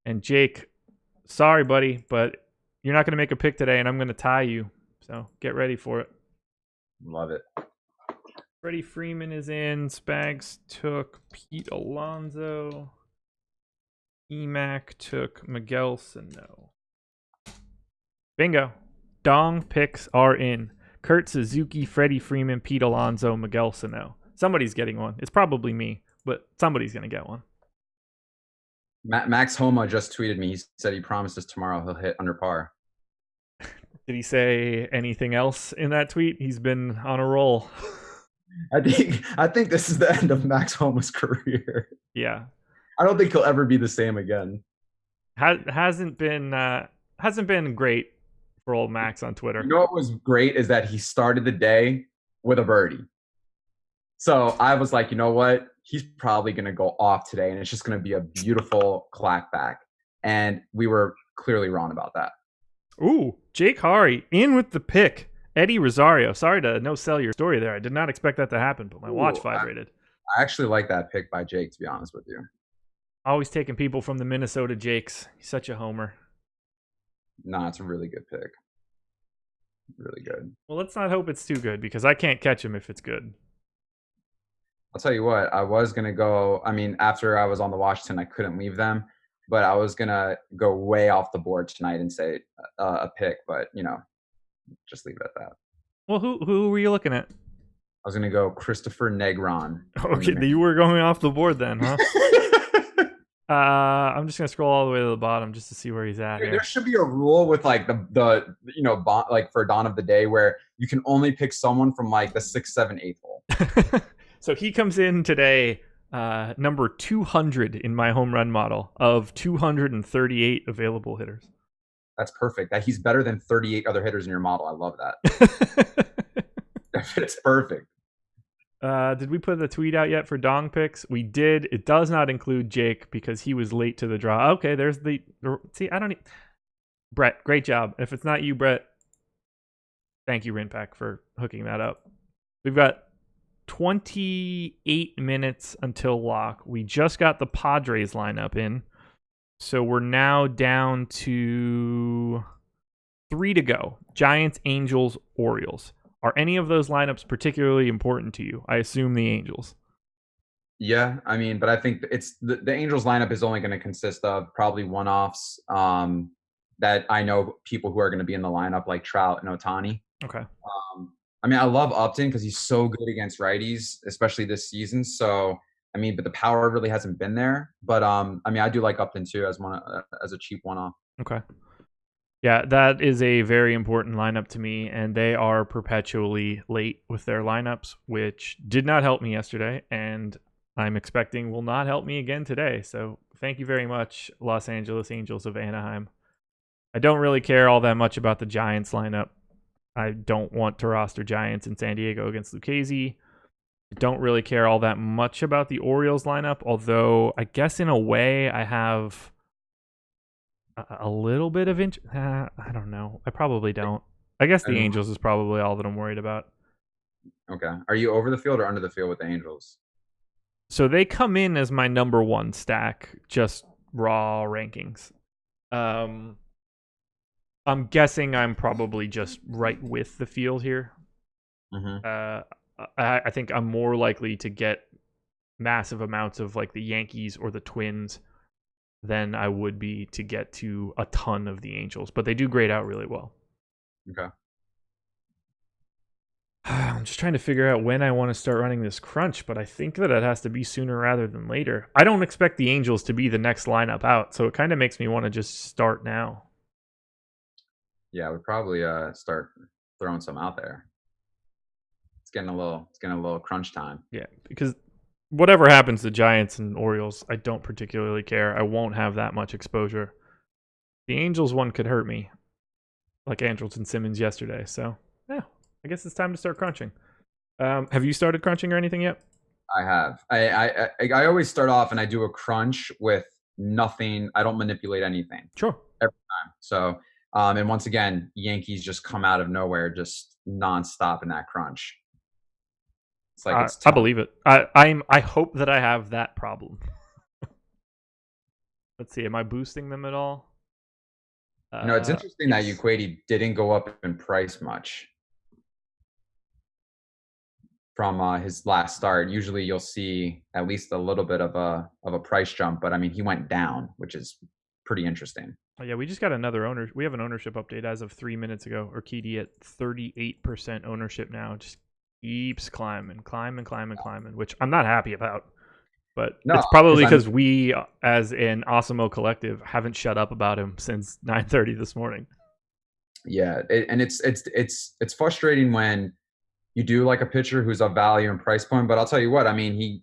And Jake, sorry, buddy, but you're not going to make a pick today, and I'm going to tie you. So get ready for it. Love it. Freddie Freeman is in. Spags took Pete Alonso. EMAC took Miguel Sano. Bingo. Dong picks are in. Kurt Suzuki, Freddie Freeman, Pete Alonso, Miguel Sano. Somebody's getting one. It's probably me, but somebody's going to get one. Max Homa just tweeted me. He said he promises tomorrow he'll hit under par. Did he say anything else in that tweet? He's been on a roll. I think this is the end of Max Homa's career. Yeah. I don't think he'll ever be the same again. Hasn't been great for old Max on Twitter. You know what was great is that he started the day with a birdie. So I was like, you know what? He's probably going to go off today, and it's just going to be a beautiful clackback. And we were clearly wrong about that. Ooh, Jake Hari in with the pick. Eddie Rosario. Sorry to no sell your story there. I did not expect that to happen, but my watch vibrated. I actually like that pick by Jake, to be honest with you. Always taking people from the Minnesota Jakes. He's such a homer. Nah, it's a really good pick. Really good. Well, let's not hope it's too good because I can't catch him if it's good. I'll tell you what, I was going to go, after I was on the Washington, I couldn't leave them, but I was going to go way off the board tonight and say a pick, but, just leave it at that. Well, who were you looking at? I was going to go Christopher Negron. Okay, you were going off the board then, huh? I'm just gonna scroll all the way to the bottom just to see where he's at. Dude, there should be a rule with like the like for Dawn of the Day where you can only pick someone from like the 6th, 7th, 8th hole. So he comes in today, number 200 in my home run model of 238 available hitters. That's perfect. That he's better than 38 other hitters in your model. I love that. It's perfect. Did we put the tweet out yet for Dong picks? We did. It does not include Jake because he was late to the draw. Okay, there's the see. I don't need Brett. Great job. If it's not you, Brett, thank you, Rinpack, for hooking that up. We've got 28 minutes until lock. We just got the Padres lineup in, so we're now down to 3 to go. Giants, Angels, Orioles. Are any of those lineups particularly important to you? I assume the Angels. Yeah, I mean, but I think it's the Angels lineup is only going to consist of probably one-offs that I know people who are going to be in the lineup, like Trout and Ohtani. Okay. I mean, I love Upton because he's so good against righties, especially this season. So, I mean, but the power really hasn't been there. But I mean, I do like Upton too as a cheap one-off. Okay. Yeah, that is a very important lineup to me, and they are perpetually late with their lineups, which did not help me yesterday, and I'm expecting will not help me again today. So thank you very much, Los Angeles Angels of Anaheim. I don't really care all that much about the Giants lineup. I don't want to roster Giants in San Diego against Lucchesi. I don't really care all that much about the Orioles lineup, although I guess in a way I have a little bit of I don't know. I probably don't. I guess the Angels is probably all that I'm worried about. Okay. Are you over the field or under the field with the Angels? So they come in as my number one stack, just raw rankings. I'm guessing I'm probably just right with the field here. Mm-hmm. I think I'm more likely to get massive amounts of like the Yankees or the Twins than I would be to get to a ton of the Angels, but they do grade out really well. Okay. I'm just trying to figure out when I want to start running this crunch, but I think that it has to be sooner rather than later. I don't expect the Angels to be the next lineup out, so it kind of makes me want to just start now. Yeah, we probably start throwing some out there. It's getting a little crunch time. Yeah, because whatever happens to Giants and Orioles, I don't particularly care. I won't have that much exposure. The Angels one could hurt me, like Andrelton Simmons yesterday. So, yeah, I guess it's time to start crunching. Have you started crunching or anything yet? I have. I always start off and I do a crunch with nothing. I don't manipulate anything. Sure. Every time. So, and once again, Yankees just come out of nowhere, just nonstop in that crunch. It's like I believe it. I hope that I have that problem. Let's see. Am I boosting them at all? It's interesting that Uquady didn't go up in price much from his last start. Usually, you'll see at least a little bit of a price jump, but I mean, he went down, which is pretty interesting. Oh, yeah, we just got another owner. We have an ownership update as of 3 minutes ago. Urquidy at 38% ownership now. Just keeps climbing, which I'm not happy about. But it's probably because we, as an Osimo collective, haven't shut up about him since 9:30 this morning. Yeah, and it's frustrating when you do like a pitcher who's of value and price point. But I'll tell you what, I mean, he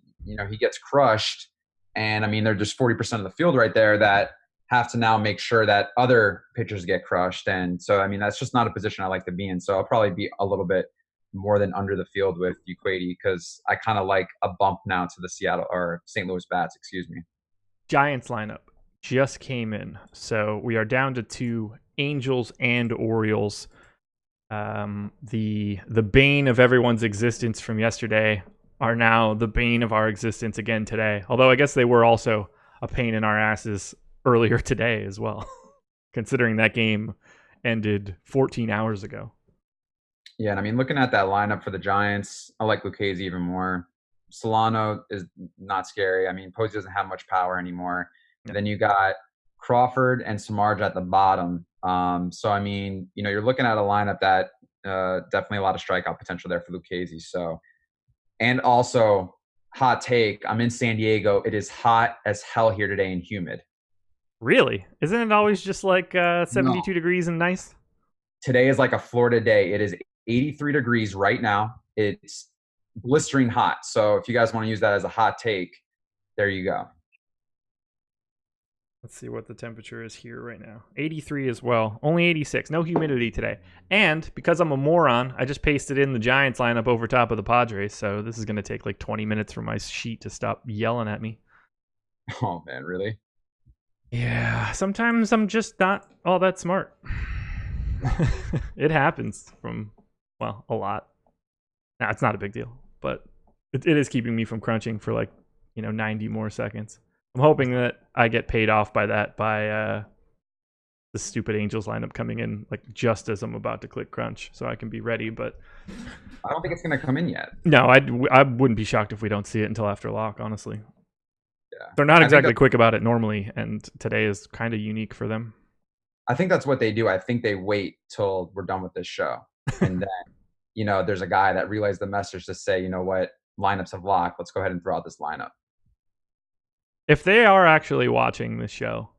gets crushed, and I mean, they're just 40% of the field right there that have to now make sure that other pitchers get crushed. And so, I mean, that's just not a position I like to be in. So I'll probably be a little bit more than under the field with Uquady because I kind of like a bump now to the Seattle or St. Louis bats, excuse me. Giants lineup just came in. So we are down to 2 Angels and Orioles. The bane of everyone's existence from yesterday are now the bane of our existence again today. Although I guess they were also a pain in our asses earlier today as well, considering that game ended 14 hours ago. Yeah, and I mean, looking at that lineup for the Giants, I like Lucchesi even more. Solano is not scary. I mean, Posey doesn't have much power anymore. Yeah. Then you got Crawford and Samardzija at the bottom. So, I mean, you're looking at a lineup that definitely a lot of strikeout potential there for Lucchesi. So, and also, hot take, I'm in San Diego. It is hot as hell here today and humid. Really? Isn't it always just like 72 degrees and nice? Today is like a Florida day. It is 83 degrees right now. It's blistering hot. So if you guys want to use that as a hot take, there you go. Let's see what the temperature is here right now. 83 as well. Only 86. No humidity today. And because I'm a moron, I just pasted in the Giants lineup over top of the Padres. So this is going to take like 20 minutes for my sheet to stop yelling at me. Oh, man, really? Yeah, sometimes I'm just not all that smart. It happens from, well, a lot. Nah, it's not a big deal, but it is keeping me from crunching for like, 90 more seconds. I'm hoping that I get paid off by that by the stupid Angels lineup coming in like just as I'm about to click crunch, so I can be ready. But I don't think it's going to come in yet. no, I wouldn't be shocked if we don't see it until after lock. Honestly, Yeah, they're not exactly quick about it normally, and today is kind of unique for them. I think that's what they do. I think they wait till we're done with this show, and then there's a guy that relays the message to say, you know what, lineups have locked. Let's go ahead and throw out this lineup. If they are actually watching this show,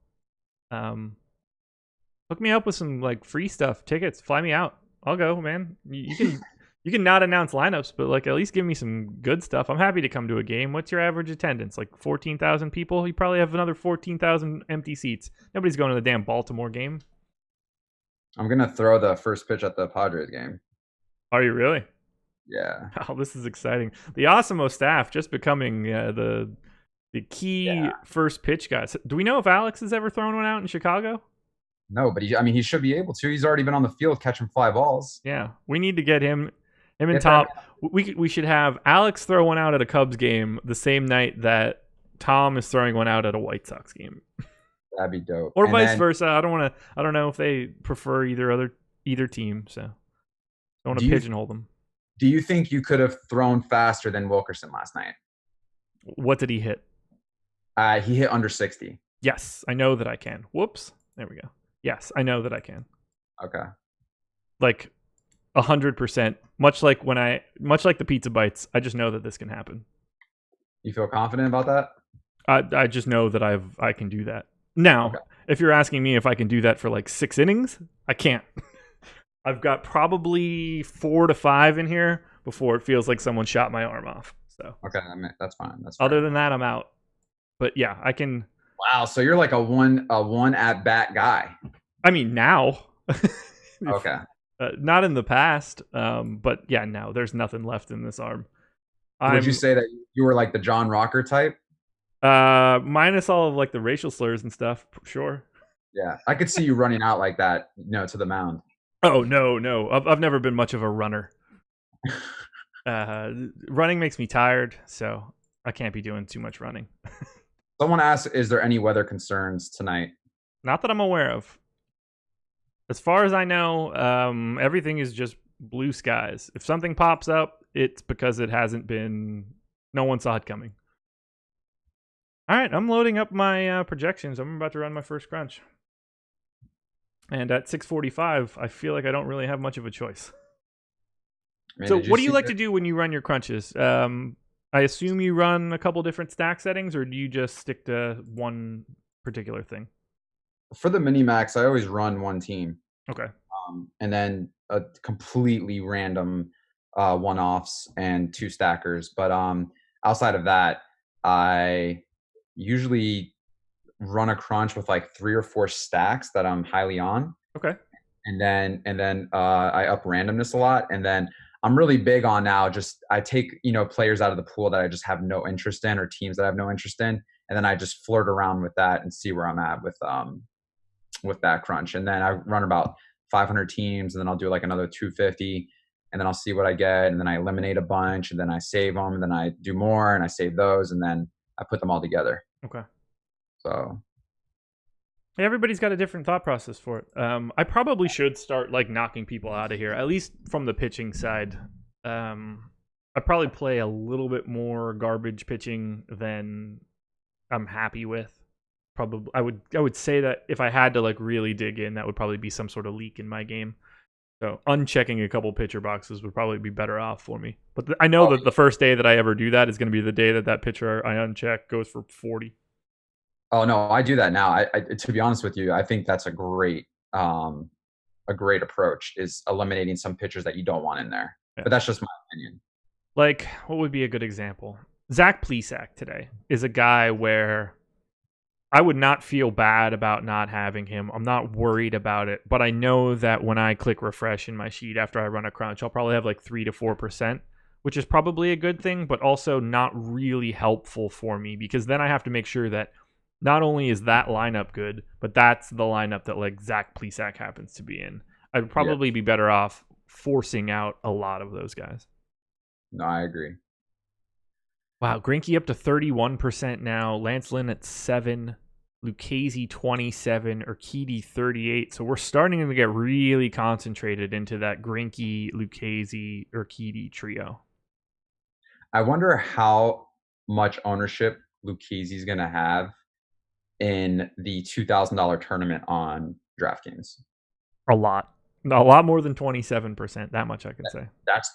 hook me up with some like free stuff, tickets, fly me out. I'll go, man. You can not announce lineups, but like at least give me some good stuff. I'm happy to come to a game. What's your average attendance? Like 14,000 people? You probably have another 14,000 empty seats. Nobody's going to the damn Baltimore game. I'm going to throw the first pitch at the Padres game. Are you really? Yeah. Oh, this is exciting. The Awesemo staff just becoming the key first pitch guys. Do we know if Alex has ever thrown one out in Chicago? No, but he should be able to. He's already been on the field catching fly balls. Yeah, we need to get him and Tom. We should have Alex throw one out at a Cubs game the same night that Tom is throwing one out at a White Sox game. That'd be dope. Or vice versa. I don't know if they prefer either team, so I don't want to pigeonhole them. Do you think you could have thrown faster than Wilkerson last night? What did he hit? He hit under 60. Yes, I know that I can. Whoops. There we go. Yes, I know that I can. Okay. Like 100%. Much like the pizza bites, I just know that this can happen. You feel confident about that? I just know that I can do that. Now, if you're asking me if I can do that for like 6 innings, I can't. I've got probably 4 to 5 in here before it feels like someone shot my arm off. So okay, that's fine. Other than that, I'm out. But yeah, I can. Wow, so you're like a one at bat guy. I mean, now. Okay. Not in the past, but yeah, now there's nothing left in this arm. Would you say that you were like the John Rocker type? Minus all of like the racial slurs and stuff, sure. Yeah, I could see you running out like that, to the mound. Oh no, I've never been much of a runner. Running makes me tired, so I can't be doing too much running. Someone asked, is there any weather concerns tonight? Not that I'm aware of. As far as I know, everything is just blue skies. If something pops up, it's because it hasn't been. No one saw it coming. All right, I'm loading up my projections. I'm about to run my first crunch. And at 6:45, I feel like I don't really have much of a choice. Man, so what do you like to do when you run your crunches? I assume you run a couple different stack settings, or do you just stick to one particular thing? For the mini max, I always run one team. Okay. And then a completely random one-offs and 2 stackers. But outside of that, I usually run a crunch with like 3 or 4 stacks that I'm highly on. Okay. And then I up randomness a lot. And then I'm really big on now I take, players out of the pool that I just have no interest in, or teams that I have no interest in. And then I just flirt around with that and see where I'm at with that crunch. And then I run about 500 teams, and then I'll do like another 250, and then I'll see what I get. And then I eliminate a bunch, and then I save them, and then I do more and I save those, and then I put them all together. Okay. So everybody's got a different thought process for it. I probably should start like knocking people out of here, at least from the pitching side. I probably play a little bit more garbage pitching than I'm happy with. Probably, I would say that if I had to like really dig in, that would probably be some sort of leak in my game. So unchecking a couple pitcher boxes would probably be better off for me. But I know that the first day that I ever do that is going to be the day that pitcher I uncheck goes for 40. Oh no, I do that now. I to be honest with you, I think that's a great approach, is eliminating some pitchers that you don't want in there. Yeah. But that's just my opinion. Like, what would be a good example? Zach Plesac today is a guy where I would not feel bad about not having him. I'm not worried about it, but I know that when I click refresh in my sheet after I run a crunch, I'll probably have like 3 to 4%, which is probably a good thing, but also not really helpful for me, because then I have to make sure that not only is that lineup good, but that's the lineup that like Zach Plesac happens to be in. I'd probably be better off forcing out a lot of those guys. No, I agree. Wow, Greinke up to 31% now. Lance Lynn at 7%. Lucchesi 27, Urquidy 38. So we're starting to get really concentrated into that Greinke, Lucchesi, Urquidy trio. I wonder how much ownership Lucchesi is going to have in the $2,000 tournament on DraftKings. A lot more than 27%. That much I can say.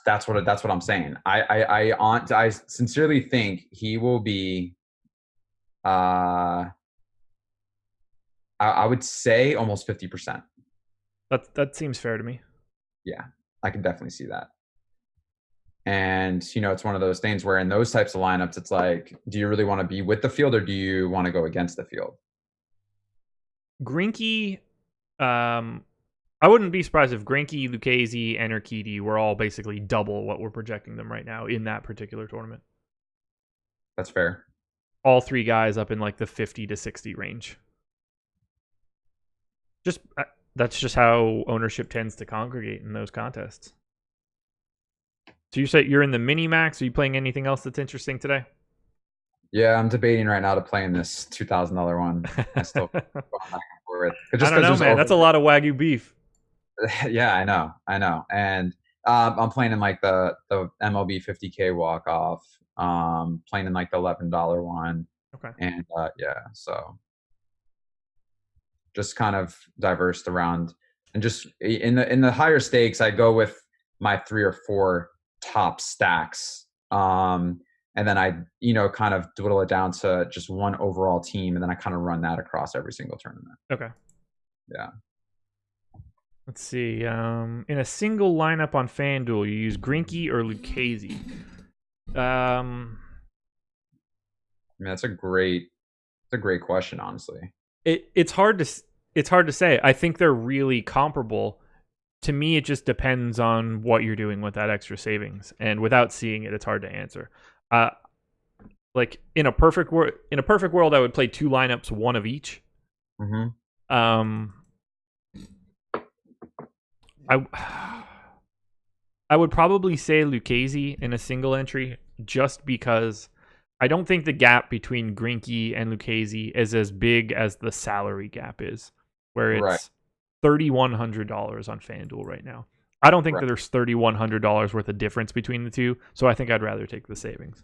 That's what I'm saying. I sincerely think he will be. I would say almost 50%. That seems fair to me. Yeah, I can definitely see that. And, it's one of those things where in those types of lineups, it's like, do you really want to be with the field or do you want to go against the field? Greinke, I wouldn't be surprised if Greinke, Lucchesi, and Urquidy were all basically double what we're projecting them right now in that particular tournament. That's fair. All three guys up in like the 50 to 60 range. That's just how ownership tends to congregate in those contests. So you say you're in the mini max. Are you playing anything else that's interesting today? Yeah, I'm debating right now to play in this $2,000 one. I still going back and forth. I don't know, man. That's a lot of Wagyu beef. Yeah, I know. And I'm playing in like the MLB 50K walk off. Playing in like the $11 one. Okay. And so just kind of diverse around, and just in the higher stakes, I go with my 3 or 4 top stacks. And then I, kind of dwindle it down to just one overall team, and then I kind of run that across every single tournament. Okay. Yeah. Let's see. In a single lineup on FanDuel, you use Greinke or Lucchesi. I mean, that's a great question, honestly. It's hard to say. I think they're really comparable. To me, it just depends on what you're doing with that extra savings, and without seeing it, it's hard to answer. Like in a perfect world, I would play 2 lineups, one of each. Mm-hmm. I would probably say Lucchesi in a single entry, just because I don't think the gap between Greinke and Lucchesi is as big as the salary gap is, where it's $3,100 on FanDuel right now. I don't think that there's $3,100 worth of difference between the two, so I think I'd rather take the savings.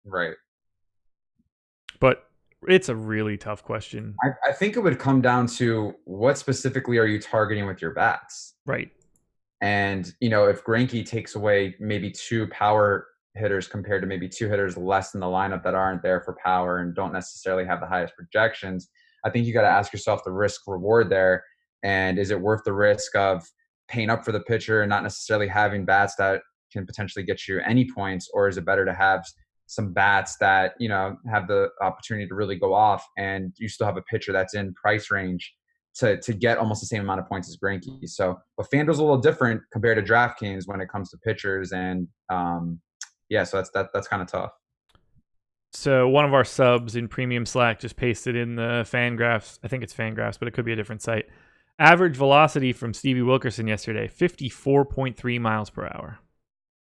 Right. But it's a really tough question. I think it would come down to what specifically are you targeting with your bats? Right. And, if Greinke takes away maybe 2 power hitters compared to maybe 2 hitters less in the lineup that aren't there for power and don't necessarily have the highest projections, I think you got to ask yourself the risk reward there. And is it worth the risk of paying up for the pitcher and not necessarily having bats that can potentially get you any points? Or is it better to have some bats that, have the opportunity to really go off, and you still have a pitcher that's in price range to get almost the same amount of points as Greinke? So, but FanDuel's a little different compared to DraftKings when it comes to pitchers. And so that's kind of tough. So one of our subs in Premium Slack just pasted in the Fangraphs. I think it's Fangraphs, but it could be a different site. Average velocity from Stevie Wilkerson yesterday, 54.3 miles per hour.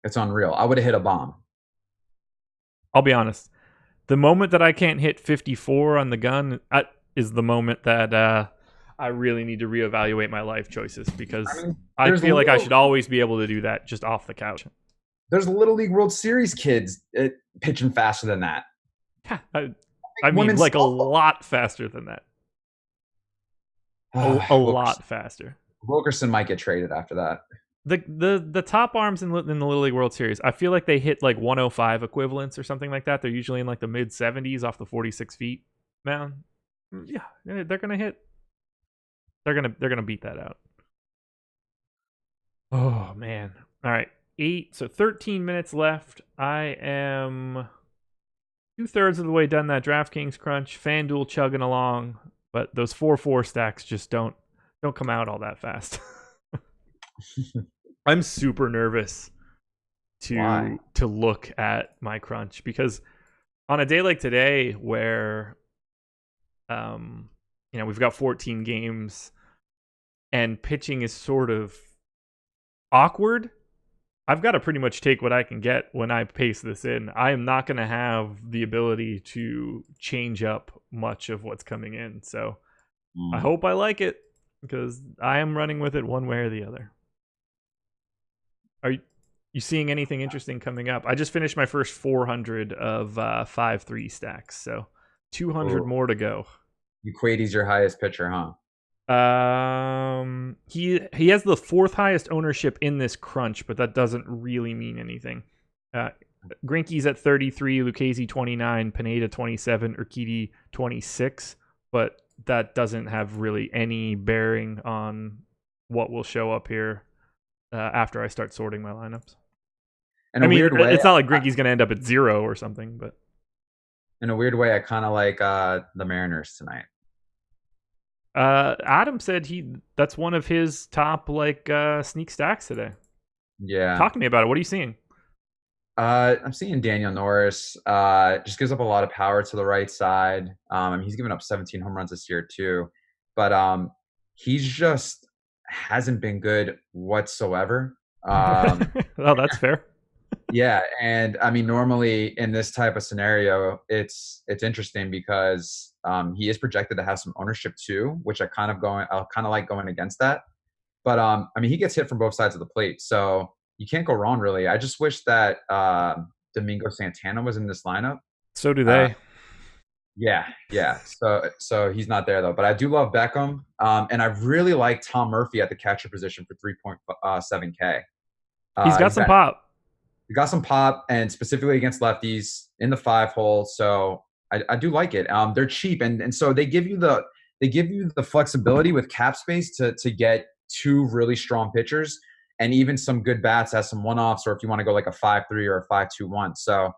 It's unreal. I would have hit a bomb. I'll be honest. The moment that I can't hit 54 on the gun is the moment that I really need to reevaluate my life choices, because I feel like I should always be able to do that just off the couch. There's Little League World Series kids pitching faster than that. I mean, like a lot faster than that. A lot faster. Wilkerson might get traded after that. The top arms in the Little League World Series, I feel like they hit like 105 equivalents or something like that. They're usually in like the mid 70s off the 46 feet mound. Yeah, they're gonna hit. They're gonna beat that out. Oh man! All right, 13 minutes left. I am 2/3 of the way done that DraftKings crunch. FanDuel chugging along, but those 4-4 stacks just don't come out all that fast. I'm super nervous to look at my crunch, because on a day like today where we've got 14 games and pitching is sort of awkward, I've got to pretty much take what I can get when I paste this in. I am not going to have the ability to change up much of what's coming in. So I hope I like it because I am running with it one way or the other. Are you seeing anything interesting coming up? I just finished my first 400 of 5-3 stacks. So 200 more to go. Quady's your highest pitcher, huh? He has the 4th highest ownership in this crunch, but that doesn't really mean anything. Greinke's at 33, Lucchesi 29, Pineda 27, Urquidy 26, but that doesn't have really any bearing on what will show up here after I start sorting my lineups. In a weird way, it's not like Greinke's going to end up at 0 or something, but in a weird way, I kind of like the Mariners tonight. Adam said that's one of his top sneak stacks today. Yeah. Talk to me about it. What are you seeing? I'm seeing Daniel Norris. Just gives up a lot of power to the right side. He's given up 17 home runs this year too, but he's just hasn't been good whatsoever. Oh, that's fair. Yeah, and I mean, normally in this type of scenario, it's interesting because he is projected to have some ownership too, which I'll kind of like going against that. But I mean, he gets hit from both sides of the plate, so you can't go wrong really. I just wish that Domingo Santana was in this lineup. So do they. Yeah. So he's not there though. But I do love Beckham, and I really like Tom Murphy at the catcher position for 3.7K. He's got some pop. He got some pop, and specifically against lefties in the 5-hole. So I do like it. They're cheap, and so they give you the flexibility with cap space to get 2 really strong pitchers and even some good bats as some one-offs, or if you want to go like a 5-3 or a 5-2-1. So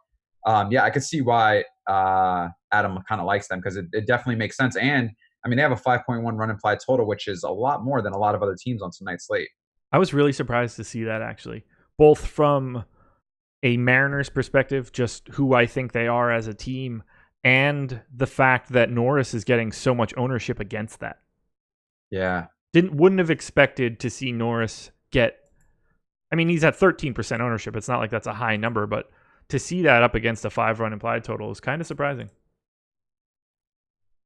I could see why Adam kind of likes them because it definitely makes sense. And I mean, they have a 5.1 run implied total, which is a lot more than a lot of other teams on tonight's slate. I was really surprised to see that actually, both from a Mariners perspective, just who I think they are as a team, and the fact that Norris is getting so much ownership against that. Yeah. Wouldn't have expected to see Norris get, I mean, he's at 13% ownership. It's not like that's a high number, but to see that up against a 5-run implied total is kind of surprising.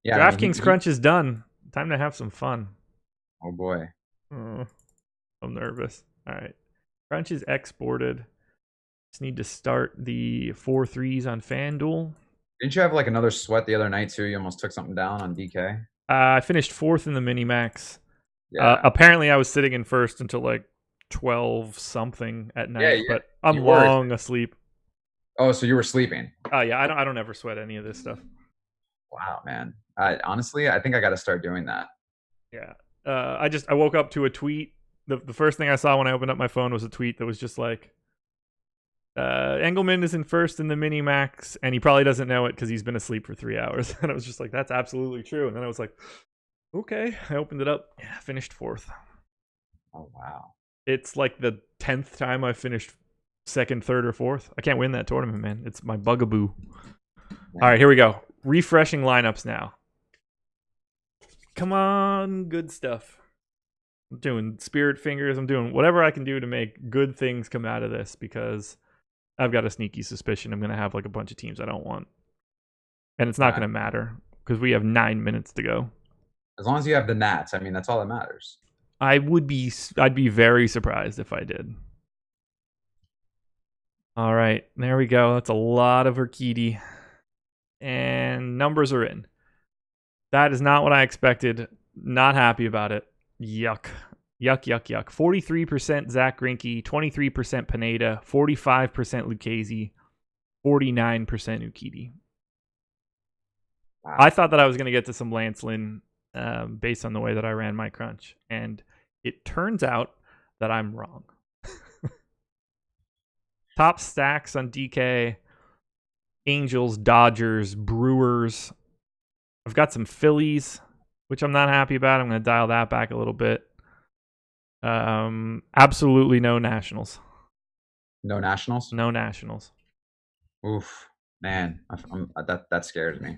Yeah. DraftKings crunch is done. Time to have some fun. Oh boy. I'm nervous. All right. Crunch is exported. Just need to start the 4-3s on FanDuel. Didn't you have like another sweat the other night too? You almost took something down on DK. I finished 4th in the mini-max. Yeah. Apparently I was sitting in first until like 12 something at night, but I'm asleep. Oh, so you were sleeping? Yeah, I don't ever sweat any of this stuff. Wow, man. Honestly, I think I got to start doing that. Yeah. I woke up to a tweet. The first thing I saw when I opened up my phone was a tweet that was just like, Engelman is in first in the mini max, and he probably doesn't know it because he's been asleep for 3 hours. And I was just like, that's absolutely true. And then I was like, okay. I opened it up. Yeah, finished 4th. Oh wow. It's like the 10th time I've finished 2nd, 3rd, or 4th. I can't win that tournament, man. It's my bugaboo. Yeah. All right, here we go. Refreshing lineups now. Come on, good stuff. I'm doing spirit fingers. I'm doing whatever I can do to make good things come out of this because I've got a sneaky suspicion I'm going to have like a bunch of teams I don't want. And it's not going to matter because we have 9 minutes to go. As long as you have the Nats, I mean, that's all that matters. I'd be very surprised if I did. All right, there we go. That's a lot of Urquidy. And numbers are in. That is not what I expected. Not happy about it. Yuck. 43% Zach Greinke, 23% Pineda, 45% Lucchesi, 49% Urquidy. Wow. I thought that I was going to get to some Lance Lynn based on the way that I ran my crunch. And it turns out that I'm wrong. Top stacks on DK, Angels, Dodgers, Brewers. I've got some Phillies, which I'm not happy about. I'm going to dial that back a little bit. Absolutely no Nationals. No Nationals? No Nationals. Oof, man, that scares me.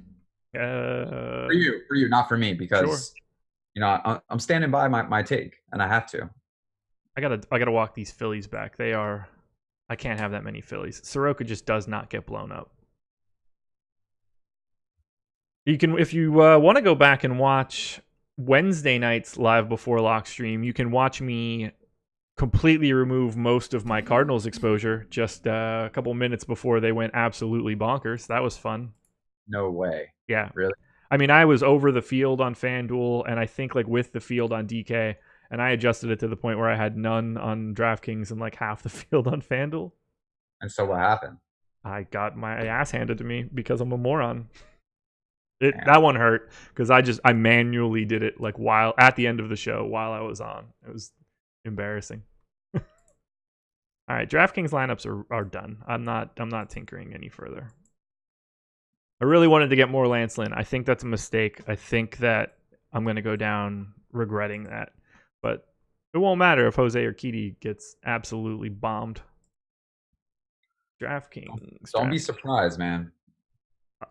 For you, not for me, because you know I'm standing by my take, and I have to. I gotta walk these Phillies back. They are I can't have that many Phillies. Soroka just does not get blown up. You can, if you want to go back and watch Wednesday night's live before lock stream, you can watch me completely remove most of my Cardinals exposure just a couple minutes before they went absolutely bonkers. That was fun. No way. Yeah. Really? I mean, I was over the field on FanDuel, and I think like with the field on DK, and I adjusted it to the point where I had none on DraftKings and like half the field on FanDuel. And so what happened? I got my ass handed to me because I'm a moron. That one hurt because I manually did it like while at the end of the show while I was on. It was embarrassing. All right, DraftKings lineups are done. I'm not tinkering any further. I really wanted to get more Lance Lynn. I think that's a mistake. I think that I'm going to go down regretting that. But it won't matter if Jose Urquidy gets absolutely bombed. DraftKings. Don't be surprised, man.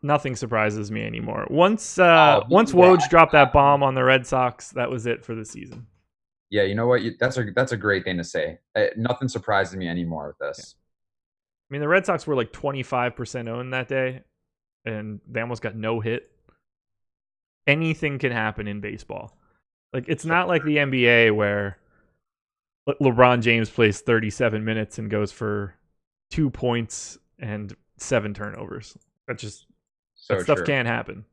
Nothing surprises me anymore. Once Woj dropped that bomb on the Red Sox, that was it for the season. Yeah, you know what? That's a great thing to say. Nothing surprises me anymore with this. I mean, the Red Sox were like 25% owned that day, and they almost got no hit. Anything can happen in baseball. Like, it's not like the NBA where LeBron James plays 37 minutes and goes for 2 points and 7 turnovers. That stuff can't happen.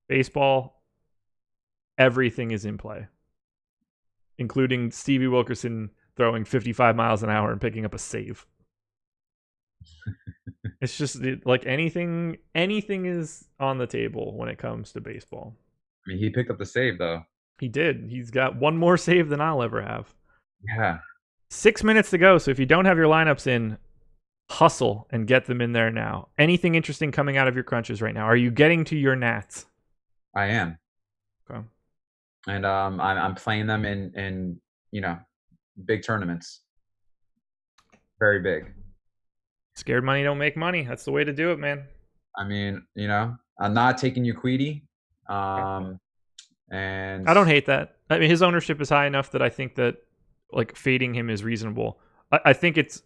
Baseball, everything is in play, including Stevie Wilkerson throwing 55 miles an hour and picking up a save. It's just like anything is on the table when it comes to baseball. I mean, he picked up the save, though. He did. He's got one more save than I'll ever have. Yeah. 6 minutes to go. So if you don't have your lineups in, hustle and get them in there now. Anything interesting coming out of your crunches right now? Are you getting to your Nats? I am. Okay. And I'm playing them in big tournaments. Very big. Scared money don't make money. That's the way to do it, man. I mean, I'm not taking Urquidy. And I don't hate that. I mean, his ownership is high enough that I think that like fading him is reasonable. I think it's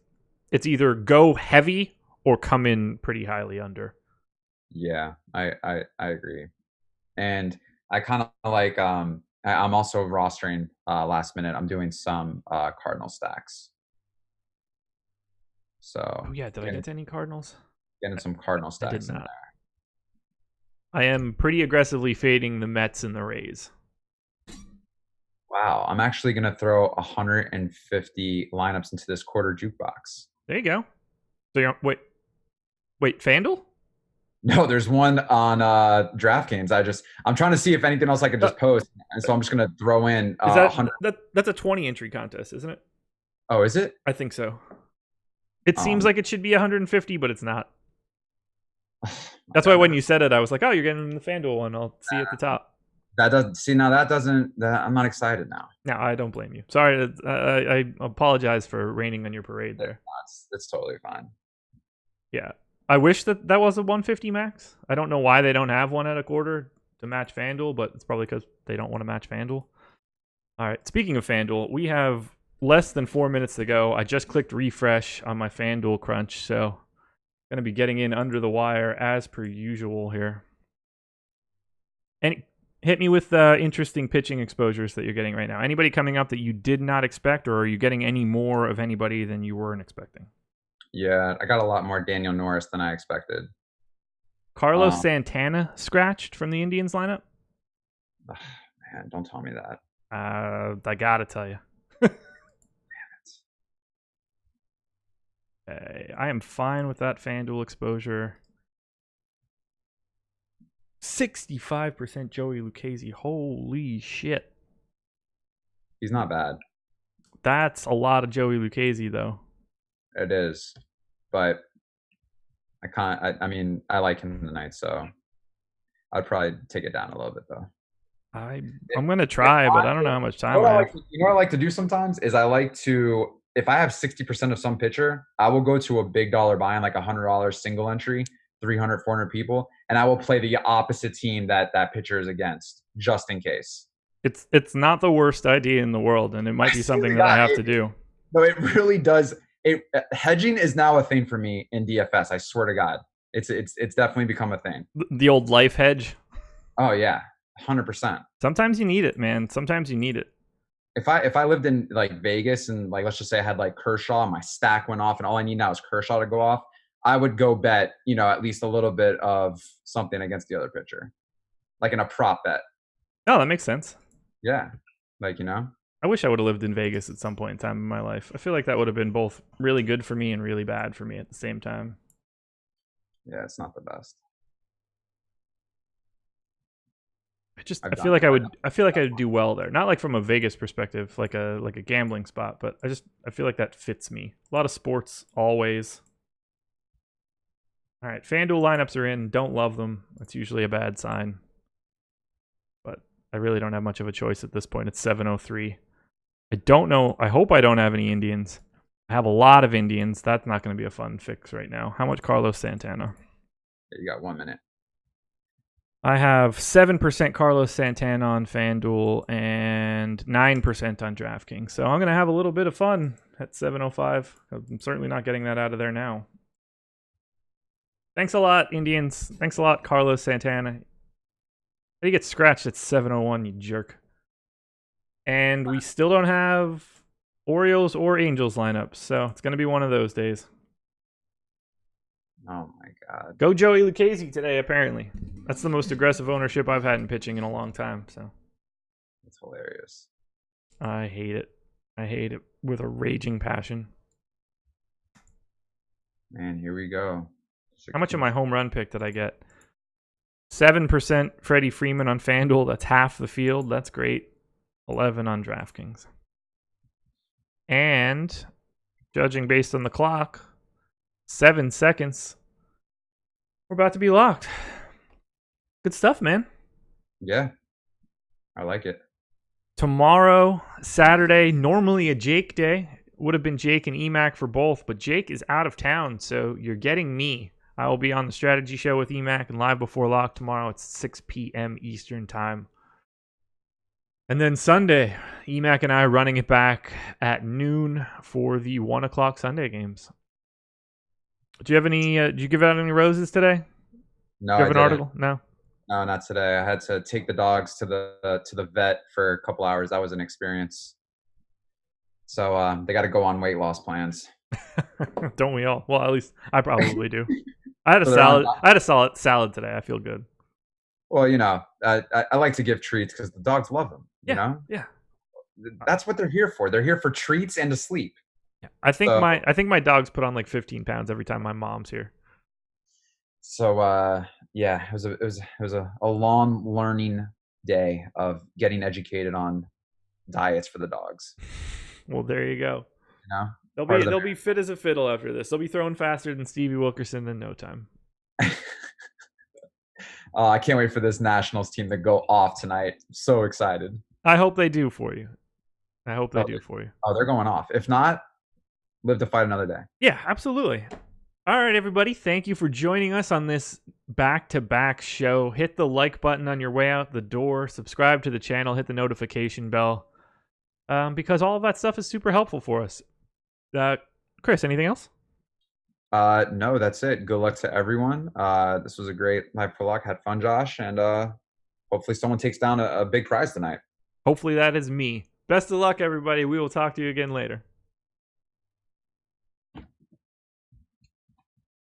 either go heavy or come in pretty highly under. Yeah, I agree. And I kind of like I'm also rostering last minute. I'm doing some Cardinal stacks. So did I get to any Cardinals? Getting some Cardinal stacks I did not. in there. I am pretty aggressively fading the Mets and the Rays. Wow, I'm actually going to throw 150 lineups into this quarter jukebox. There you go. So you're wait, FanDuel? No, there's one on DraftKings. I'm trying to see if anything else I could just post, and so I'm just going to throw in. That's a 20 entry contest, isn't it? Oh, is it? I think so. It seems like it should be 150, but it's not. That's why when you said it, I was like, "Oh, you're getting the FanDuel one. I'll see at the top." I'm not excited now. No, I don't blame you. Sorry, I apologize for raining on your parade there. That's totally fine. Yeah, I wish that was a 150 max. I don't know why they don't have one at a quarter to match FanDuel, but it's probably because they don't want to match FanDuel. All right, speaking of FanDuel, we have less than 4 minutes to go. I just clicked refresh on my FanDuel crunch, so going to be getting in under the wire as per usual here. And hit me with interesting pitching exposures that you're getting right now. Anybody coming up that you did not expect, or are you getting any more of anybody than you weren't expecting? Yeah, I got a lot more Daniel Norris than I expected. Carlos Santana scratched from the Indians lineup? Man, don't tell me that. I got to tell you. I am fine with that FanDuel exposure. 65% Joey Lucchesi. Holy shit. He's not bad. That's a lot of Joey Lucchesi, though. It is. But I mean, I like him tonight, so I'd probably take it down a little bit, though. I'm going to try, but I don't know how much time I have. What I like to do sometimes is if I have 60% of some pitcher, I will go to a big dollar buy-in, like $100 single entry, 300, 400 people, and I will play the opposite team that pitcher is against, just in case. It's not the worst idea in the world, and it might be something that I have to do. No, it really does. hedging is now a thing for me in DFS. I swear to God, it's definitely become a thing. The old life hedge. Oh yeah, 100%. Sometimes you need it, man. Sometimes you need it. If I lived in like Vegas and like let's just say I had like Kershaw and my stack went off and all I need now is Kershaw to go off, I would go bet, at least a little bit of something against the other pitcher, like in a prop bet. Oh, that makes sense. Yeah, I wish I would have lived in Vegas at some point in time in my life. I feel like that would have been both really good for me and really bad for me at the same time. Yeah, it's not the best. I feel like I would do well there. Not like from a Vegas perspective, like a gambling spot, but I feel like that fits me. A lot of sports always. All right, FanDuel lineups are in. Don't love them. That's usually a bad sign. But I really don't have much of a choice at this point. It's 7:03. I don't know. I hope I don't have any Indians. I have a lot of Indians. That's not going to be a fun fix right now. How much Carlos Santana? Yeah, you got 1 minute. I have 7% Carlos Santana on FanDuel and 9% on DraftKings. So I'm going to have a little bit of fun at 7:05. I'm certainly not getting that out of there now. Thanks a lot, Indians. Thanks a lot, Carlos Santana. You get scratched at 7:01, you jerk. And we still don't have Orioles or Angels lineups, so it's going to be one of those days. Oh my God. Go Joey Lucchesi today, apparently. That's the most aggressive ownership I've had in pitching in a long time. So that's hilarious. I hate it. I hate it with a raging passion. Man, here we go. How much of my home run pick did I get? 7% Freddie Freeman on FanDuel. That's half the field. That's great. 11 on DraftKings. And judging based on the clock, 7 seconds. We're about to be locked. Good stuff, man. Yeah, I like it. Tomorrow, Saturday, normally a Jake day. Would have been Jake and EMAC for both, but Jake is out of town, so you're getting me. I will be on the strategy show with EMAC and live before lock tomorrow at 6 p.m. Eastern time. And then Sunday, EMAC and I running it back at noon for the 1 o'clock Sunday games. Do you have any? Did you give out any roses today? No, Do you have I an didn't. article? No. No, not today. I had to take the dogs to the vet for a couple hours. That was an experience. So they got to go on weight loss plans. Don't we all? Well, at least I probably do. I had a salad. I had a solid salad today. I feel good. Well, I like to give treats because the dogs love them. Yeah. That's what they're here for. They're here for treats and to sleep. I think my dogs put on like 15 pounds every time my mom's here. So yeah, it was a long learning day of getting educated on diets for the dogs. Well, there you go. They'll be fit as a fiddle after this. They'll be throwing faster than Stevie Wilkerson in no time. I can't wait for this Nationals team to go off tonight. I'm so excited. I hope they do for you. Oh, they're going off. If not, live to fight another day. Yeah, absolutely. All right, everybody. Thank you for joining us on this back-to-back show. Hit the like button on your way out the door. Subscribe to the channel. Hit the notification bell. Because all of that stuff is super helpful for us. Chris, anything else? No, that's it. Good luck to everyone. This was a great Live for Lock. Had fun, Josh, and hopefully someone takes down a big prize tonight. Hopefully that is me. Best of luck, everybody. We will talk to you again later.